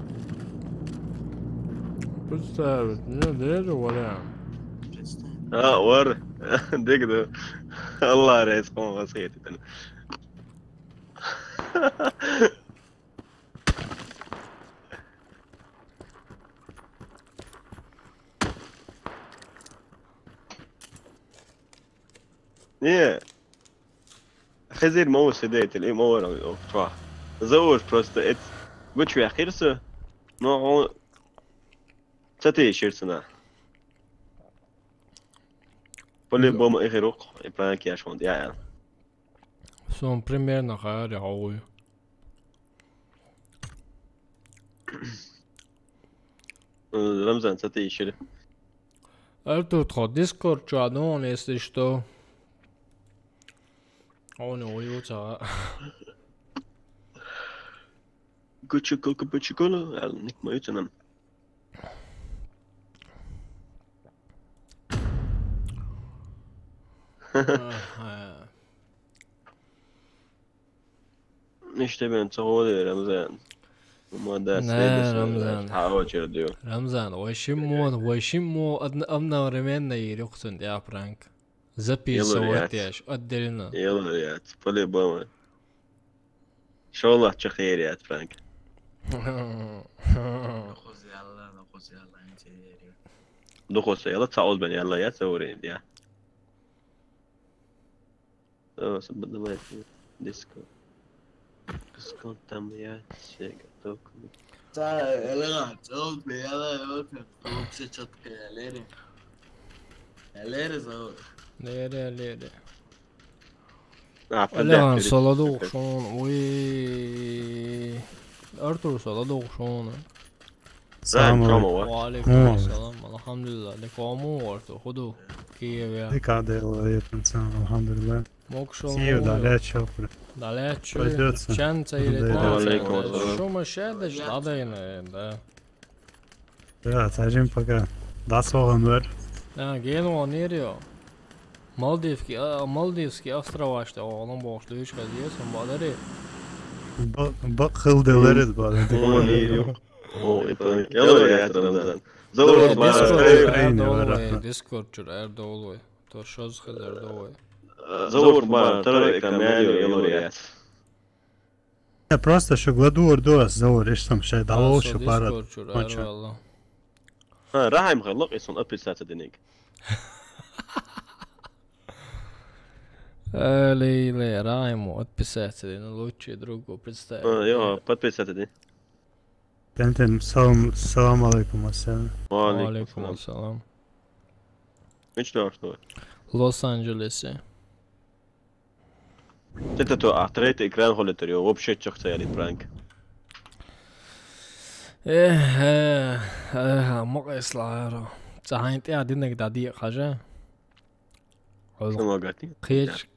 Представить, не даже вариант. Представь. ور دقدو الله رزقهم وصيتي Не, خزير مو سديت اللي مو تروح زوج просто это قلت شوي خيرسه نوع تاتي شيرسنا Поле бом игрок и пранки я шон я. Som примерно харе хауи. Рамзан тاتي شير. Артур, тхо Discord чанон, если что. Он уются. Кучуко кучуколо, ник моются. İşte ben çoğu Ramazan. Ne Ramazan? Hava diyor. Ramazan, وشمو أمنا ورمينا يرقصن يا فرانك. زبي يلا صوت رياض. ياش أدرنا. يلا يا تبلي بوم. شاء الله تخير يا فرانك. نخوز يلا انت دخوس يلا تعود بني يلا يا تصورين يا. بدنا ما ديسكو. ديسكو تم يا شيء توك. يلا تعود يلا وكسر ليري ليري زود ليري. Ah, Allan saladı okşon. Oy. Artur saladı okşon. Salam alaikum. وعليكم السلام. الحمد لله. لكوامو ورتو خدو. كيف يا. ديك عادي وعليكم الحمد لله. موكشون. كيف دالات شوفر. دالات شو. Пойдётся. Чан цаилет. وعليكم السلام. Шо машадаш надайна, да. Да, сажим пока. Das waren wir. Да, гену нерё. Мальдивский острова işte oğlum boşluğu hiç kazıyorsun baları. Bak hıldırlarız bu arada. يلا يا Ramazan. زور Discord Erdoğlu. To şoz Erdoğlu. زور ما ترى إكرامي يلا يا. Я просто что гладур дос зауриш там şey давошу para. Eyvallah. ها راح مخلق يصون أبي ساعة دنيك. Лейле, Райму, отписатели, на лучшие другу представить. يا подписаться دي. Тентен салам алейкум ассалам. Алейкум ассалам. مش نعرف شنو. Лос-Анджелесе. انت تو اعتريت اكران هولتريو وبشي شخص يعني برانك. مقيس لعيرا. صحيح قاعدين دقيقة حاجة. سمو قاتي.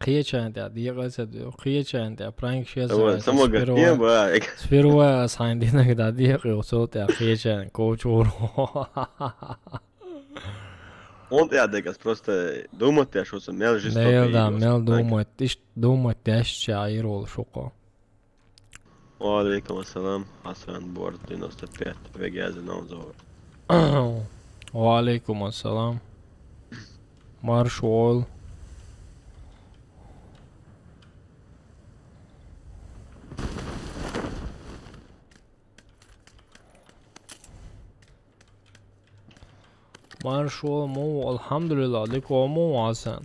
قيش عندي دقيقة سدو. قيش عندي برانك شيء سمو قاتي باك. سفيروا صحيح دينا دقيقة وصوت قيش عن كوچور. Он я дегас просто думать я что мел жестоко. Мел думать даш шаир ol шоко. وعليكم السلام حسن بورد 95 وجاز نوزور. وعليكم السلام. مارشول. مارشول مو الحمد لله لكو مو عسن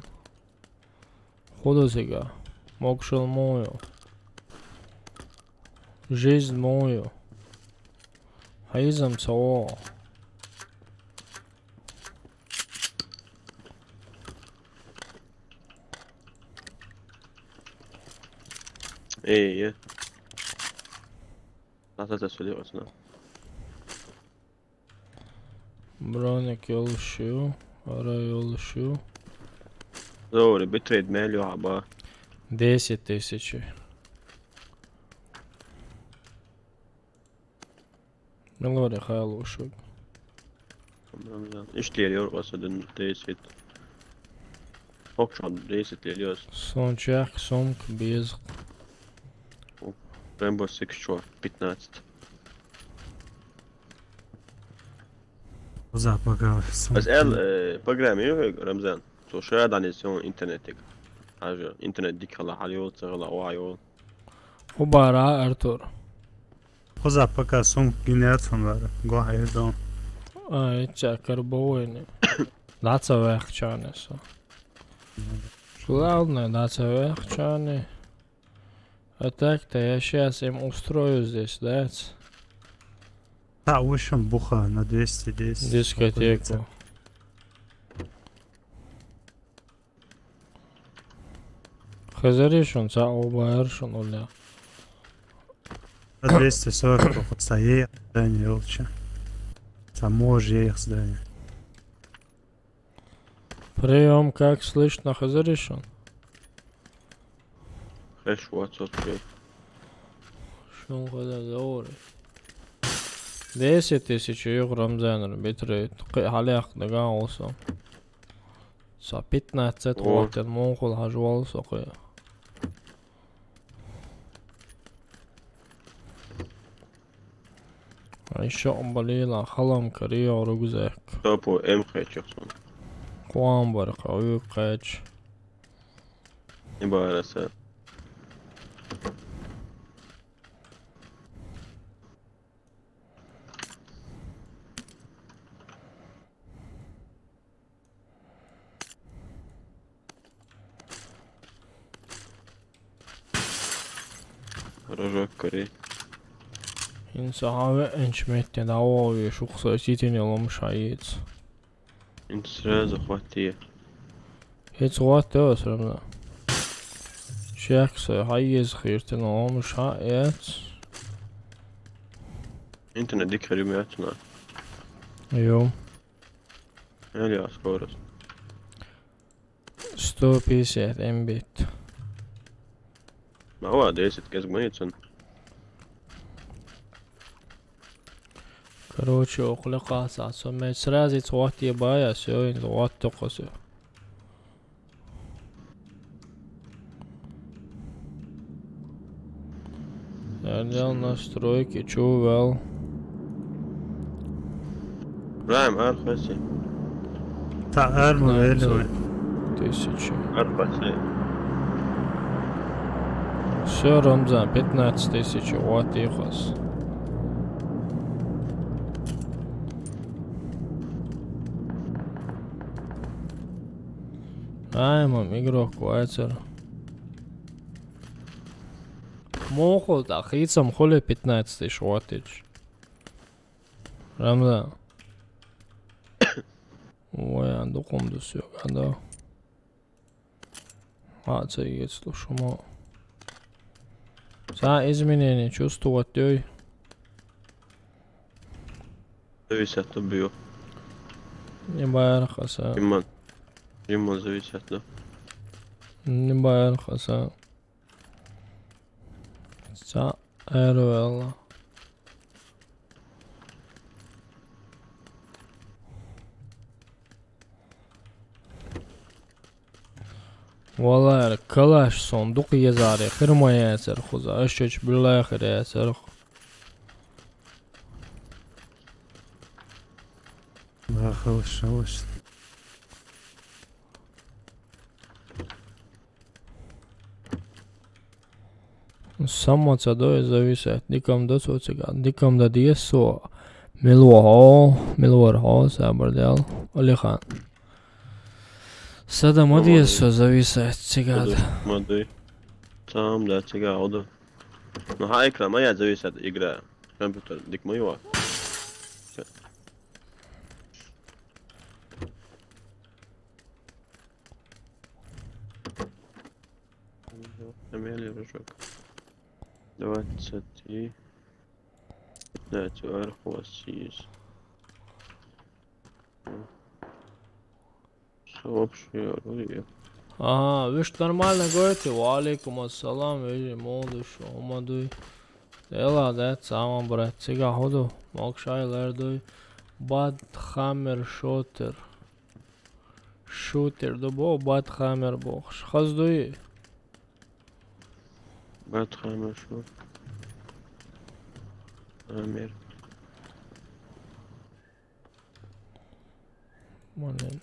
خدو سيجا موكشل مويو жизнь мою حيزم سوا ايه لا تسولي عسنا броник yoluşuyor ara yoluşuyor زوري بتريد مالي عبا 10 000 من غير خيال وشوك رمضان ايش لي يرقص دن ديسيت فوق ديسيت اليوس Сончак, сумка, без. Rainbow Six Shore 15. Запакал. بس قال بروجرام رمضان تو شاهد عن يسون انترنتك حاجة انترنت ديك خلا حاليوت شغلة وايوت Ubara Artur. Запакал сумка генерацион var. Gå här då. Ai, čakar bojni. Daca vehčane su. Главное, daca vehčane. А так-то я сейчас им устрою здесь, да? Да, в общем, буха на 210. Дискотеку. Хазаришь он, оба он, уля. На 240 вот стоит здание лучше. Само же их здание. Прием, как слышно, Хазаришь он? خش واتساب كي Шум хода заоры. 10 тысяч евро Рамзанер битрейт. Халях дага олсам. Са 15 ватен монхол хажвал соқы. Айша амбалила халам кария рюкзак. توبو ام خيش يخصون Қуан бар қауи қач. يبقى رسال رجاك كري Ин сахаве энчметте давави шухса ситин ялом шаиц. انت سراز اخواتي Heç غوات تاس رمنا. شخص حيز خيرتن ялом шаиц. انت نديك خريماتنا يوم الي اسكورس 150 مбит. ما هو 10 كازميتسن Короче, около каса. Саме сразу цват ебая, все, и цват только все. Я делал настройки, чувал. رايم ارخصي تا ارمو вели. 1000. ارخصي Все, Рамзан, 15 тысяч, вот и хос. Ай, мам, игрок, квайцер. Мохол, да, хицам холи 15 тысяч, вот и ч. Рамзан. Ой, анду комду все, да. А, це є, слушаємо. За изменение чувствовать ей. зависит от бью Не байрхаса. Римон зависит да Не байрхаса. За эруэлла. والله كلاش صندوق يزاري خير ما ياسر خوزا اشوش بالله خير ياسر Да, хорошо. Само цадой зависит ником до соцега ником до диесо милуархо сабардел олихан Сада модиесо зависит цигад ماضي تمام لا تيجا عضو ما هايكرا ما يا зависит игра компьютер ديك ما يوا Амелия рожок 20 и 15 архвасис сообщи оружие Ага, вы ж нормально говорите, валикум ассалам, вижи, молодыш, омадуй. Дела, да, сама, брат, сега ходу, молкшай, лердуй. Bad Hammer Shooter. Shooter دو Bad Hammer بوخش خاص دوی بعد خامه شو امیر Manen.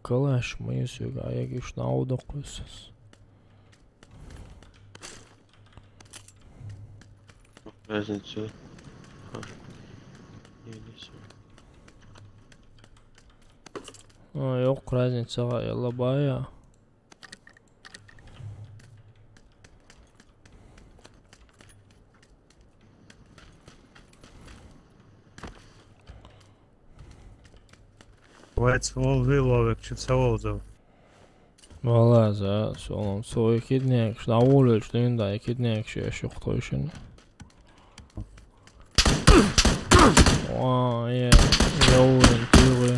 Kalash mıyız yok ayak üç nauda koyusuz. разницу. Нейse. Yok разница yalla baya. Вайц вол виловик чи це волзов. Valla za solum so ekidnek şna olu şnunda ekidnek şey yok toyşun. Ja, jorden tur.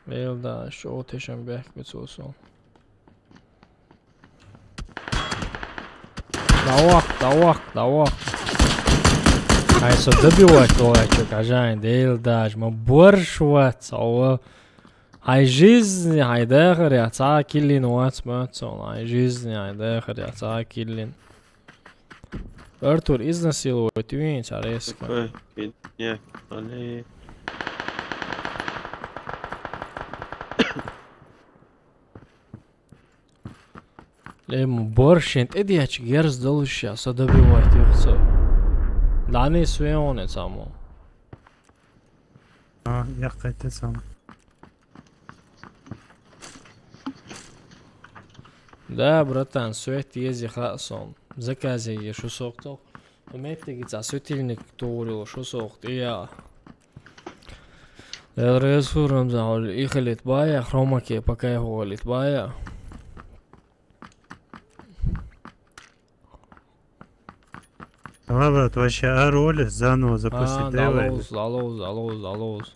Velda shortation back med så. Давай. Ай со добивать человек, ажайн делдаж, мы борщвать, ай жизнь, ай дехер, я ца киллин уацматсон, ай жизнь, ай дехер, я ца киллин. Артур изнасилует винч, ареска. Такой, нет, але... Лем борщент, эдияч герз долуща, со добивать юхцо. Лани свеоне само. А, я хотел сам. Да, братан, свет ези хасон. Закази я шо сокток. Метеги за светильник турил, шо сокт, я. Резфурам за ихалит бая, хромаки пока его лит бая. Давай, брат, вообще роли заново запустить. Залоз.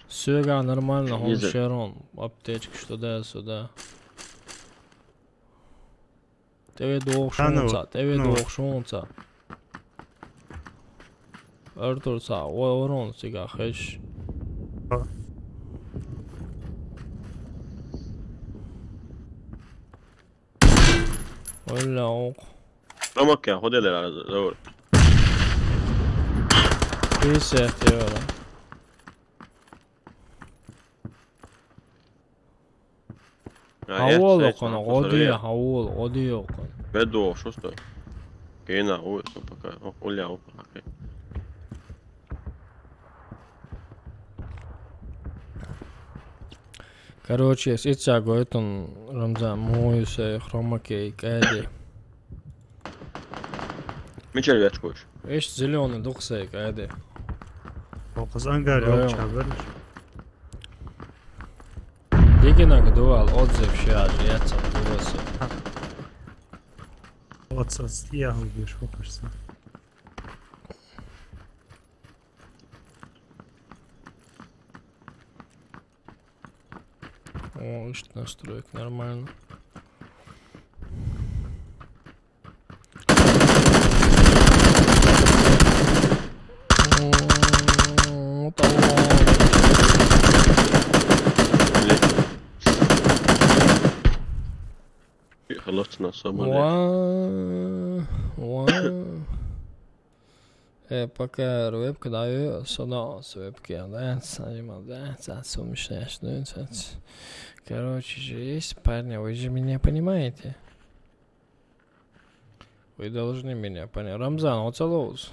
Все нормально, он Виза. шерон. Аптечка, что да, сюда. Тебе двух шунца. Артур са, орон сега хэш. Оля ок. Ramakka, خد يلا على دور. Писе теора. Havol okon, odi okon. Bedo, что стой? Кейна, ой, пока, Оля, окей. Короче, сейчас гойтон Рамзан моюся хромакей кайди. Мичел вячкош. Эш зеленый духсей кайди. Фокус ангар yok çabırır. Дигинаг дуал отзыв шаж, яцам дувасы. Отца съехал, будешь фокуситься. О, ишь настроек нормально. خلصنا الصبر. Пока вебка даю, сюда с вебки, да, снимал, да, сумасшедший, ну, короче, же есть парни, вы же меня понимаете? Вы должны меня понять. Рамзан, оцелоус.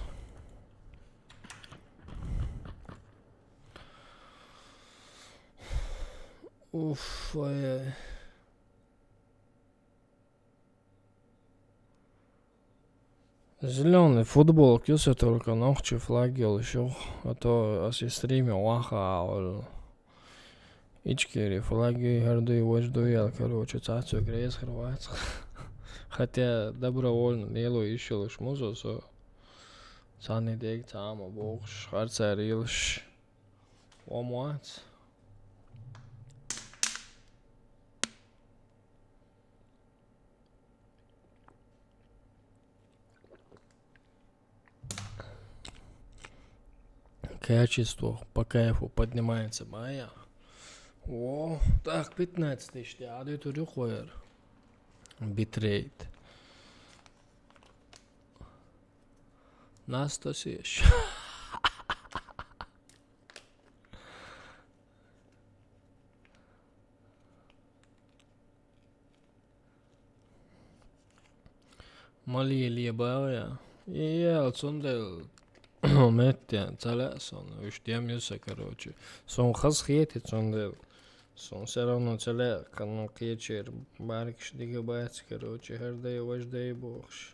Уф, ай-яй. Зеленый футбол, кился только ногчи флагел еще, а то если стримил лаха, ичкери флаги гордый вождуял, короче, цацу грейс хрватс. Хотя добровольно дело еще лишь музыку, цаны дег цама богш, харца рилш, омуац. качеству, по кайфу поднимается моя. О, так, 15 тысяч, а ты тут уходишь. Битрейт. На 100 тысяч. Mali liebāja. Jā, цундел. Меття, целясон. Уж тем юса, короче. Сон хас хети цундел. Сон все равно целя, канал кечер. Баркиш дигабайц, короче. Хердей, вождей, богш.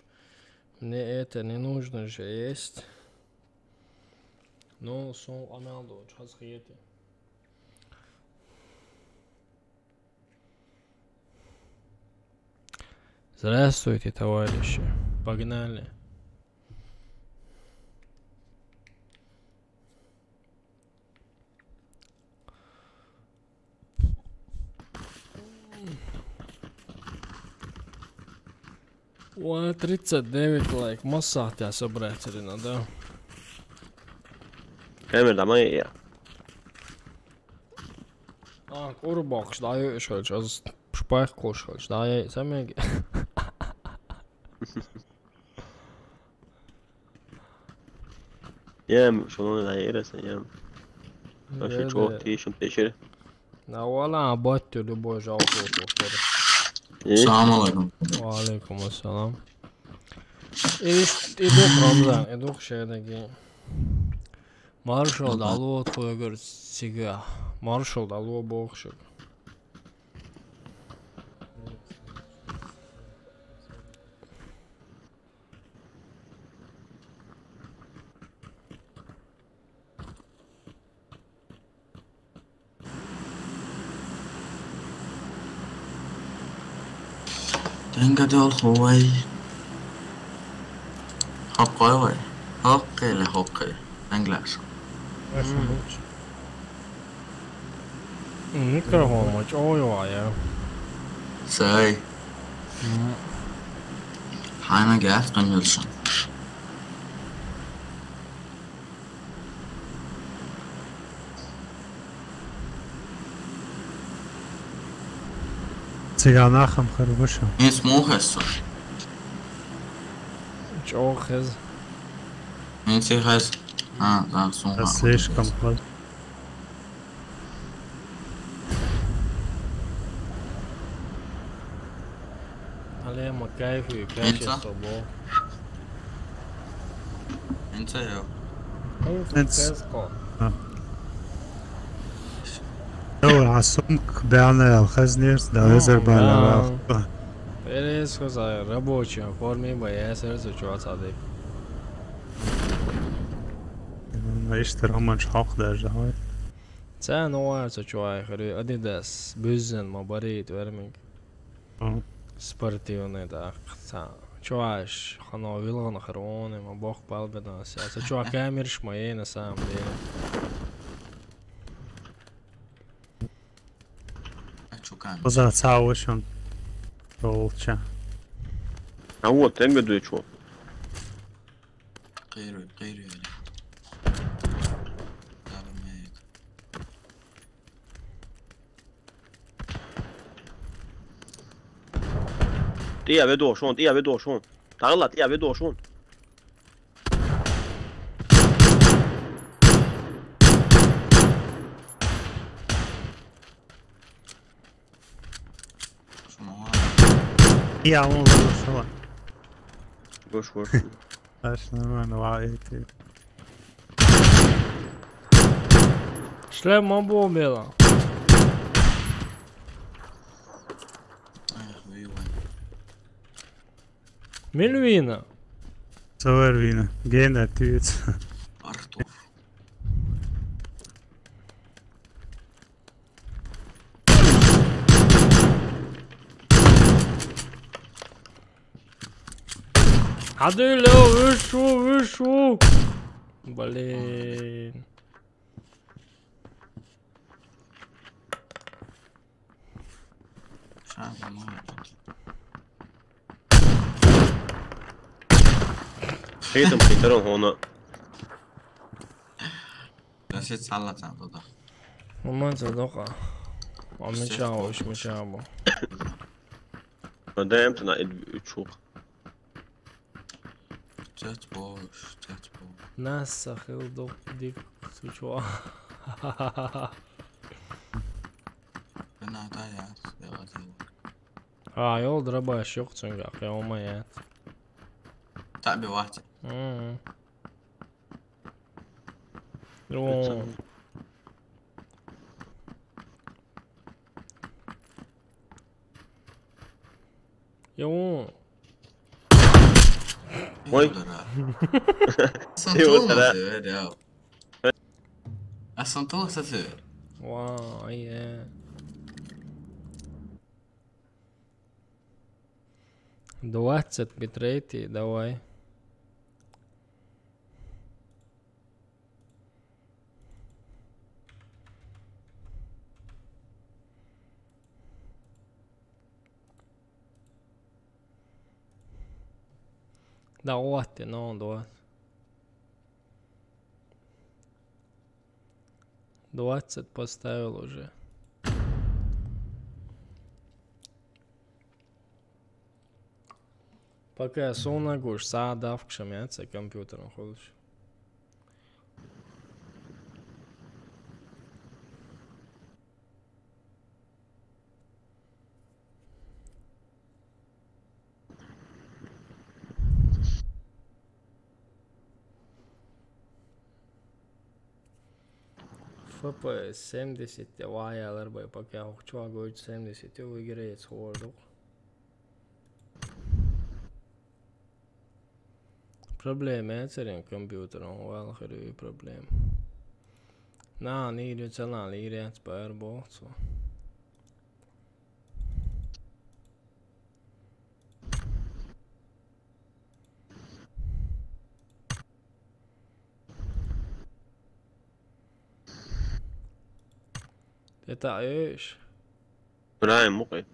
Мне это не нужно же есть. Но сон амалдо, хас хети. Здравствуйте, товарищи. Погнали. Ой, 39 лайк. Массах собрать, да? Камер домой я. А, курбак, что я еще сейчас шпайх кушал, что я сами. يام شلون العيلة يام ماشي تشوف تيشم تشير لا والله بوت لبو جاوبو السلام عليكم. وعليكم السلام. İduk Ramazan, iduk şeydeki Marshall dalı koyuyor siga. Marshall dalı boğuşuk. Tänka te olhoi. Hokkoi vai? Hokkeille hokkei. Englannin. Mikrofon maç oynuyor ya. Sai. Haina Gafton Wilson. Цыганахам хорошо. Не смухайся. Чё хз? Не тихайся. А, да, сумма. Это слишком плохо. Але макайфу и качество бо. انت يا دور على السمك بعنا الخزنيرس ده يزرب على Перес хозяин, рабочий, в форме боя сердце чувствует. يشتري هم مش حق ده جهاي Це нове це чувак, Adidas, Büzen, Mabarit, Verming. Спортивний, так. Це чувак, хано вилгано хрони, Бог палбедався. Це чувак камерш моєї на самом деле. وزا تعوشون رولچا هو تنقدو يشوف غيره يعني低下别多凶，低下别多凶，打了，低下别多凶。يا مو شو وش ايش نعمل وعيتي Шлем мобила. Мельвина. Савервина. Гена тюц. Артур. Адыля, вышу. Блин.黑的没得了，好呢。شيء تسلط عن ضده وما تصدقها ومشاوش مشابه دائما تنقل تشوق تتبوش ناس خلدو ديك سوچوا بنا دايات يا غزير يول دربا شوق تنقع قيوميات تعبي واحد يو وي الصنطوق ستر واي دوات ست بتريتي دواي دوات no دوات поставил уже. Пока я сон нагуш, saat afkšam jācē kompjuteru un hodus. FPS 70 ja vajal arba пока я хочу говорить 70 и играет с Word. Problēma ir ar kompjuteru un vēl ir problēma. Nā, nīri celā līri atspēja ar bolcu. Te tā ēš. برايم مقي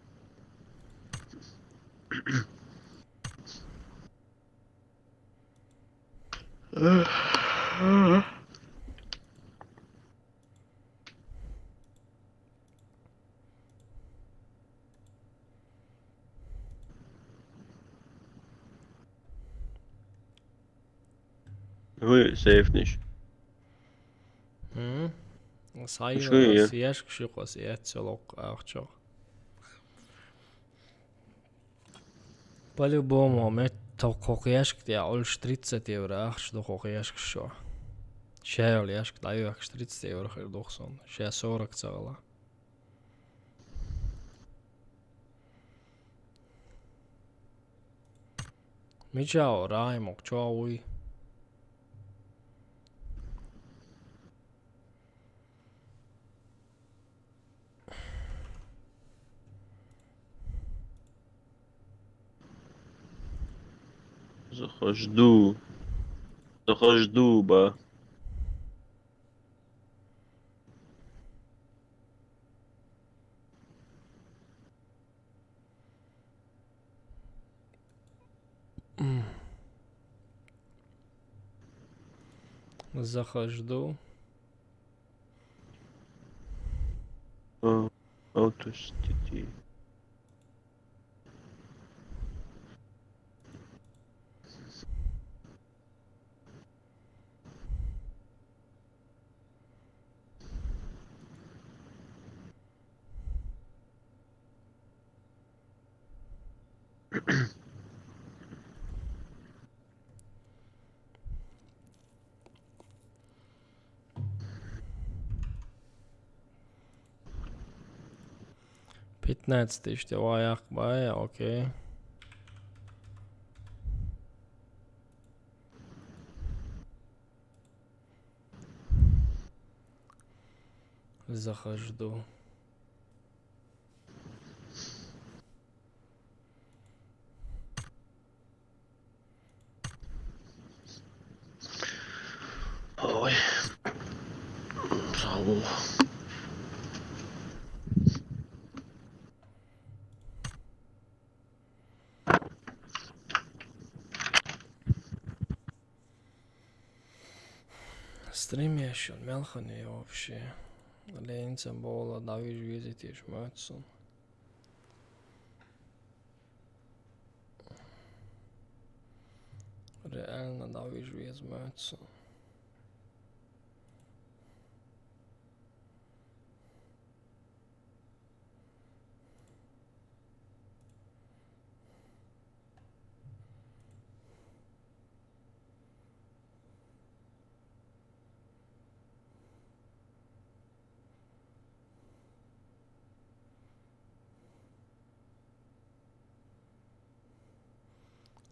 هو سيفنيش Sayılır, yaş şuqası, yatçılıq, ağçıq. По-любому, мы толкоq яшк я ольш 30 евро, ахш доқоq яшк шо. Шәйл яшк даю ахш 30 евро хэр доқсон. Шә 40 цағала. Мичао, раймок, чауй. Zachož duba. Захожу. Autostity. işte o ayak baya okey. Захожу. Ой. Bravo. Streamie schon melchene вообще. Ленцем бола, да виж видите шматсон. Реально да виж виз матсон.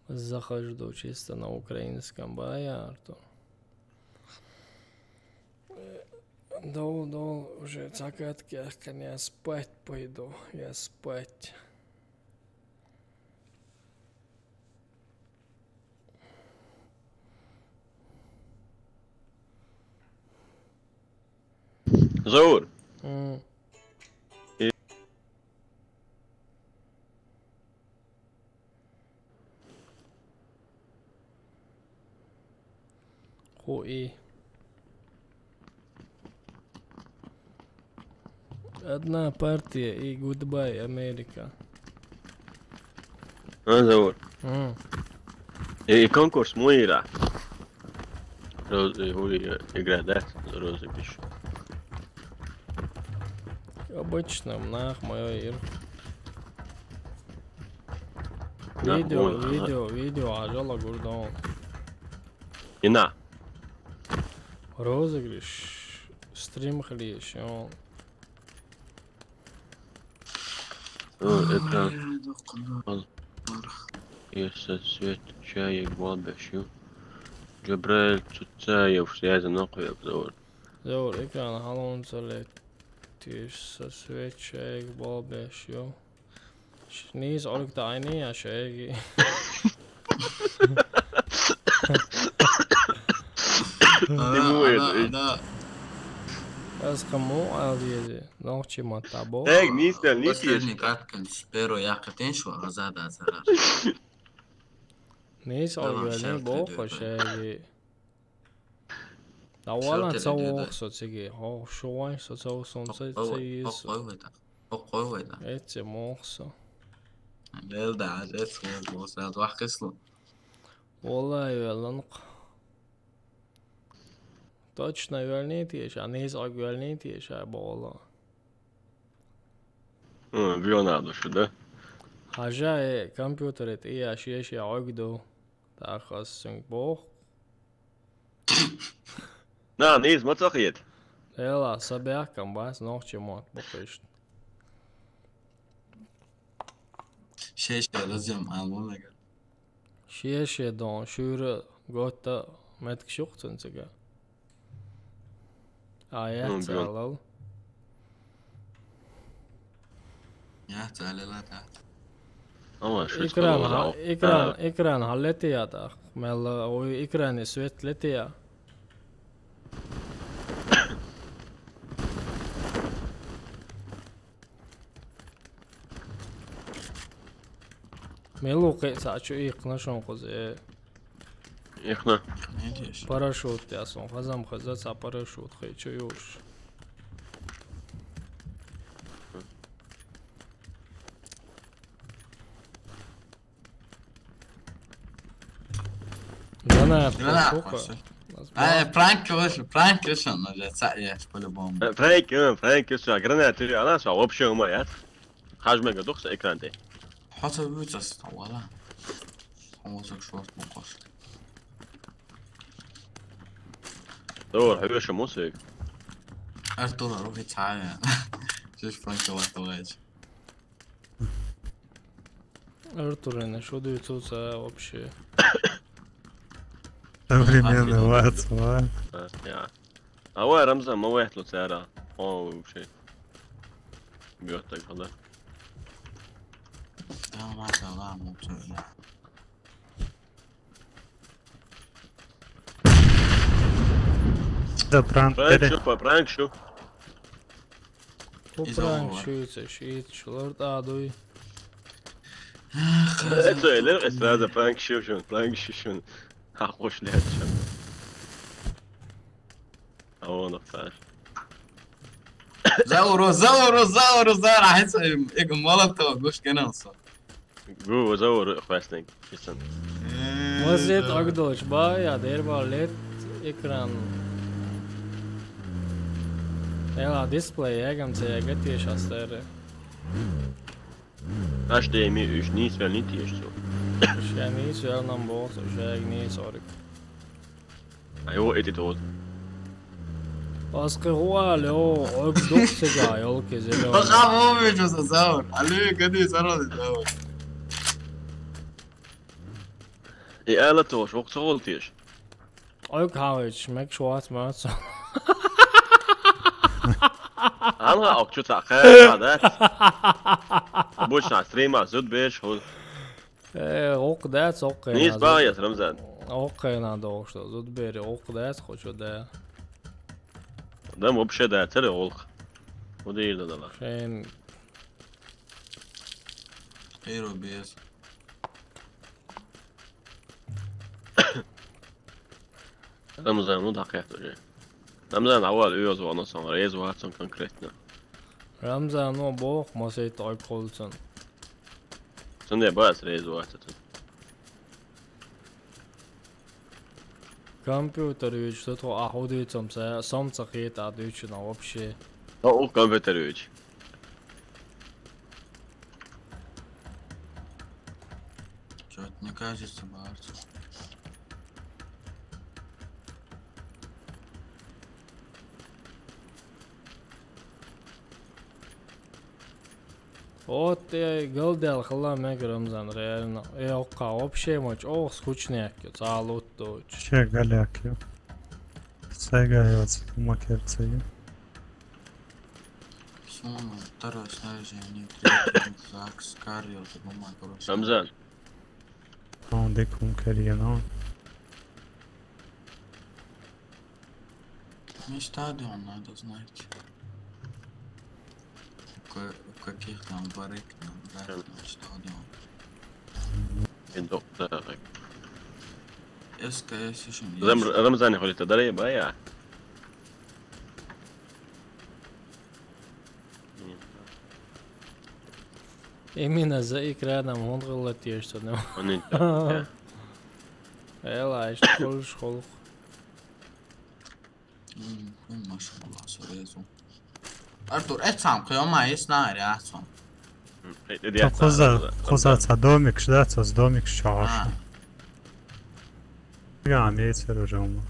Захожу чисто на украинском боярду. Дол, уже загадки, я спать пойду, я спать. Заур. Хуи. Одна партия и гудбай, Америка. Заур. Конкурс мира. هو играет розыгрыш. Обычно нах мое ир. Да, Видео, ажала гурдон. И на. Розыгрыш. Стрим хлещ, он. Это... Если свет чаек бабещу. Джабраил Цуцаев связан нахуй обзор. Заур, экран халон залет. Со свечей бабещу. Шниз олик тайни, а шеги. أنا از کمو عادیه نوچی مطابو هيك نيسا بس نيسا لاني قاعد كان سبيرو ياقتين شو غزاد أزرار نیست تمام، آگاهی شرط با دیگه. خوشه اولا شرط تو دیگه. وقت سیگی ها شوای سو سونسه قوي سیس قوي ایت موخسا ليل ده عادات وصلت واحد كسلو والله يلنق точно вернитесь, а не вернитесь, а бола. Леонардо شو ده؟ حاجة كمبيوتر إيه أشياء عقده تأخذ سنبوخ لا نيز ما تقيد. يلا صباح كم بس نوختي موت بقيش شيشة لازم أعمل لك شيء دون شورة قطة ما تكشوخ تنسجا آيات سالل يا تعالى لا تعالى أما شو إكران هلتي يا تاخ مال أو إكران سويت لتي يا ميلو قيسا شو يقنا شون قزي يخنا. ليش باراشوت يا سون خزم خزات باراشوت خي شو يوش أنا برانك وش أنا جات سعيش كل بوم فرانك شو جرنات أنا شو وبشة ومريات. حجمك دوخس إكران ده. حتى بيوتس طوالا حوصك شورت مقص دور حبيبي شو موسيقى. أرتولا روحي تعالى شوف فرانك وقت واجه Артур, что дается вообще? Современный ватсап. هو رمزه ما واحد له سعرها هو شيء بيوتك هذا ما شاء الله موتو Да, пранк. برانك شو Попранк шуется, шулард адуй. ليه هذا برانك شو برانك شو حقوش لهذا هو نفسه زوروا راح يسوي مولوتوف قوش كنصة جو زور خواستنك جسن Mazliet akdoš bājā, dērbā liet ekran. Lielā displeja iegamcējā gatiešā stērē. اش ده مي اش نيس ولا نيت يشتو Šajā nīsu vēl nav bolsa, šajā nīsu orika. ايوه اتي تود Oskar huoli oo, yksi duksigaa jolki sille on. بخاف امي شو زور علي قدي سرد زور اي آلة توش وقت صغلتيش Yksi haavits, mek schwarz mörtsa. انا اوك شو تاخير هذا بوش على ستريم زود بيش هو Okdēts, okei. نيس بايس رمزان Okei, nādokšu, zudbieri, okdēts, hoću dē. ده مو بشي ده ترى غلق ودي ده لا Šeit ايرو بيس رمزان مو دقيقة جاي رمزان أول أيوز وانا صار ريز وهاتون كونكريتنا Ramzan no boh, masīt oikolcun. سندي بايس ريز وهاتون Компьютер что то аудицом сам цахит адучно вообще. أو كمبيوتر يجي Что-то не кажется, Барс. Вот голдел хла мег Ramzan реально. Я ока вообще моч о скучняк, цалут доч. Še gaļāk jau. Staigājot pa makerciju. Сумма, второе снаряжение, третий рюкзак, скарил, бумага. رمزان عندكم كريانات. Мне стадион надо знать. В каких там барыг нам дать стадион. يندق دقيق СКС еще не رمزان يقول تدري بايع Именно за экраном он голотеешь, что не. وننت Эла, что колш холх. машина сразу. Артур, это сам, кто май снайри, а сам. خذ домик, ждаться с домик чаша. Я мейцер уже ума.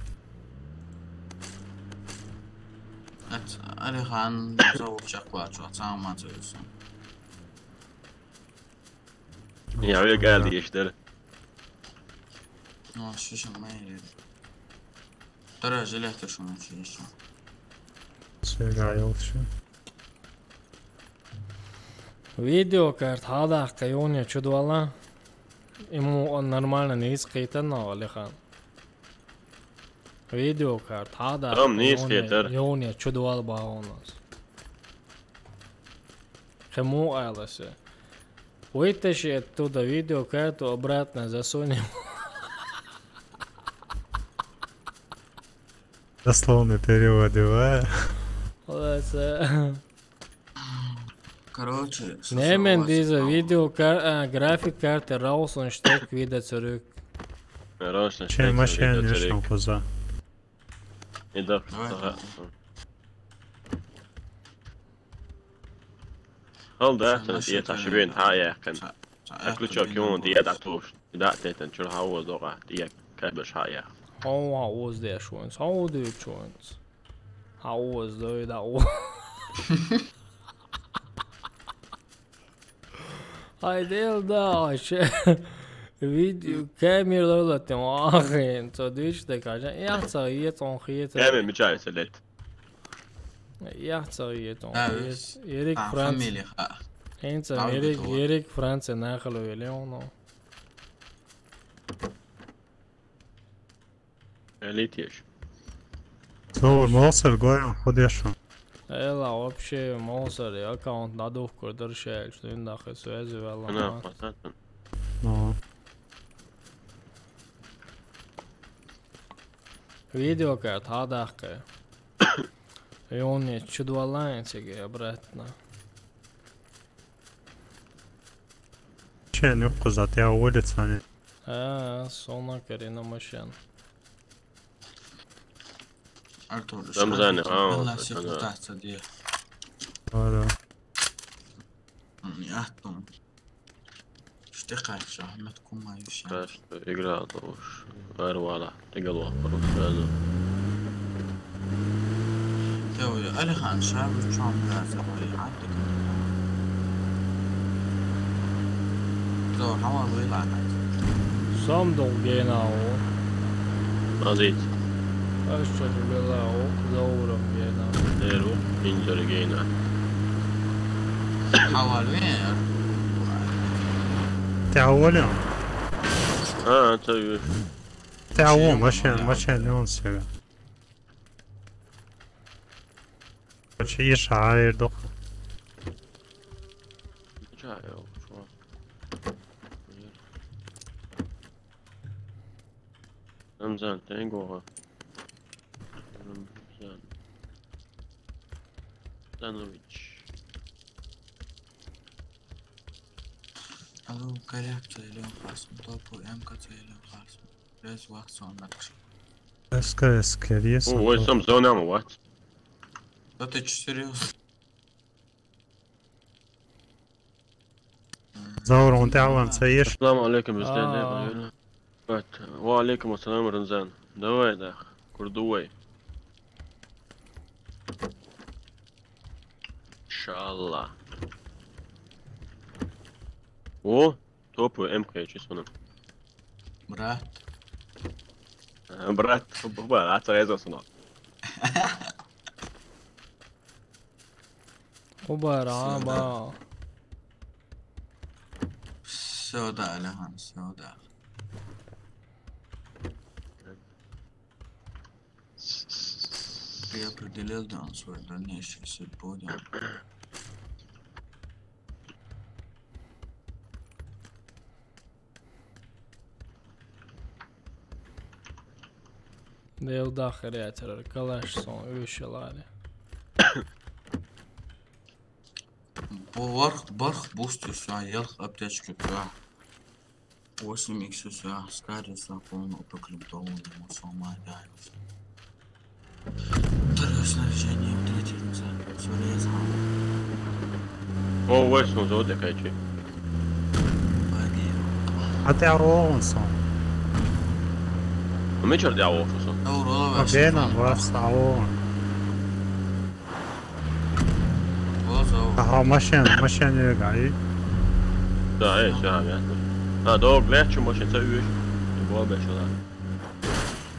Это Алихан зовут шоколад, сам мацуется. يا عيال قاعد يشتري Ну, шишин мэй. Вторая жилетка, что ночью еще. Сыграю все. Видеокарт хадах кайоня чудвала. Ему он нормально не искайтана, Алихан. Видеокарт хадах. Там не искайтер. Йоня чудвал ба у нас. Кому айласе? Вытащи оттуда видеокарту обратно засунем. Дословный перевод, Короче, Nehmen diese Videografik-Karte raus und steck wieder zurück. Чем машина вышел поза. يدق هل ده تنسيت عشبين هاي كان أكل شو كيون دي أدعتوش دا تيتن شو هاو زوغا دي كابش هاي How was der schon? How do you schon? How was der da? Ay del da video kameralarla temahin så du işte kanske jag sa ett on skit كامل مجاي سلت jag sa ett on Davis. Erik Frans Familja. inte David Erik Frans nakhlo Leono ليتيش Зовут Молсер, говорю, ходишь. Ela вообще Молсер аккаунт надо курдыршел что индахе связи вела أنا فاتن Ну, видеокарт хадахка I on je čudvalajncig je, bretna. Še njuko za te ulicane. Sona karina mašina. Artur, رمزان والله سيف تحت صديق Dobro. أهتم اشتقى شهر ما تكون ما يوشي Nešto igra duš. Verovala. Tegalo prvo svezu. تو ألي خان شاب وشام لازم عندك تو حوار ويلع Sam dolgena ovo. Mazit. Aš čia žibila ovo, zauram gena. Neru. Inđer gejna. حوار وين تعولهم. To już. تعوم ماشين لون سيغا. Hoće iša ajer dok. Čaj, evo, čuva. Ramzan, tengo. Ramzan. Stanović. ألو كلاب تسيلون خاصم طوبو إمكا تسيلون خاصم ليش واحد صون مكشي Eskerijesen. Ovo je sam zonama, what? Да ты че серьезно? Zauram تعوان سيش. السلام عليكم استاذ وعليكم السلام رمزان. Давай, да. Курдуай. Inşallah. O, topu MK čisto. Брат Brat, a to je zasno. Ubara, ba. سوداء لهان سوداء Я определил дан свой дальнейший судьбу. Dėl daharēt ar kalēšson ūšalādi. Барх бустус, елх аптечки туда. 8 иксус, скарится, полно проклятого, мусома, да. Второе снаряжение, третий рюкзак, сорез, Ovo je smo zode kaj či. A تعوان صون. Mi ćer da ovo što sam. Gena vas تعوان. Aha, mašin ögaj. Da, sve vam jasno. A, dobro, gledat ću moćem se uvijek. I bo obećao da.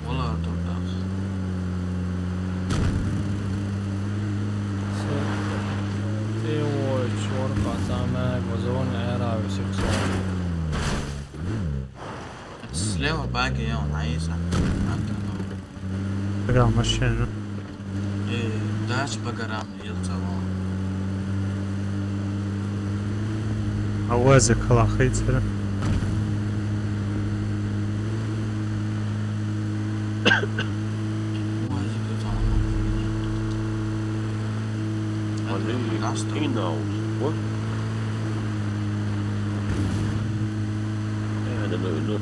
Vola to da. Ti ovo je čvorka same vozone eravi seksualno. Слева баги je on, Aisa. Ga mašina. Dač pagaram ilcavo. A ueze kalahice. Ali, hinaus. What? Da.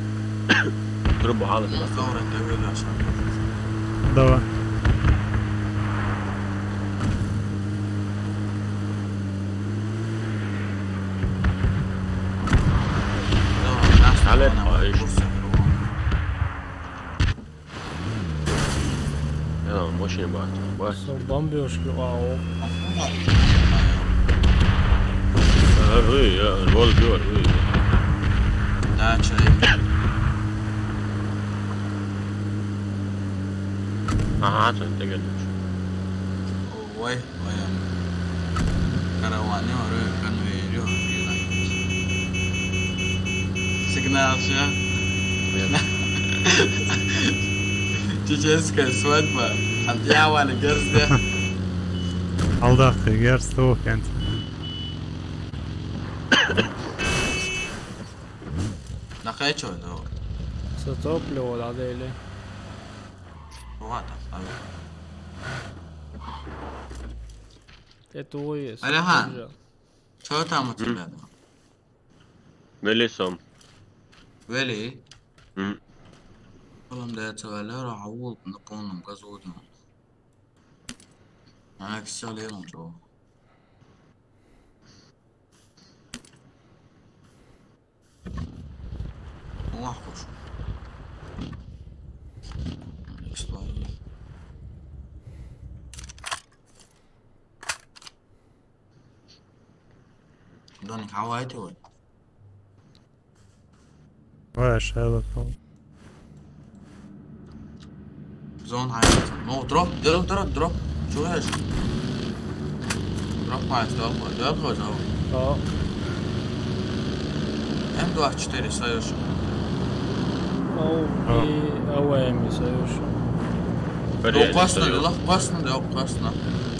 Treba halat da. Dobro te vidiš. Давай. على الطائش. يلا ماشي بعد. So bambioški ovo. يا الولد جوا. Dač Aha, to je tega nič. Oj, karavani oraya kan veriyor. Сигнал все. Чеченская свадьба. Антьява на герсте. Алдах герсту кент. На хайчо это. Sa topļo ladēļi. Вот. Это ОС. Алихан. Что там у тебя? مليسوم. Вели? مم. Oğlum da çavallar avul naponum gazodum. Akşalerim çoğu. Allah koşun. Donik havayti var. Vaš, evo to. Zone hayat. No drop. Drop. Чуешь? Drop hayat. Drop. Да. М24 союз. И АВМ совершенно. Опасно, опасно.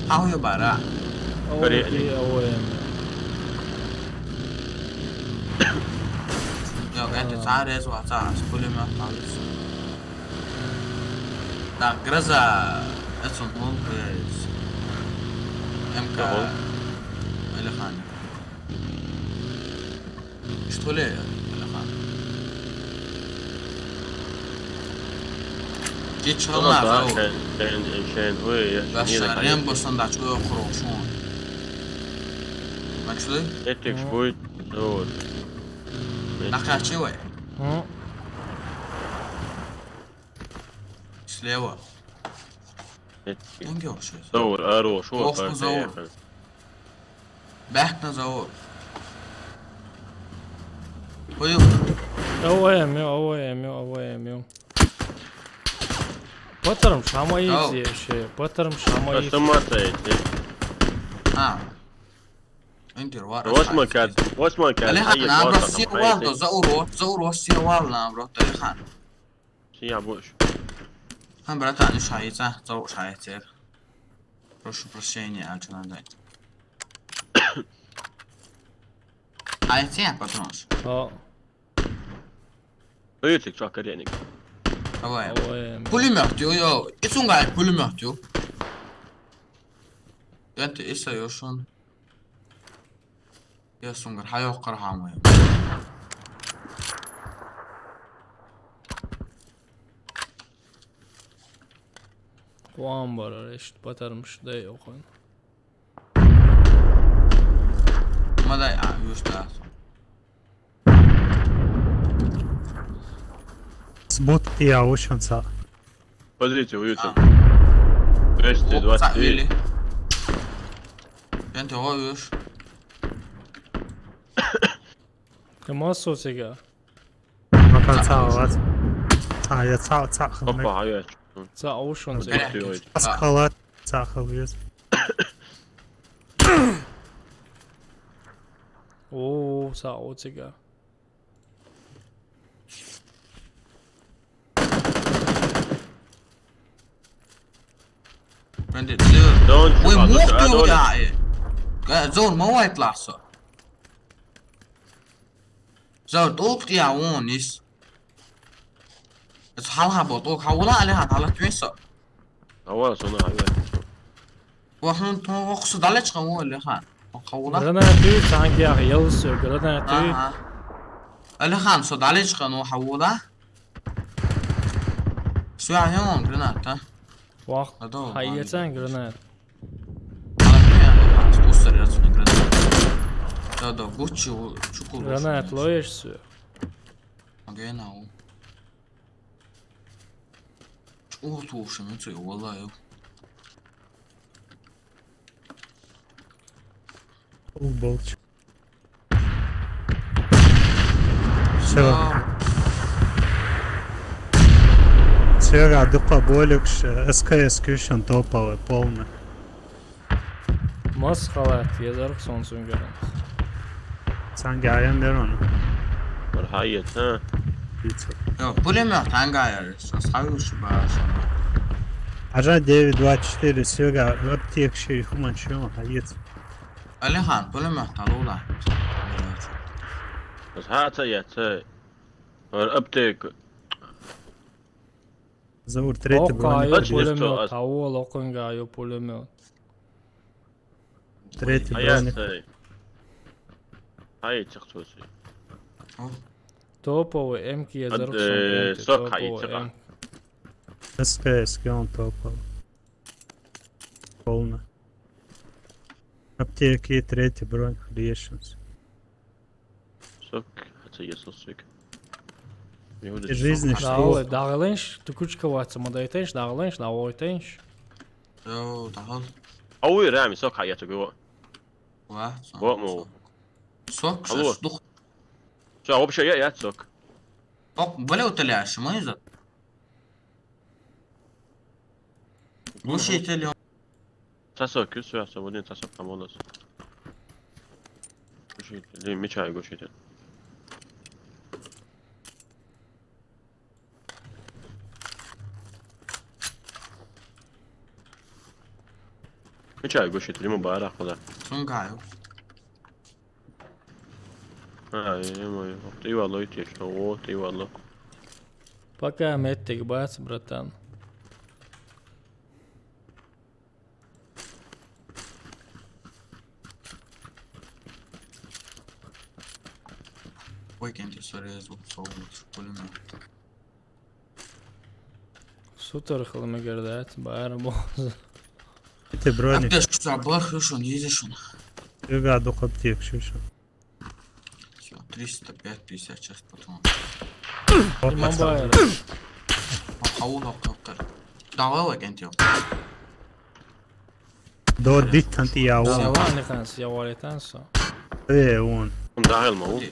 Хаваю бара. И АВМ. Yok, انت تعرض وهتعرض كل ما تعرض. Da graza اسم هون كويس. امك اللي خانك. اشتغل ايه اللي خانك. جيت شغلنا زود. كان وي بس ريم بصندع شوية خروشون. ماكسلي؟ اتك شوي دور. نقع شوي. سليوة. ينجو شيء. دور ارو شو وقف زور. بحكنا زور. ويو. АВМ. Потом шамаидзе ще. Потом шамаидзе. سمعت انت الورق. وش ما كان انا عم بروح سير والده زورو سير والده عم بروح تاريخان. شي عبوش. هم برات عن شايته زور شايته. Прошу عشان هذا. عايزين патронс. Ötük çok yenik. АВМ. пулемет ё. Исунгай пулемет ё. انت ايش يوشون؟ يا سونغر حيو قرحة مهم. Kuam var işte batarmış da yok. ما دا يوش دا. Sbut ja ušanca. Позицию уютно. 223. انت هو يوش. Kımas o sega. Makar cavat. Ja cav Hoppa hayat. Ca ocean sega. Skalat cav Oo ca o sega. بندت زون وين مو يا زون ما هو يطلع صار زون طوق يا ونيس حالها بطوق حولها عليها على تويسا هو صنع hayat. وحن اقصد على شغل اللي خان حولها Granatı sanki ya yalsı granatı. اللي خان صد على شغل وحولها شو عيون جرنات ها Vakt hayyetten granat. توصل يا جرنات ده غوتشي وشوكو Granat loyersu. جينا هو اوه شمنتي والله يو Bolç. Все. Svega dupa boljukš, SKS kušan topale polne. Mas halat yazarık sonsun gelen. Sen gayen der onu. hayat ha. Pizza. يو пулемет ангая صحابي شو باشا Aja 924 svega aptiekši humančio, hajic. اللي خان пулемет طلوله بس hayat. Aptek. Zavur treti Okaju broni. pulemет, a ovo lokongaju pulemет. Tretji حياة brojnik. هاي. هاي تشخصوصي. Topovi M-ki je Od, zrkšom. soka i crka. SKS, on topao. Polna. Aptijek je tretji brojnik, riješen se. سك حتى يصلك. Жизни Dağlı, što? dağılınç, tukuçka vatsa modaytınç, dağılınç, dağılıytınç. يو تعال قوي رامي سك حياته جوا. واحد وقمو. سوق الله. صدق شو هو بشيء يا سك. ولا طلعش ما يزد وش يتلي تسك شو هسه تسك كمالس. شيء اللي مش هاي قوشي تل. مش هاي قوشي تل مبارك خدا. سنقعو هاي ما اي والله يتيش هو اي والله. Пока метик бац, братан. ويكند سوري звук صوت كلنا Сутер хылымы гердат, бары боз. Tretji brojnik. ابدا شو عبار خشون يجي شون Juga dok aptijek, šuša. 305 56 потом Imam bayır. حول وقف دعوة انت يوم Do ditan ti ja on. Javani kans, javalitan so. On. ده الموضوع.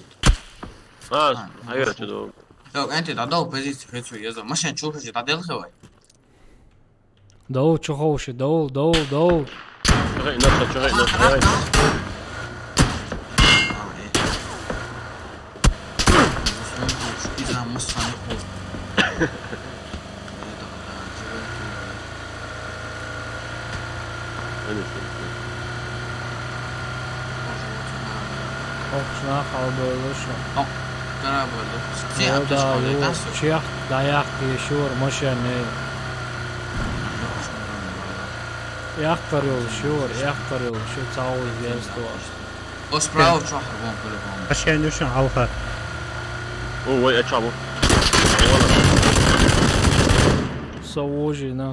هاي رتدو. لو انت تعدو بزيت خيتو يزا مش نشوف شي تعدل خوي Dol çoğuşu, dol. شغل نفسه هاي. اذا مصنع Okçuna kalbolu şu. ترى بقول Ya da yok, çiyak, dayak yaşıyor, maşane. Yakkar yoluşuyor, şu çağız gezdi var. وسبراو شو حربون كلهم Aşağı nuşun halka. هو وين اتشابو. Savuji na.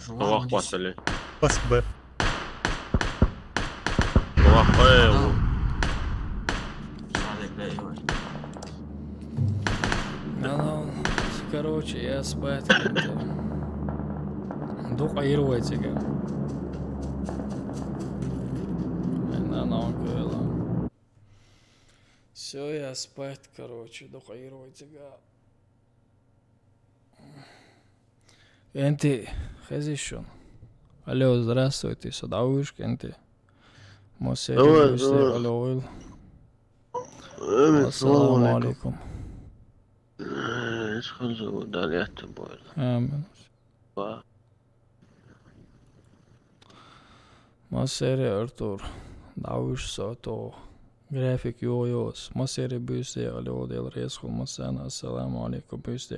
شو هو اخبط اللي. Bas B. هو اخبط. Ну, короче, я спать как-то. Дух аировать его. Все, я спать, короче, дух аировать его. Энти, хазишон. Алло, здравствуйте, садауишь, Энти. Мосе, алло, ассаламу алейкум. ايش خلصوا داليات بول. Amen. Masere Artur. Dauš to grafik jojos. Masere büste alodel reskul masana. Assalamu alaikum büste.